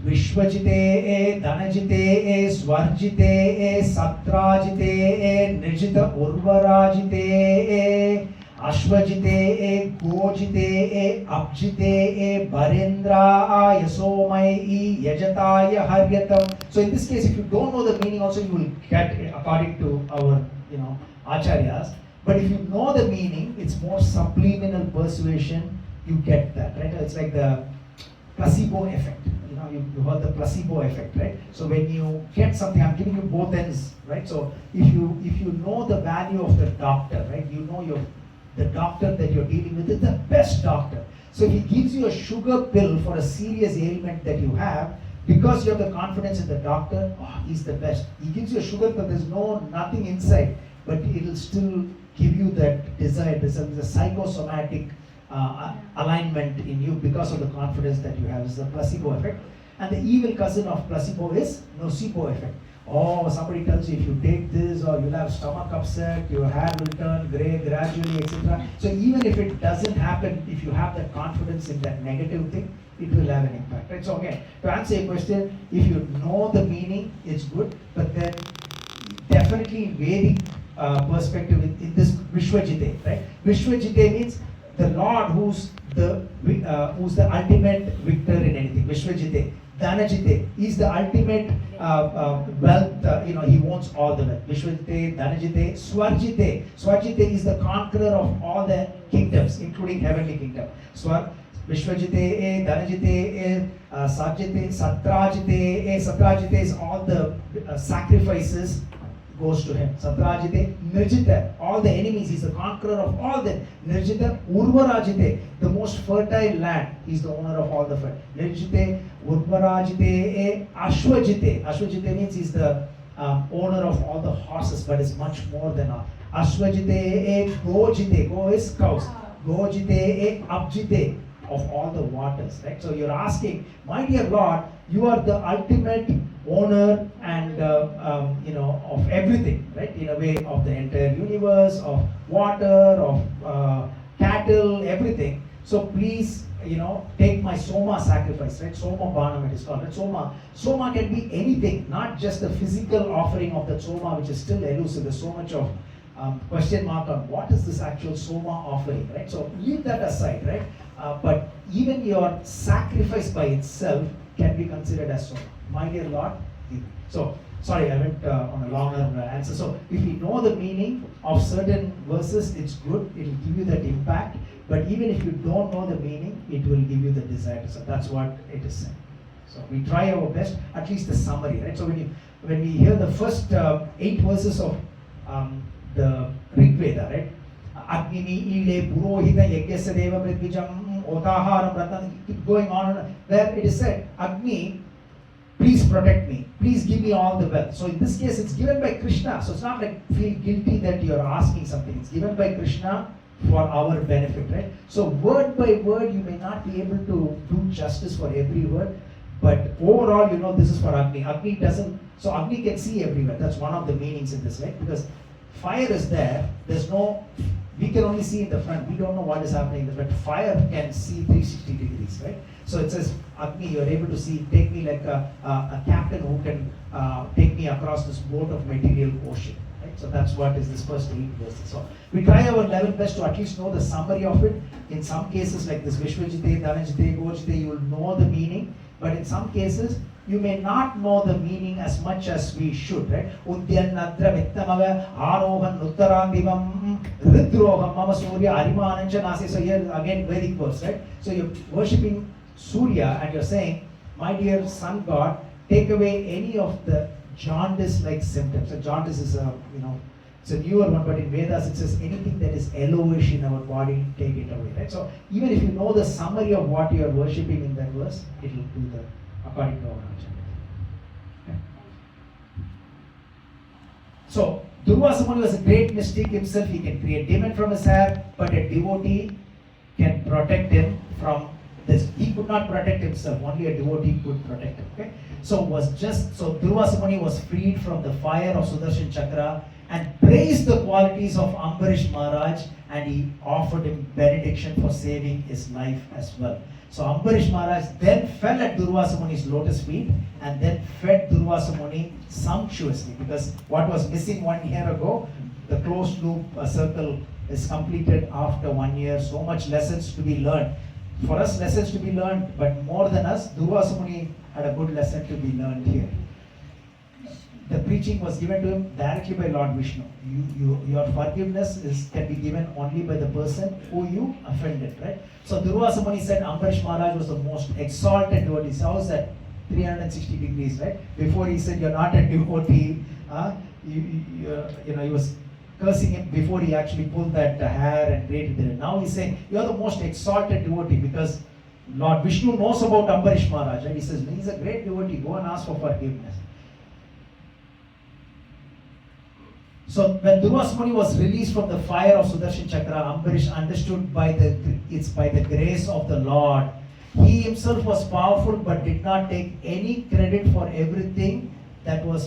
Vishwajite Dhanajite Swarjite Satrajite Nijita Urvarajite Ashwajite Gojite Abjite Barendra Yasomai Yajataya Haryatam. So in this case, if you don't know the meaning also, you will get it according to our acharyas. But if you know the meaning, it's more subliminal persuasion. You get that, right? It's like the placebo effect. You heard the placebo effect, right? So when you get something, I'm giving you both ends, right? So if you know the value of the doctor, right? You know the doctor that you're dealing with is the best doctor. So if he gives you a sugar pill for a serious ailment that you have, because you have the confidence in the doctor, he's the best. He gives you a sugar pill, there's nothing inside, but it'll still give you that desire. There's a psychosomatic alignment in you because of the confidence that you have. It's the placebo effect. And the evil cousin of placebo is nocebo effect. Oh, somebody tells you if you take this, or you'll have stomach upset, your hair will turn grey gradually, etc. So even if it doesn't happen, if you have that confidence in that negative thing, it will have an impact, right? So again, to answer your question, if you know the meaning, it's good. But then definitely in Vedic perspective, in this Vishwajite, right? Vishwajite means the Lord who's the ultimate victor in anything. Vishwajite. Dhanajite is the ultimate wealth. He wants all the wealth. Vishwajite, Dhanajite, Swarjite. Swarjite is the conqueror of all the kingdoms, including heavenly kingdom. Vishwajite, Dhanajite, Sajjite, Satrajite. Satrajite is all the sacrifices goes to him. Satrajite, Nirjita, all the enemies, he's the conqueror of all them. Nirjita, Urvarajite, the most fertile land, he's the owner of all the fertile. Nirjite, Urvarajite, Ashwajite. Ashwajite means he's the owner of all the horses, but is much more than all. Ashwajite, Gojite, Go is cows. Gojite, Abjite, of all the waters, right? So you're asking, my dear Lord, you are the ultimate owner and of everything, right? In a way, of the entire universe, of water, of cattle, everything. So please, take my soma sacrifice, right? Soma banam it is called. Right? Soma can be anything, not just the physical offering of the soma, which is still elusive. There's so much of question mark on what is this actual soma offering, right? So leave that aside, right? But even your sacrifice by itself can be considered as soma. My dear Lord, so sorry, I went on a longer answer. So if you know the meaning of certain verses, it's good. It will give you that impact. But even if you don't know the meaning, it will give you the desire. So that's what it is saying. So we try our best, at least the summary, right? So when we hear the first 8 verses of the Rig Veda, right? Agnini, Ile, Purohita, Yagyasadeva, Pridvijam, Otaharam, Ratan, keep going on, where it is said, Agni, please protect me, please give me all the wealth. So in this case, it's given by Krishna. So it's not like feel guilty that you're asking something. It's given by Krishna for our benefit, right? So word by word, you may not be able to do justice for every word, but overall, this is for Agni. Agni doesn't, so Agni can see everywhere. That's one of the meanings in this, right? Because fire is there, we can only see in the front, we don't know what is happening in the front. Fire can see 360 degrees, right? So it says, Agni, you're able to see, take me like a captain who can take me across this boat of material ocean, right? So that's what is this first 8 verses. So we try our level best to at least know the summary of it. In some cases like this Vishwajite, Dhanajite, Gojite, you will know the meaning, but in some cases, you may not know the meaning as much as we should, right? Udyanatra Vittamava Arohan Uttarandivam Ridroham Mama Surya Arimanancha Nasi. So here again Vedic verse, right? So you're worshipping Surya and you're saying, my dear sun god, take away any of the jaundice-like symptoms. So jaundice is it's a newer one, but in Vedas it says anything that is yellowish in our body, take it away, right? So even if you know the summary of what you are worshipping in that verse, it will do the according to our understanding. Okay. So Durvasa Muni was a great mystic himself. He can create demon from his hair, but a devotee can protect him from this. He could not protect himself. Only a devotee could protect him. Okay. So Durvasa Muni was freed from the fire of Sudarshan Chakra and praised the qualities of Ambarish Maharaj, and he offered him benediction for saving his life as well. So Ambarish Maharaj then fell at Durvasa Muni's lotus feet and then fed Durvasa Muni sumptuously, because what was missing 1 year ago, the closed loop circle is completed after 1 year. So much lessons to be learned. For us, lessons to be learned, but more than us, Durvasa Muni had a good lesson to be learned here. The preaching was given to him directly by Lord Vishnu. Your forgiveness can be given only by the person who you offended, right? So Durvasa Muni said Ambarish Maharaj was the most exalted devotee. His house at 360 degrees, right? Before he said you're not a devotee, he was cursing him before he actually pulled that hair and created it. Now he's saying you're the most exalted devotee because Lord Vishnu knows about Ambarish Maharaj, right? He says he's a great devotee. Go and ask for forgiveness. So when Durvasa Muni was released from the fire of Sudarshan Chakra, Ambarish understood it's by the grace of the Lord. He himself was powerful but did not take any credit for everything that was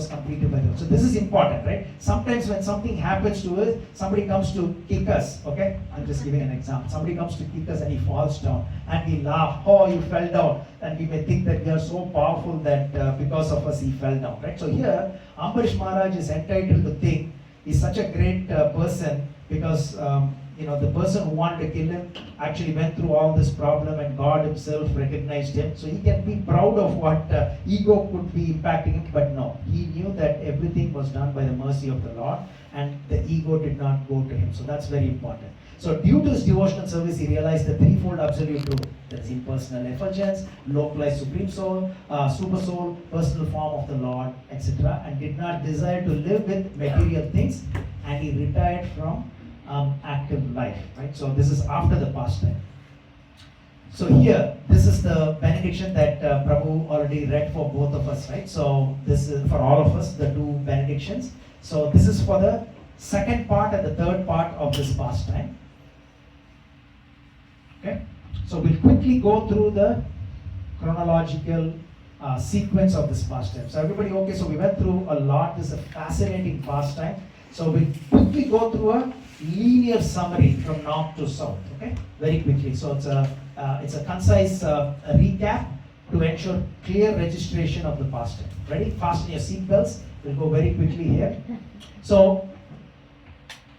completed by them. So this is important, right? Sometimes when something happens to us, somebody comes to kick us, okay? I'm just giving an example. Somebody comes to kick us and he falls down and we laugh, oh, you fell down. And we may think that we are so powerful that because of us he fell down, right? So here, Ambarish Maharaj is entitled to think he's such a great person because the person who wanted to kill him actually went through all this problem and God himself recognized him. So he can be proud of what ego could be impacting him, but no. He knew that everything was done by the mercy of the Lord and the ego did not go to him. So that's very important. So due to his devotional service, he realized the threefold absolute truth. There is impersonal effulgence, localized supreme soul, super soul, personal form of the Lord, etc. And did not desire to live with material things, and he retired from active life. Right. So this is after the pastime. So here, this is the benediction that Prabhu already read for both of us, right? So this is for all of us, the two benedictions. So this is for the second part and the third part of this pastime. Okay? So we'll quickly go through the chronological sequence of this pastime. So everybody okay? So we went through a lot. This is a fascinating pastime. So we'll quickly go through a linear summary from north to south. Okay? Very quickly. So it's a concise recap to ensure clear registration of the pastime. Ready? Fasten your seatbelts. We'll go very quickly here. So,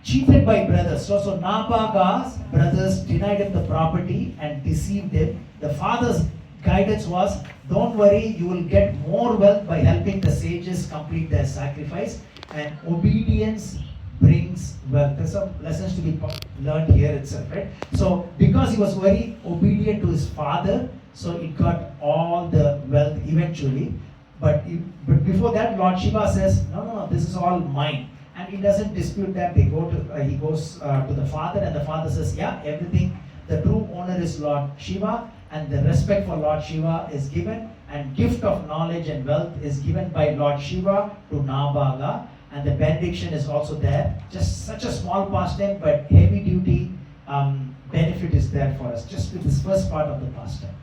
cheated by brothers. So Nabaga's brothers denied him the property and deceived him. The father's guidance was, don't worry, you will get more wealth by helping the sages complete their sacrifice. And obedience brings wealth. There's some lessons to be learned here itself, right? So because he was very obedient to his father, so he got all the wealth eventually. But before that, Lord Shiva says, no, this is all mine. And he doesn't dispute that. He goes to the father, and the father says, yeah, everything, the true owner is Lord Shiva, and the respect for Lord Shiva is given, and gift of knowledge and wealth is given by Lord Shiva to Nabaga, and the benediction is also there. Just such a small pastime, but heavy duty benefit is there for us, just with this first part of the pastime.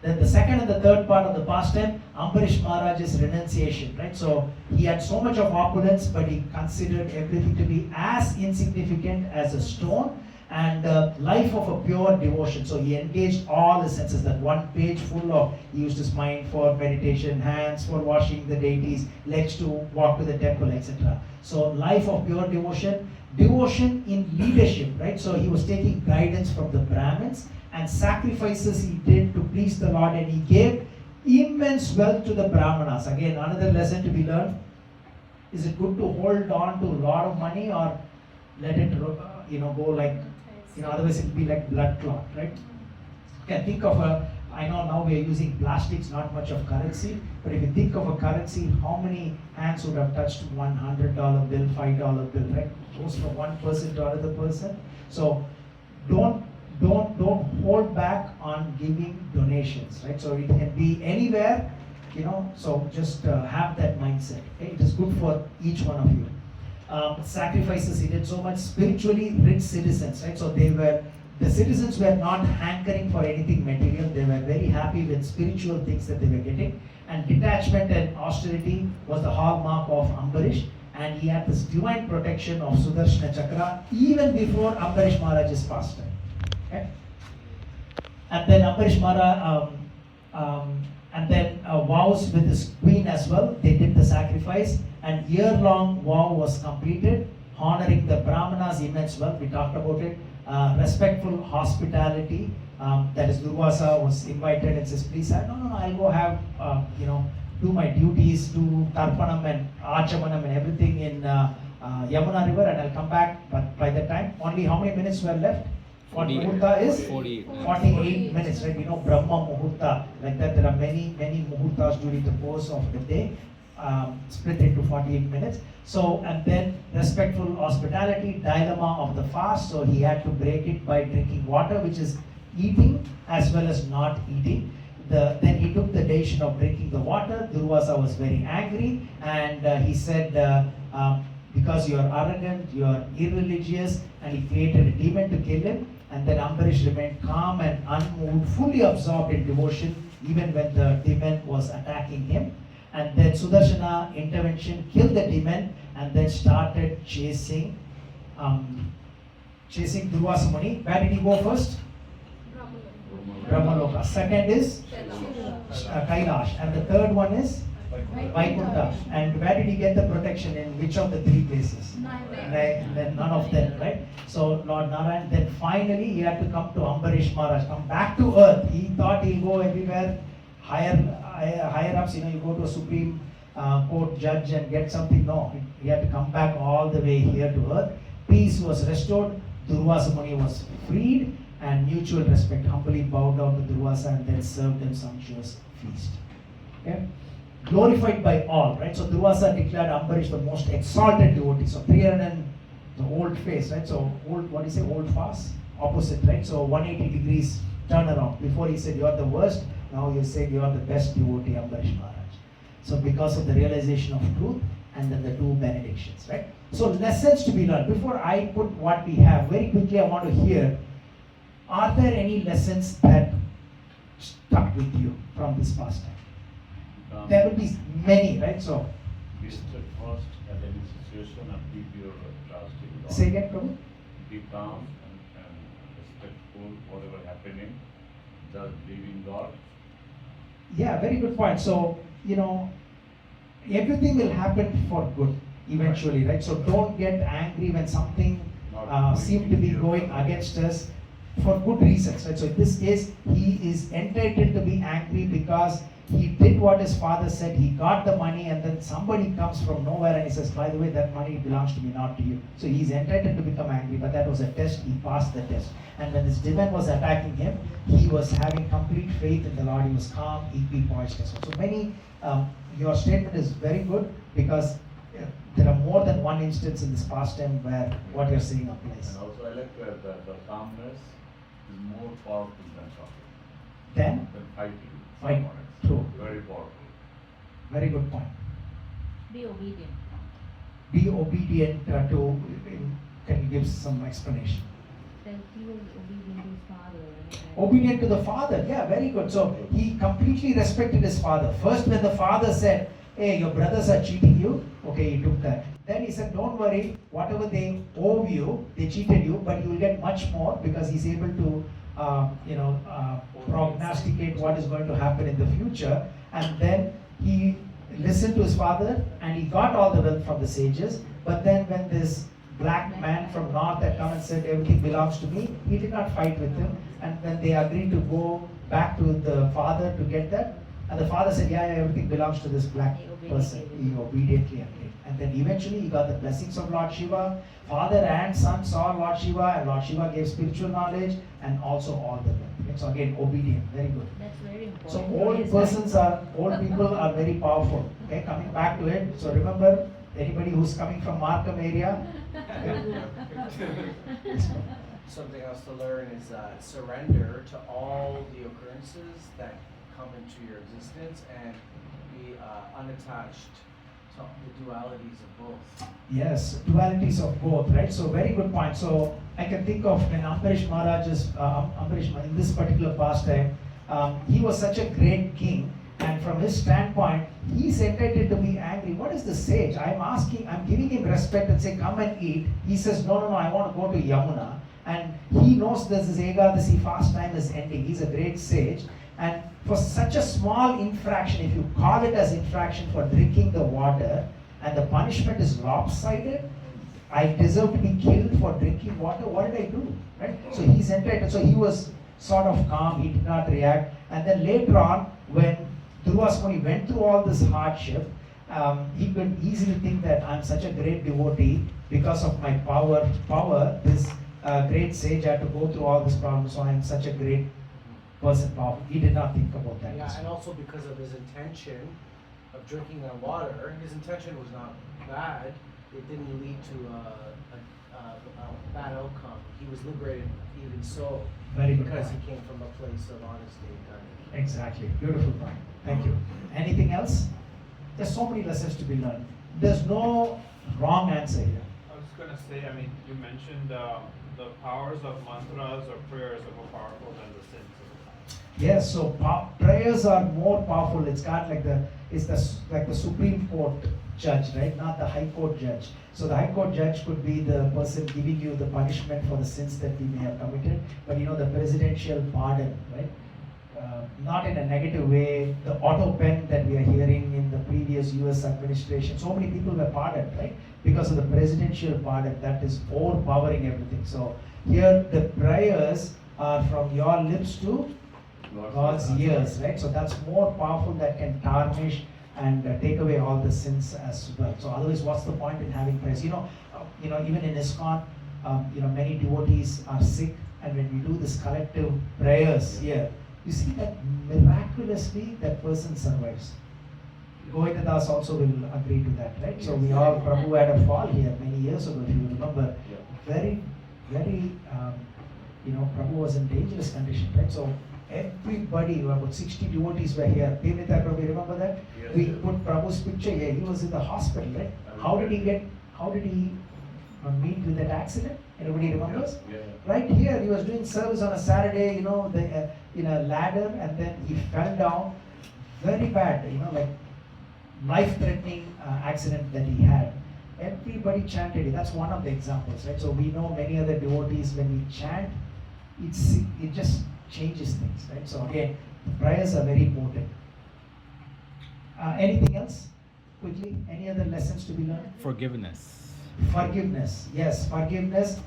Then the second and the third part of the pastime, Ambarish Maharaj's renunciation, right? So he had so much of opulence, but he considered everything to be as insignificant as a stone, and life of a pure devotion. So he engaged all his senses. That one page full of, he used his mind for meditation, hands for washing the deities, legs to walk to the temple, etc. So life of pure devotion, devotion in leadership, right? So he was taking guidance from the Brahmins, and sacrifices he did to please the Lord, and he gave immense wealth to the Brahmanas. Again, another lesson to be learned. Is it good to hold on to a lot of money, or let it go like, otherwise it will be like blood clot, right? You can think of I know now we are using plastics, not much of currency, but if you think of a currency, how many hands would have touched $100 bill, $5 bill, right? Goes from one person to another person. So don't hold back on giving donations, right? So it can be anywhere, so just have that mindset. Okay? It is good for each one of you. Sacrifices, he did so much. Spiritually rich citizens, right? So the citizens were not hankering for anything material. They were very happy with spiritual things that they were getting. And detachment and austerity was the hallmark of Ambarish. And he had this divine protection of Sudarshana Chakra even before Ambarish Maharaj's pastime. Okay? And then Ambarish Maharaj, vows with his queen as well. They did the sacrifice, and year-long vow was completed, honoring the Brahmanas immense wealth. We talked about it. Respectful hospitality. That is, Durvasa was invited and says, please, no, I'll go have, do my duties, do Tarpanam and Achamanam and everything in Yamuna River, and I'll come back. But by that time, only how many minutes were left? What Muhurta is? 48 minutes, right? Brahma Muhurta. Like that, there are many Muhurtas during the course of the day, split into 48 minutes. So, and then respectful hospitality, dilemma of the fast. So he had to break it by drinking water, which is eating as well as not eating. Then he took the decision of drinking the water. Durvasa was very angry, and he said, because you are arrogant, you are irreligious, and he created a demon to kill him. And then Ambarish remained calm and unmoved, fully absorbed in devotion, even when the demon was attacking him. And then Sudarshana intervention killed the demon, and then started chasing Durvasa Muni. Where did he go first? Brahmaloka. Second is Kailash, and the third one is Vaikuntha. And where did he get the protection? In which of the three places? None of them, right? So Lord Narayan, then finally he had to come to Ambarish Maharaj, come back to earth. He thought he'll go everywhere, higher ups, you go to a Supreme Court judge and get something. No, he had to come back all the way here to earth. Peace was restored, Durvasa Muni was freed, and mutual respect, humbly bowed down to Durvasa and then served them sumptuous feast. Okay? Glorified by all, right? So Durvasa declared Ambarish the most exalted devotee. So 300, the old face, right? So old, what do you say, old fast? Opposite, right? So 180 degrees turnaround. Before he said you're the worst, now you said you're the best devotee, Ambarish Maharaj. So because of the realization of truth and then the two benedictions, right? So lessons to be learned. Before I put what we have, very quickly I want to hear, are there any lessons that stuck with you from this pastime? There will be many, right? So Be steadfast at any situation and keep your trust in God. say again, Prabhu. Be calm and respectful, whatever happening, just believe in God. Yeah, very good point. So, everything will happen for good eventually, right? So don't get angry when something seems to be going against us for good reasons, right? So in this case, he is entitled to be angry because he did what his father said. He got the money, and then somebody comes from nowhere and he says, by the way, that money belongs to me, not to you. So he's entitled to become angry, but that was a test. He passed the test. And when this demon was attacking him, he was having complete faith in the Lord. He was calm, equipoised as well. So many, your statement is very good because there are more than one instance in this pastime where what you're saying applies. And also I like to add that the calmness is more powerful than talking. Then, Than fighting. Fight. Someone else. True. Very powerful. Very good point. Be obedient. Be obedient to, can you give some explanation? Then he was obedient to his father. Obedient to the father, yeah, very good. So he completely respected his father. First, when the father said, hey, your brothers are cheating you, okay, he took that. Then he said, don't worry, whatever they owe you, they cheated you, but you will get much more because he's able to, prognosticate what is going to happen in the future. And then he listened to his father and he got all the wealth from the sages. But then when this black man from north had come and said everything belongs to me, he did not fight with him. And when they agreed to go back to the father to get that, and the father said, yeah, everything belongs to this black person. He obediently agreed. And then eventually he got the blessings of Lord Shiva. Father and son saw Lord Shiva, and Lord Shiva gave spiritual knowledge and also all the wealth. So again, obedient, very good. That's very important. So old people are very powerful. Okay, coming back to it. So remember, anybody who's coming from Markham area. Something else to learn is surrender to all the occurrences that come into your existence and be unattached to the dualities of both. Yes, dualities of both, right? So very good point. So I can think of when Ambarish Maharaj is, in this particular pastime, he was such a great king, and from his standpoint, he's entitled to be angry. What is the sage? I'm giving him respect and say, come and eat. He says, no, I want to go to Yamuna. And he knows this Ekadasi fast time is ending. He's a great sage. And for such a small infraction, if you call it as infraction for drinking the water, and the punishment is lopsided, I deserve to be killed for drinking water. What did I do? Right? So he's entitled. So he was sort of calm. He did not react. And then later on, when Durvasa went through all this hardship, he could easily think that I'm such a great devotee because of my power. This great sage had to go through all this problem. So I'm such a great person. Powerful. He did not think about that. Yeah, and also because of his intention of drinking that water, his intention was not bad. It didn't lead to a bad outcome. He was liberated even so. Very good because point. he came from a place of honesty and kindness. Exactly. Beautiful point. Thank you. Anything else? There's so many lessons to be learned. There's no wrong answer here. I was going to say, you mentioned the powers of mantras or prayers are more powerful than the sins of the past. Yes, so prayers are more powerful. It's got like the Supreme Court judge, right? Not the High Court judge. So the High Court judge could be the person giving you the punishment for the sins that we may have committed. But the presidential pardon, right? Not in a negative way. The auto pen that we are hearing in the previous US administration, so many people were pardoned, right? Because of the presidential pardon that is overpowering everything. So here the prayers are from your lips to God's ears, right? So that's more powerful, that can tarnish and take away all the sins as well. So otherwise, what's the point in having prayers? Even in ISKCON, many devotees are sick and when we do this collective prayers here, you see that miraculously that person survives. Govinda Das also will agree to that, right? So we all, Prabhu had a fall here many years ago, if you remember. Very, Prabhu was in dangerous condition, right? So everybody, about 60 devotees were here. Devita Prabhu, remember that? Yes, We yes. put Prabhu's picture here. He was in the hospital, right? How did he meet with that accident? Anybody remembers? Yeah. Right here, he was doing service on a Saturday, in a ladder, and then he fell down. Very bad, like life-threatening accident that he had. Everybody chanted it. That's one of the examples, right? So we know many other devotees, when we chant, it just changes things, right? So again, the prayers are very important. Anything else? Quickly, any other lessons to be learned? Forgiveness. Forgiveness, yes, forgiveness.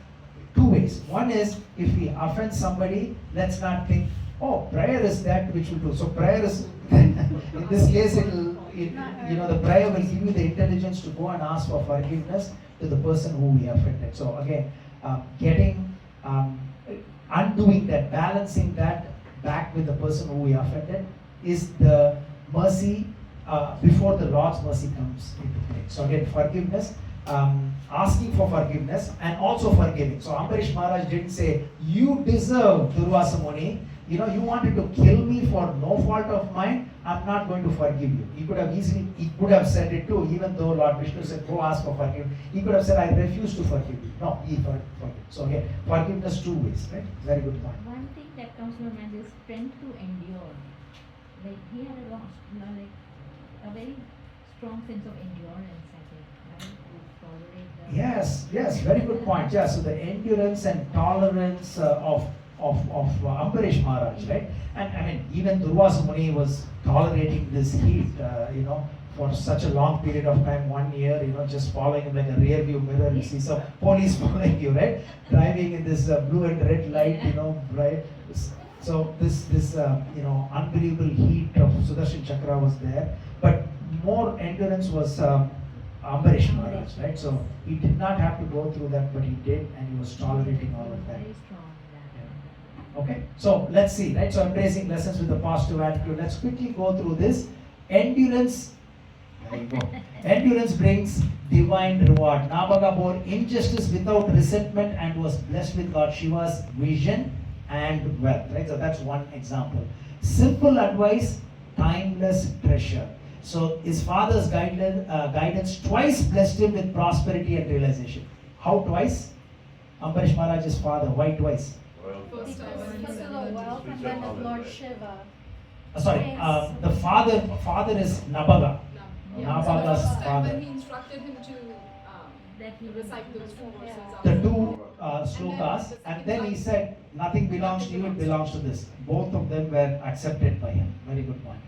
Two ways. One is, if we offend somebody, let's not think, oh, prayer is that which will do. So prayer is, in this case, the prayer will give you the intelligence to go and ask for forgiveness to the person who we offended. So again, undoing that, balancing that back with the person who we offended is the mercy before the Lord's mercy comes into play. So again, forgiveness, asking for forgiveness and also forgiving. So Ambarish Maharaj didn't say, you deserve Durvasa Muni. You wanted to kill me for no fault of mine. I'm not going to forgive you. He could have said it too, even though Lord Vishnu said, go ask for forgiveness. He could have said, I refuse to forgive you. No, he forgive. So again, forgiveness two ways, right? Very good point. One thing that comes to my mind is strength to endure. Like he had a very strong sense of endurance, I think, right? To tolerate the... Yes, very good point. Yeah, so the endurance and tolerance of Ambarish Maharaj, right? And I mean, even Durvasa Muni was tolerating this heat, for such a long period of time, 1 year, just following him like a rear view mirror. You see some police following you, right? Driving in this blue and red light, right? So this unbelievable heat of Sudarshan Chakra was there, but more endurance was Ambarish Maharaj, right? So he did not have to go through that, but he did, and he was tolerating all of that. Very strong. Okay, so let's see, right? So embracing lessons with a positive attitude. Let's quickly go through this. Endurance. There you go. Endurance brings divine reward. Nabaga bore injustice without resentment and was blessed with Lord Shiva's vision and wealth, right? So that's one example. Simple advice, timeless treasure. So his father's guidance twice blessed him with prosperity and realization. How twice? Ambarish Maharaj's father. Why twice? First of the wealth and then of Lord Shiva. The father is Nabaga. Nabaga's First time when father. he instructed him to recite those two verses. The two slokas, and then he said, nothing belongs to you, it belongs to this. Both of them were accepted by him. Very good point.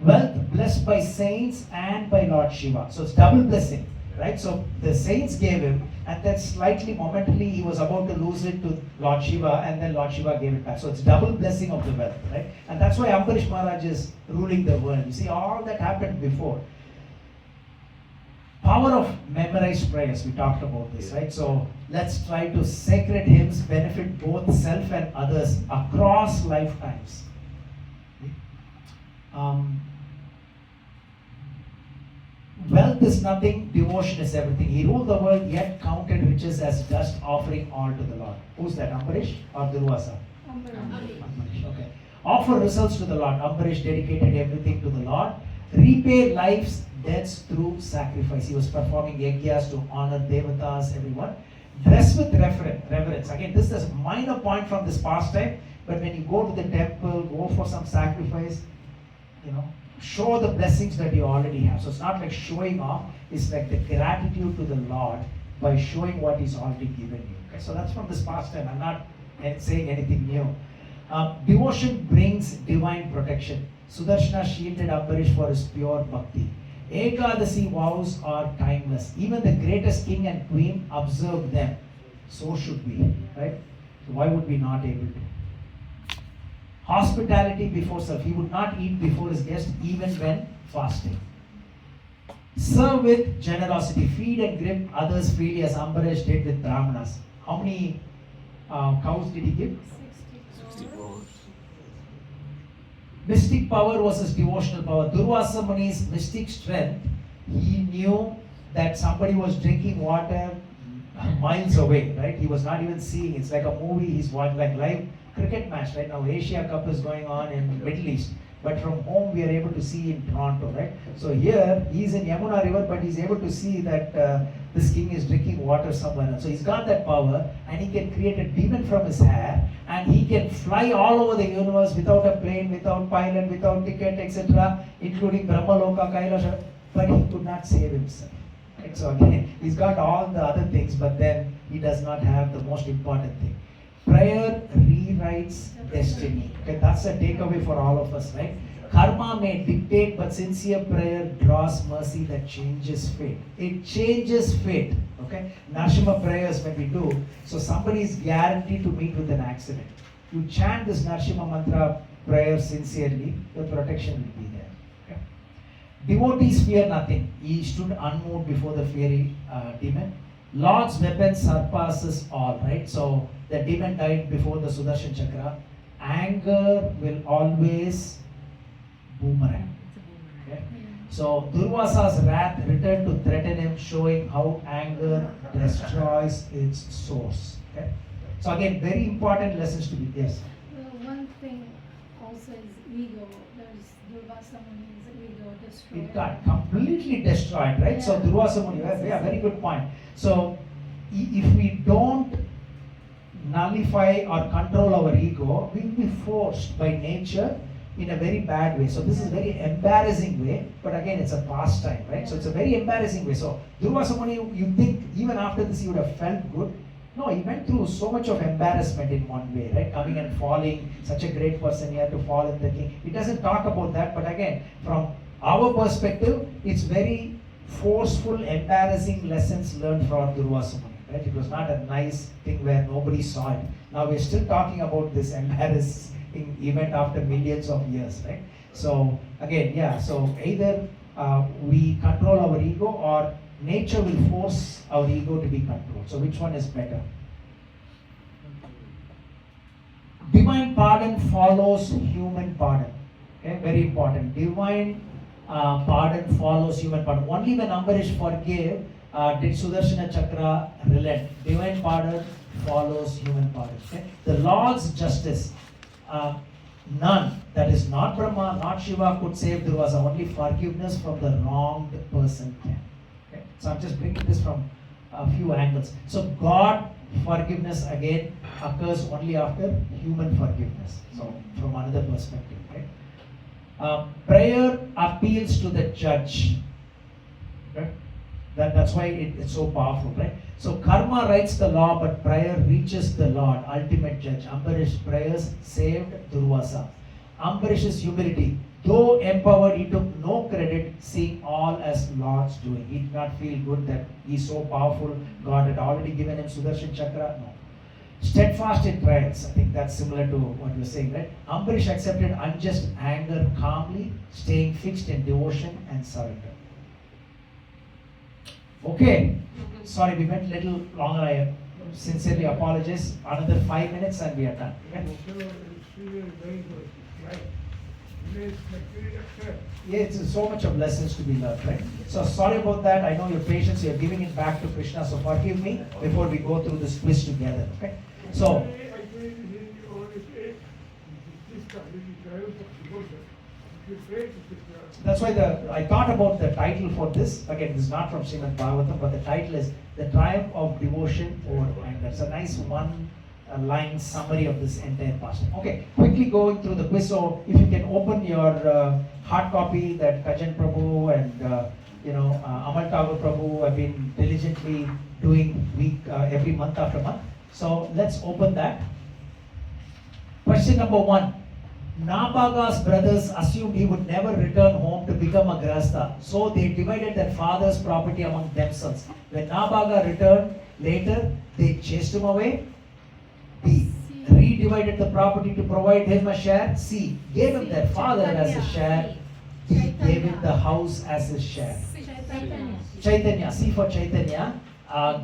Wealth blessed by saints and by Lord Shiva. So it's double blessing, right? So the saints gave him, and then slightly momentarily he was about to lose it to Lord Shiva, and then Lord Shiva gave it back. So it's double blessing of the wealth, right? And that's why Ambarish Maharaj is ruling the world. You see, all that happened before. Power of memorized prayers, we talked about this, right? So let's try to sacred hymns benefit both self and others across lifetimes. Wealth is nothing, devotion is everything. He ruled the world, yet counted riches as dust, offering all to the Lord. Who's that, Ambarish or Durvasa? Ambarish, okay. Offer results to the Lord. Ambarish dedicated everything to the Lord. Repay life's debts through sacrifice. He was performing yajnas to honor devatas, everyone. Dress with reverence. Again, this is a minor point from this pastime, but when you go to the temple, go for some sacrifice, show the blessings that you already have. So it's not like showing off, it's like the gratitude to the Lord by showing what He's already given you. Okay, so that's from this pastime. I'm not saying anything new. Devotion brings divine protection. Sudarshana shielded Ambarish for his pure bhakti. Ekadasi vows are timeless. Even the greatest king and queen observe them. So should we, right? So why would we not able to? Hospitality before self. He would not eat before his guest even when fasting. Serve with generosity. Feed and grip others freely as Ambarish did with Brahmanas. How many cows did he give? 64. Mystic power versus devotional power. Durvasa Muni's mystic strength, he knew that somebody was drinking water miles away, right? He was not even seeing. It's like a movie he's watching, like live cricket match, right? Now Asia Cup is going on in Middle East, but from home we are able to see in Toronto, right? So here he's in Yamuna River, but he's able to see that this king is drinking water somewhere else. So he's got that power, and he can create a demon from his hair, and he can fly all over the universe without a plane, without pilot, without ticket, etc., including Brahmaloka, Kailasha, but he could not save himself. Right? So again, he's got all the other things, but then he does not have the most important thing. Prayer rewrites destiny. Okay, that's a takeaway for all of us, right? Karma may dictate, but sincere prayer draws mercy that changes fate. It changes fate. Okay, Narshima prayers when we do, so somebody is guaranteed to meet with an accident. You chant this Narshima mantra prayer sincerely, the protection will be there. Okay? Devotees fear nothing. He stood unmoved before the fiery demon. Lord's weapon surpasses all, right? So the demon died before the Sudarshan Chakra. Anger will always boomerang. Okay? So Durvasa's wrath returned to threaten him, showing how anger destroys its source. Okay? So again, very important lessons to be. Yes. One thing also is ego. There's Durvasa Muni's ego destroyed. It got completely destroyed, right? So Durvasa Muni, yeah, very good point. So if we don't nullify or control our ego, we will be forced by nature in a very bad way. So this is a very embarrassing way, but again it's a pastime, right? So it's a very embarrassing way. So Durvasa Muni, you think even after this he would have felt good? No, he went through so much of embarrassment in one way, right? Coming and falling, such a great person, he had to fall in the king. It doesn't talk about that, but again, from our perspective, it's very forceful, embarrassing lessons learned from Durvasa Muni. Right? It was not a nice thing where nobody saw it. Now we're still talking about this embarrassing event after millions of years, right? So again, yeah, so either we control our ego or nature will force our ego to be controlled. So which one is better? Divine pardon follows human pardon. Okay, very important. Divine pardon follows human pardon. Only when Ambarish forgave did Sudarshana Chakra relent. Divine pardon follows human pardon. Okay? The Lord's justice, none, that is not Brahma, not Shiva, could save Durvasa. Only forgiveness from the wronged person can. Okay? So I'm just bringing this from a few angles. So God forgiveness again occurs only after human forgiveness. So from another perspective. Okay? Prayer appeals to the judge. Okay? That's why it's so powerful, right? So karma writes the law, but prayer reaches the Lord, ultimate judge. Ambarish's prayers saved Durvasa. Ambarish's humility, though empowered, he took no credit, seeing all as Lord's doing. He did not feel good that he's so powerful. God had already given him Sudarshan Chakra. No. Steadfast in trials. I think that's similar to what you're saying, right? Ambarish accepted unjust anger calmly, staying fixed in devotion and surrender. Okay, sorry we went a little longer. I sincerely apologize. Another 5 minutes and we are done. Okay? Yeah, it's so much of lessons to be learned, right? So sorry about that. I know your patience. You're giving it back to Krishna. So forgive me before we go through this quiz together. Okay? So. That's why I thought about the title for this. Again, this is not from Srimad Bhagavatam, but the title is The Triumph of Devotion Over Anger. It's a nice one-line summary of this entire passage. Okay, quickly going through the quiz. So if you can open your hard copy that Kajan Prabhu and Amal Tagore Prabhu have been diligently doing every month after month. So let's open that. Question number 1. Nabaga's brothers assumed he would never return home to become a Grahastha, so they divided their father's property among themselves. When Nabaga returned later, they chased him away. B. Redivided the property to provide him a share. C. Gave him their father as a share. D. Gave him the house as his share. Chaitanya. C for Chaitanya.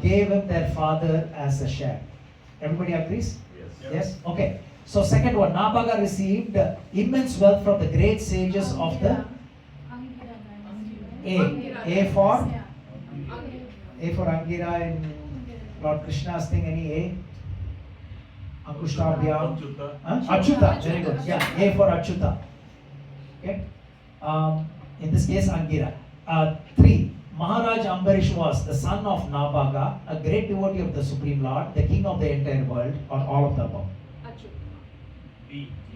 Gave him their father as a share. Everybody agrees? Yes. Yes? Okay. So second one, Nabaga received immense wealth from the great sages of the A for Angira in Lord Krishna's thing, any A? Ankushtabhyam. Achyuta, very good. Yeah, A for Achyuta. Okay. In this case, Angira. 3. Maharaj Ambarish was the son of Nabaga, a great devotee of the Supreme Lord, the king of the entire world, or all of the above.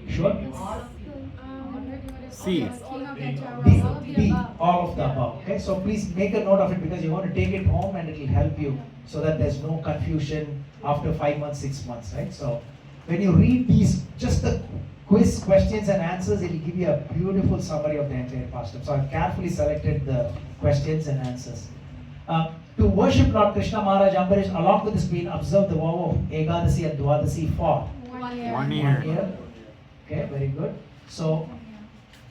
Sure? C. D, all of the above. Okay, so please make a note of it because you want to take it home and it will help you so that there's no confusion after 5 months, 6 months, right? So when you read these, just the quiz questions and answers, it will give you a beautiful summary of the entire pastime. So I've carefully selected the questions and answers. To worship Lord Krishna, Maharaj Ambarish, along with his queen, observed the vow of Ekadasi and Dwadasi for 1 year. 1 year. Okay, very good. So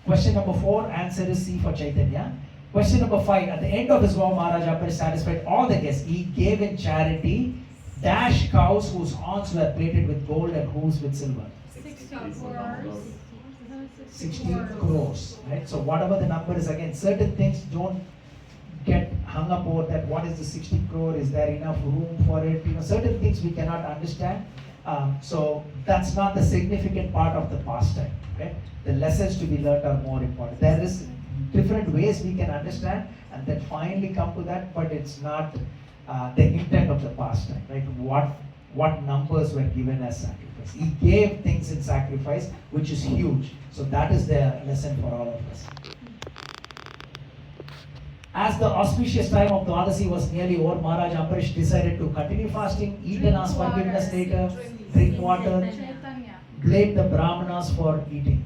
question number 4, answer is C for Chaitanya. Question number 5, at the end of his vow, Maharaj Ambarish satisfied all the guests. He gave in charity dash cows whose horns were plated with gold and hooves with silver. 60 crores, right? So whatever the number is, again, certain things don't get hung up over that. What is the 60 crore? Is there enough room for it? Certain things we cannot understand. So that's not the significant part of the pastime. Okay, the lessons to be learned are more important. There is different ways we can understand, and then finally come to that. But it's not the intent of the pastime, right? What numbers were given as sacrifice? He gave things in sacrifice, which is huge. So that is the lesson for all of us. As the auspicious time of Dwadasi was nearly over, Maharaj Ambarish decided to continue fasting, eat and ask forgiveness later, drink water, blame the Brahmanas for eating.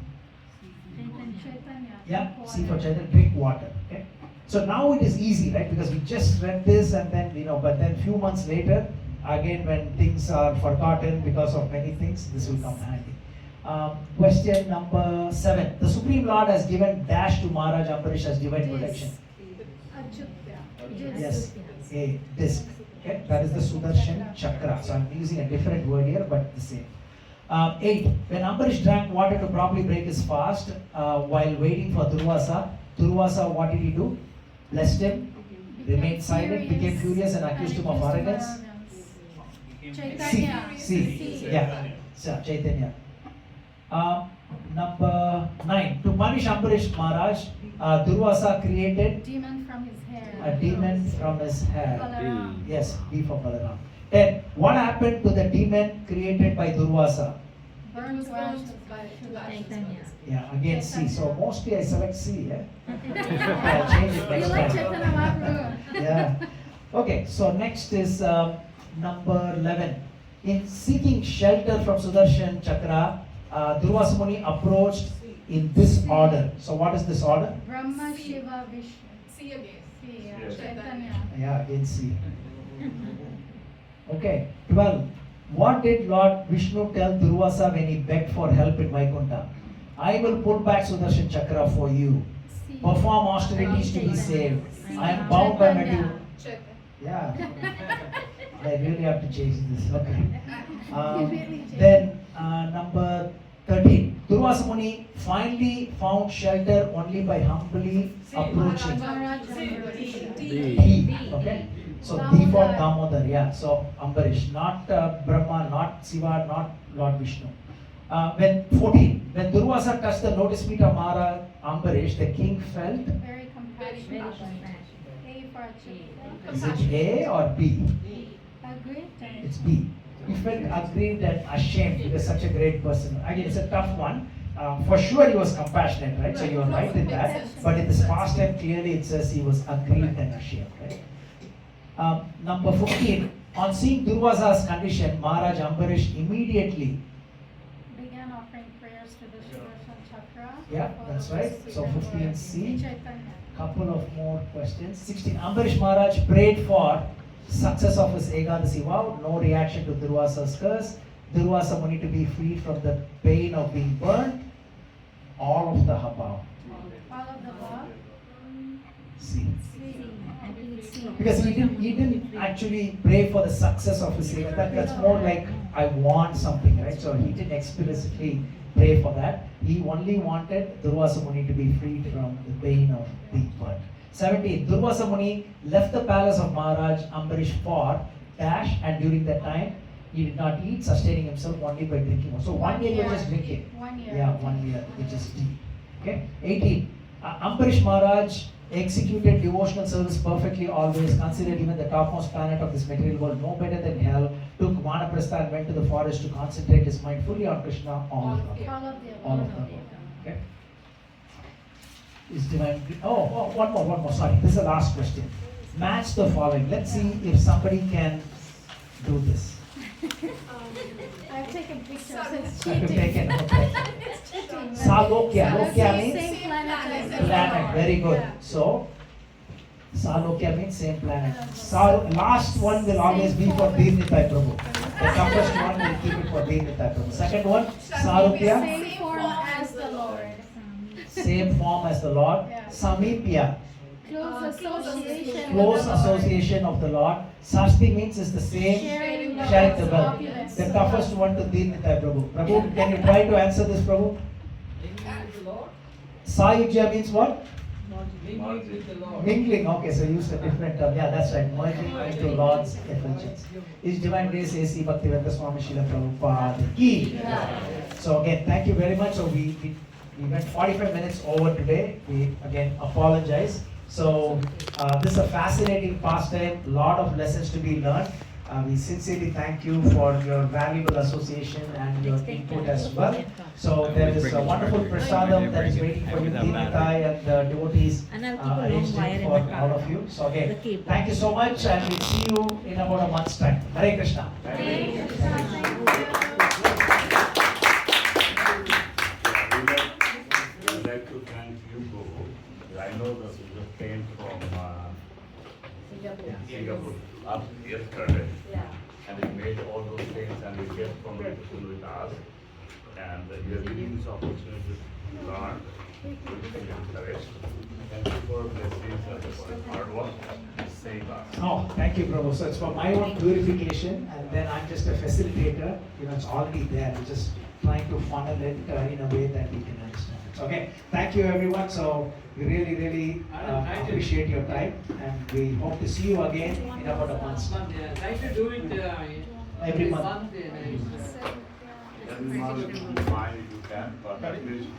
Yeah, see for Chaitanya, drink water. Okay. So now it is easy, right? Because we just read this and then, but then few months later, again when things are forgotten because of many things, this will come handy. Question number 7. The Supreme Lord has given dash to Maharaj Ambarish as divine protection. Yes, a disc. Okay, that is the Sudarshan Chakra. So I'm using a different word here, but the same. 8. When Ambarish drank water to properly break his fast, while waiting for Durvasa, what did he do? Blessed him, remained silent, became furious, and accused him of arrogance. C. Yeah, so, Chaitanya. Number 9. To punish Ambarish Maharaj, Durvasa created demon from his hair. a demon from his hair. Yes, B for Balaram. 10. What happened to the demon created by Durvasa? Burned to ashes by Chaitanya. Yeah, again C. So mostly I select C. Yeah. I'll change it next You like time. Chaitanya Mahaprabhu? Yeah. Okay. So next is number 11. In seeking shelter from Sudarshan Chakra, Durvasa Muni approached in this order. So what is this order? Brahma, Shiva, Vishnu. See again. Yes. Chaitanya. Yeah, again C. Okay. 12. What did Lord Vishnu tell Durvasa when he begged for help in Vaikuntha? I will pull back Sudarshan Chakra for you. Perform austerities to be saved. I am bound by material. Yeah. I really have to change this. Okay. Then number 13. Durvasa Muni finally found shelter only by humbly approaching. D. Okay. So D for Damodar. Yeah. So Ambarish, not Brahma, not Shiva, not Lord Vishnu. When 14. When Durvasa touched the lotus feet of Maharaj Ambarish, the king felt. Very compassionate. A for Chaitanya. Is it A or B? Agreed. It's B. He felt aggrieved and ashamed because such a great person. Again, it's a tough one. For sure he was compassionate, right? So you are right in that. But in this pastime, clearly it says he was aggrieved and ashamed, right? Number 15. On seeing Durvasa's condition, Maharaj Ambarish immediately. Began offering prayers to the Sudarshan Chakra. Yeah, that's right. So 15C. Chaitanya. Couple of more questions. 16. Ambarish Maharaj prayed for success of his Ekadasi vow, no reaction to Durvasa's curse, Durvasa Muni to be freed from the pain of being burned, all of the above. All of the above. See. I think it's C. Because he didn't actually pray for the success of his Ekadasi. That's more like I want something, right? So he didn't explicitly pray for that. He only wanted Durvasa Muni to be freed from the pain of being burnt. 17. Durvasa Muni left the palace of Maharaj Ambarish for dash, and during that time he did not eat, sustaining himself only by drinking. So 1 year he was just drinking. 1 year. Yeah, 1 year, which is tea. Okay. 18. Ambarish Maharaj executed devotional service perfectly always, considered even the topmost planet of this material world no better than hell, took Vanaprastha and went to the forest to concentrate his mind fully on Krishna, all of them. All of them. All of them. Okay. Is divine. One more. Sorry, this is the last question. Match the following. Let's see if somebody can do this. I've taken pictures. It's I have cheating. taken. Okay. It's cheating. Salokya. That's Lokya the means same planet as the planet. Lord. Very good. Yeah. So, Salokya means same planet. Last one will always be for Deenitai Prabhu. The toughest one will keep it for Deenitai Prabhu. Second one, Sarukya, Same form as the Lord. same form as the Lord. Yeah. Samipya, Close association. close association of the Lord. Sasti means is the same. Sharing the Sharing the wealth. opulence. The toughest one to Deenitai Prabhu. Prabhu, can you try to answer this, Prabhu? Sayujya means what? Mingling, okay, so use a different term. Yeah, that's right. Merging into Lord's effulgence. His Divine Grace A.C. Bhaktivedanta Swami Srila Prabhupada ki. So again, thank you very much. So we went 45 minutes over today. We again apologize. So this is a fascinating pastime. Lot of lessons to be learned. We sincerely thank you for your valuable association and your input as well. So there is a wonderful prasadam that is waiting for you, Deenitai and the devotees arranged it for all of you. So again, thank you so much, and we'll see you in about a month's time. Hare Krishna. I'd like to thank you both. I know that you just came from Singapore yesterday. And you made all those things and you get from it with us. And you are giving this opportunity to learn, to be encouraged. Thank you for blessings and for hard work to save us. Oh, thank you, Prabhu. So it's for my own purification, and then I'm just a facilitator. You know, it's already there. We're just trying to funnel it in a way that we can understand it. So, okay, thank you, everyone. So we really, really appreciate your time, and we hope to see you again in about a month's time. Try to do it Every month. Every month, you can, but at least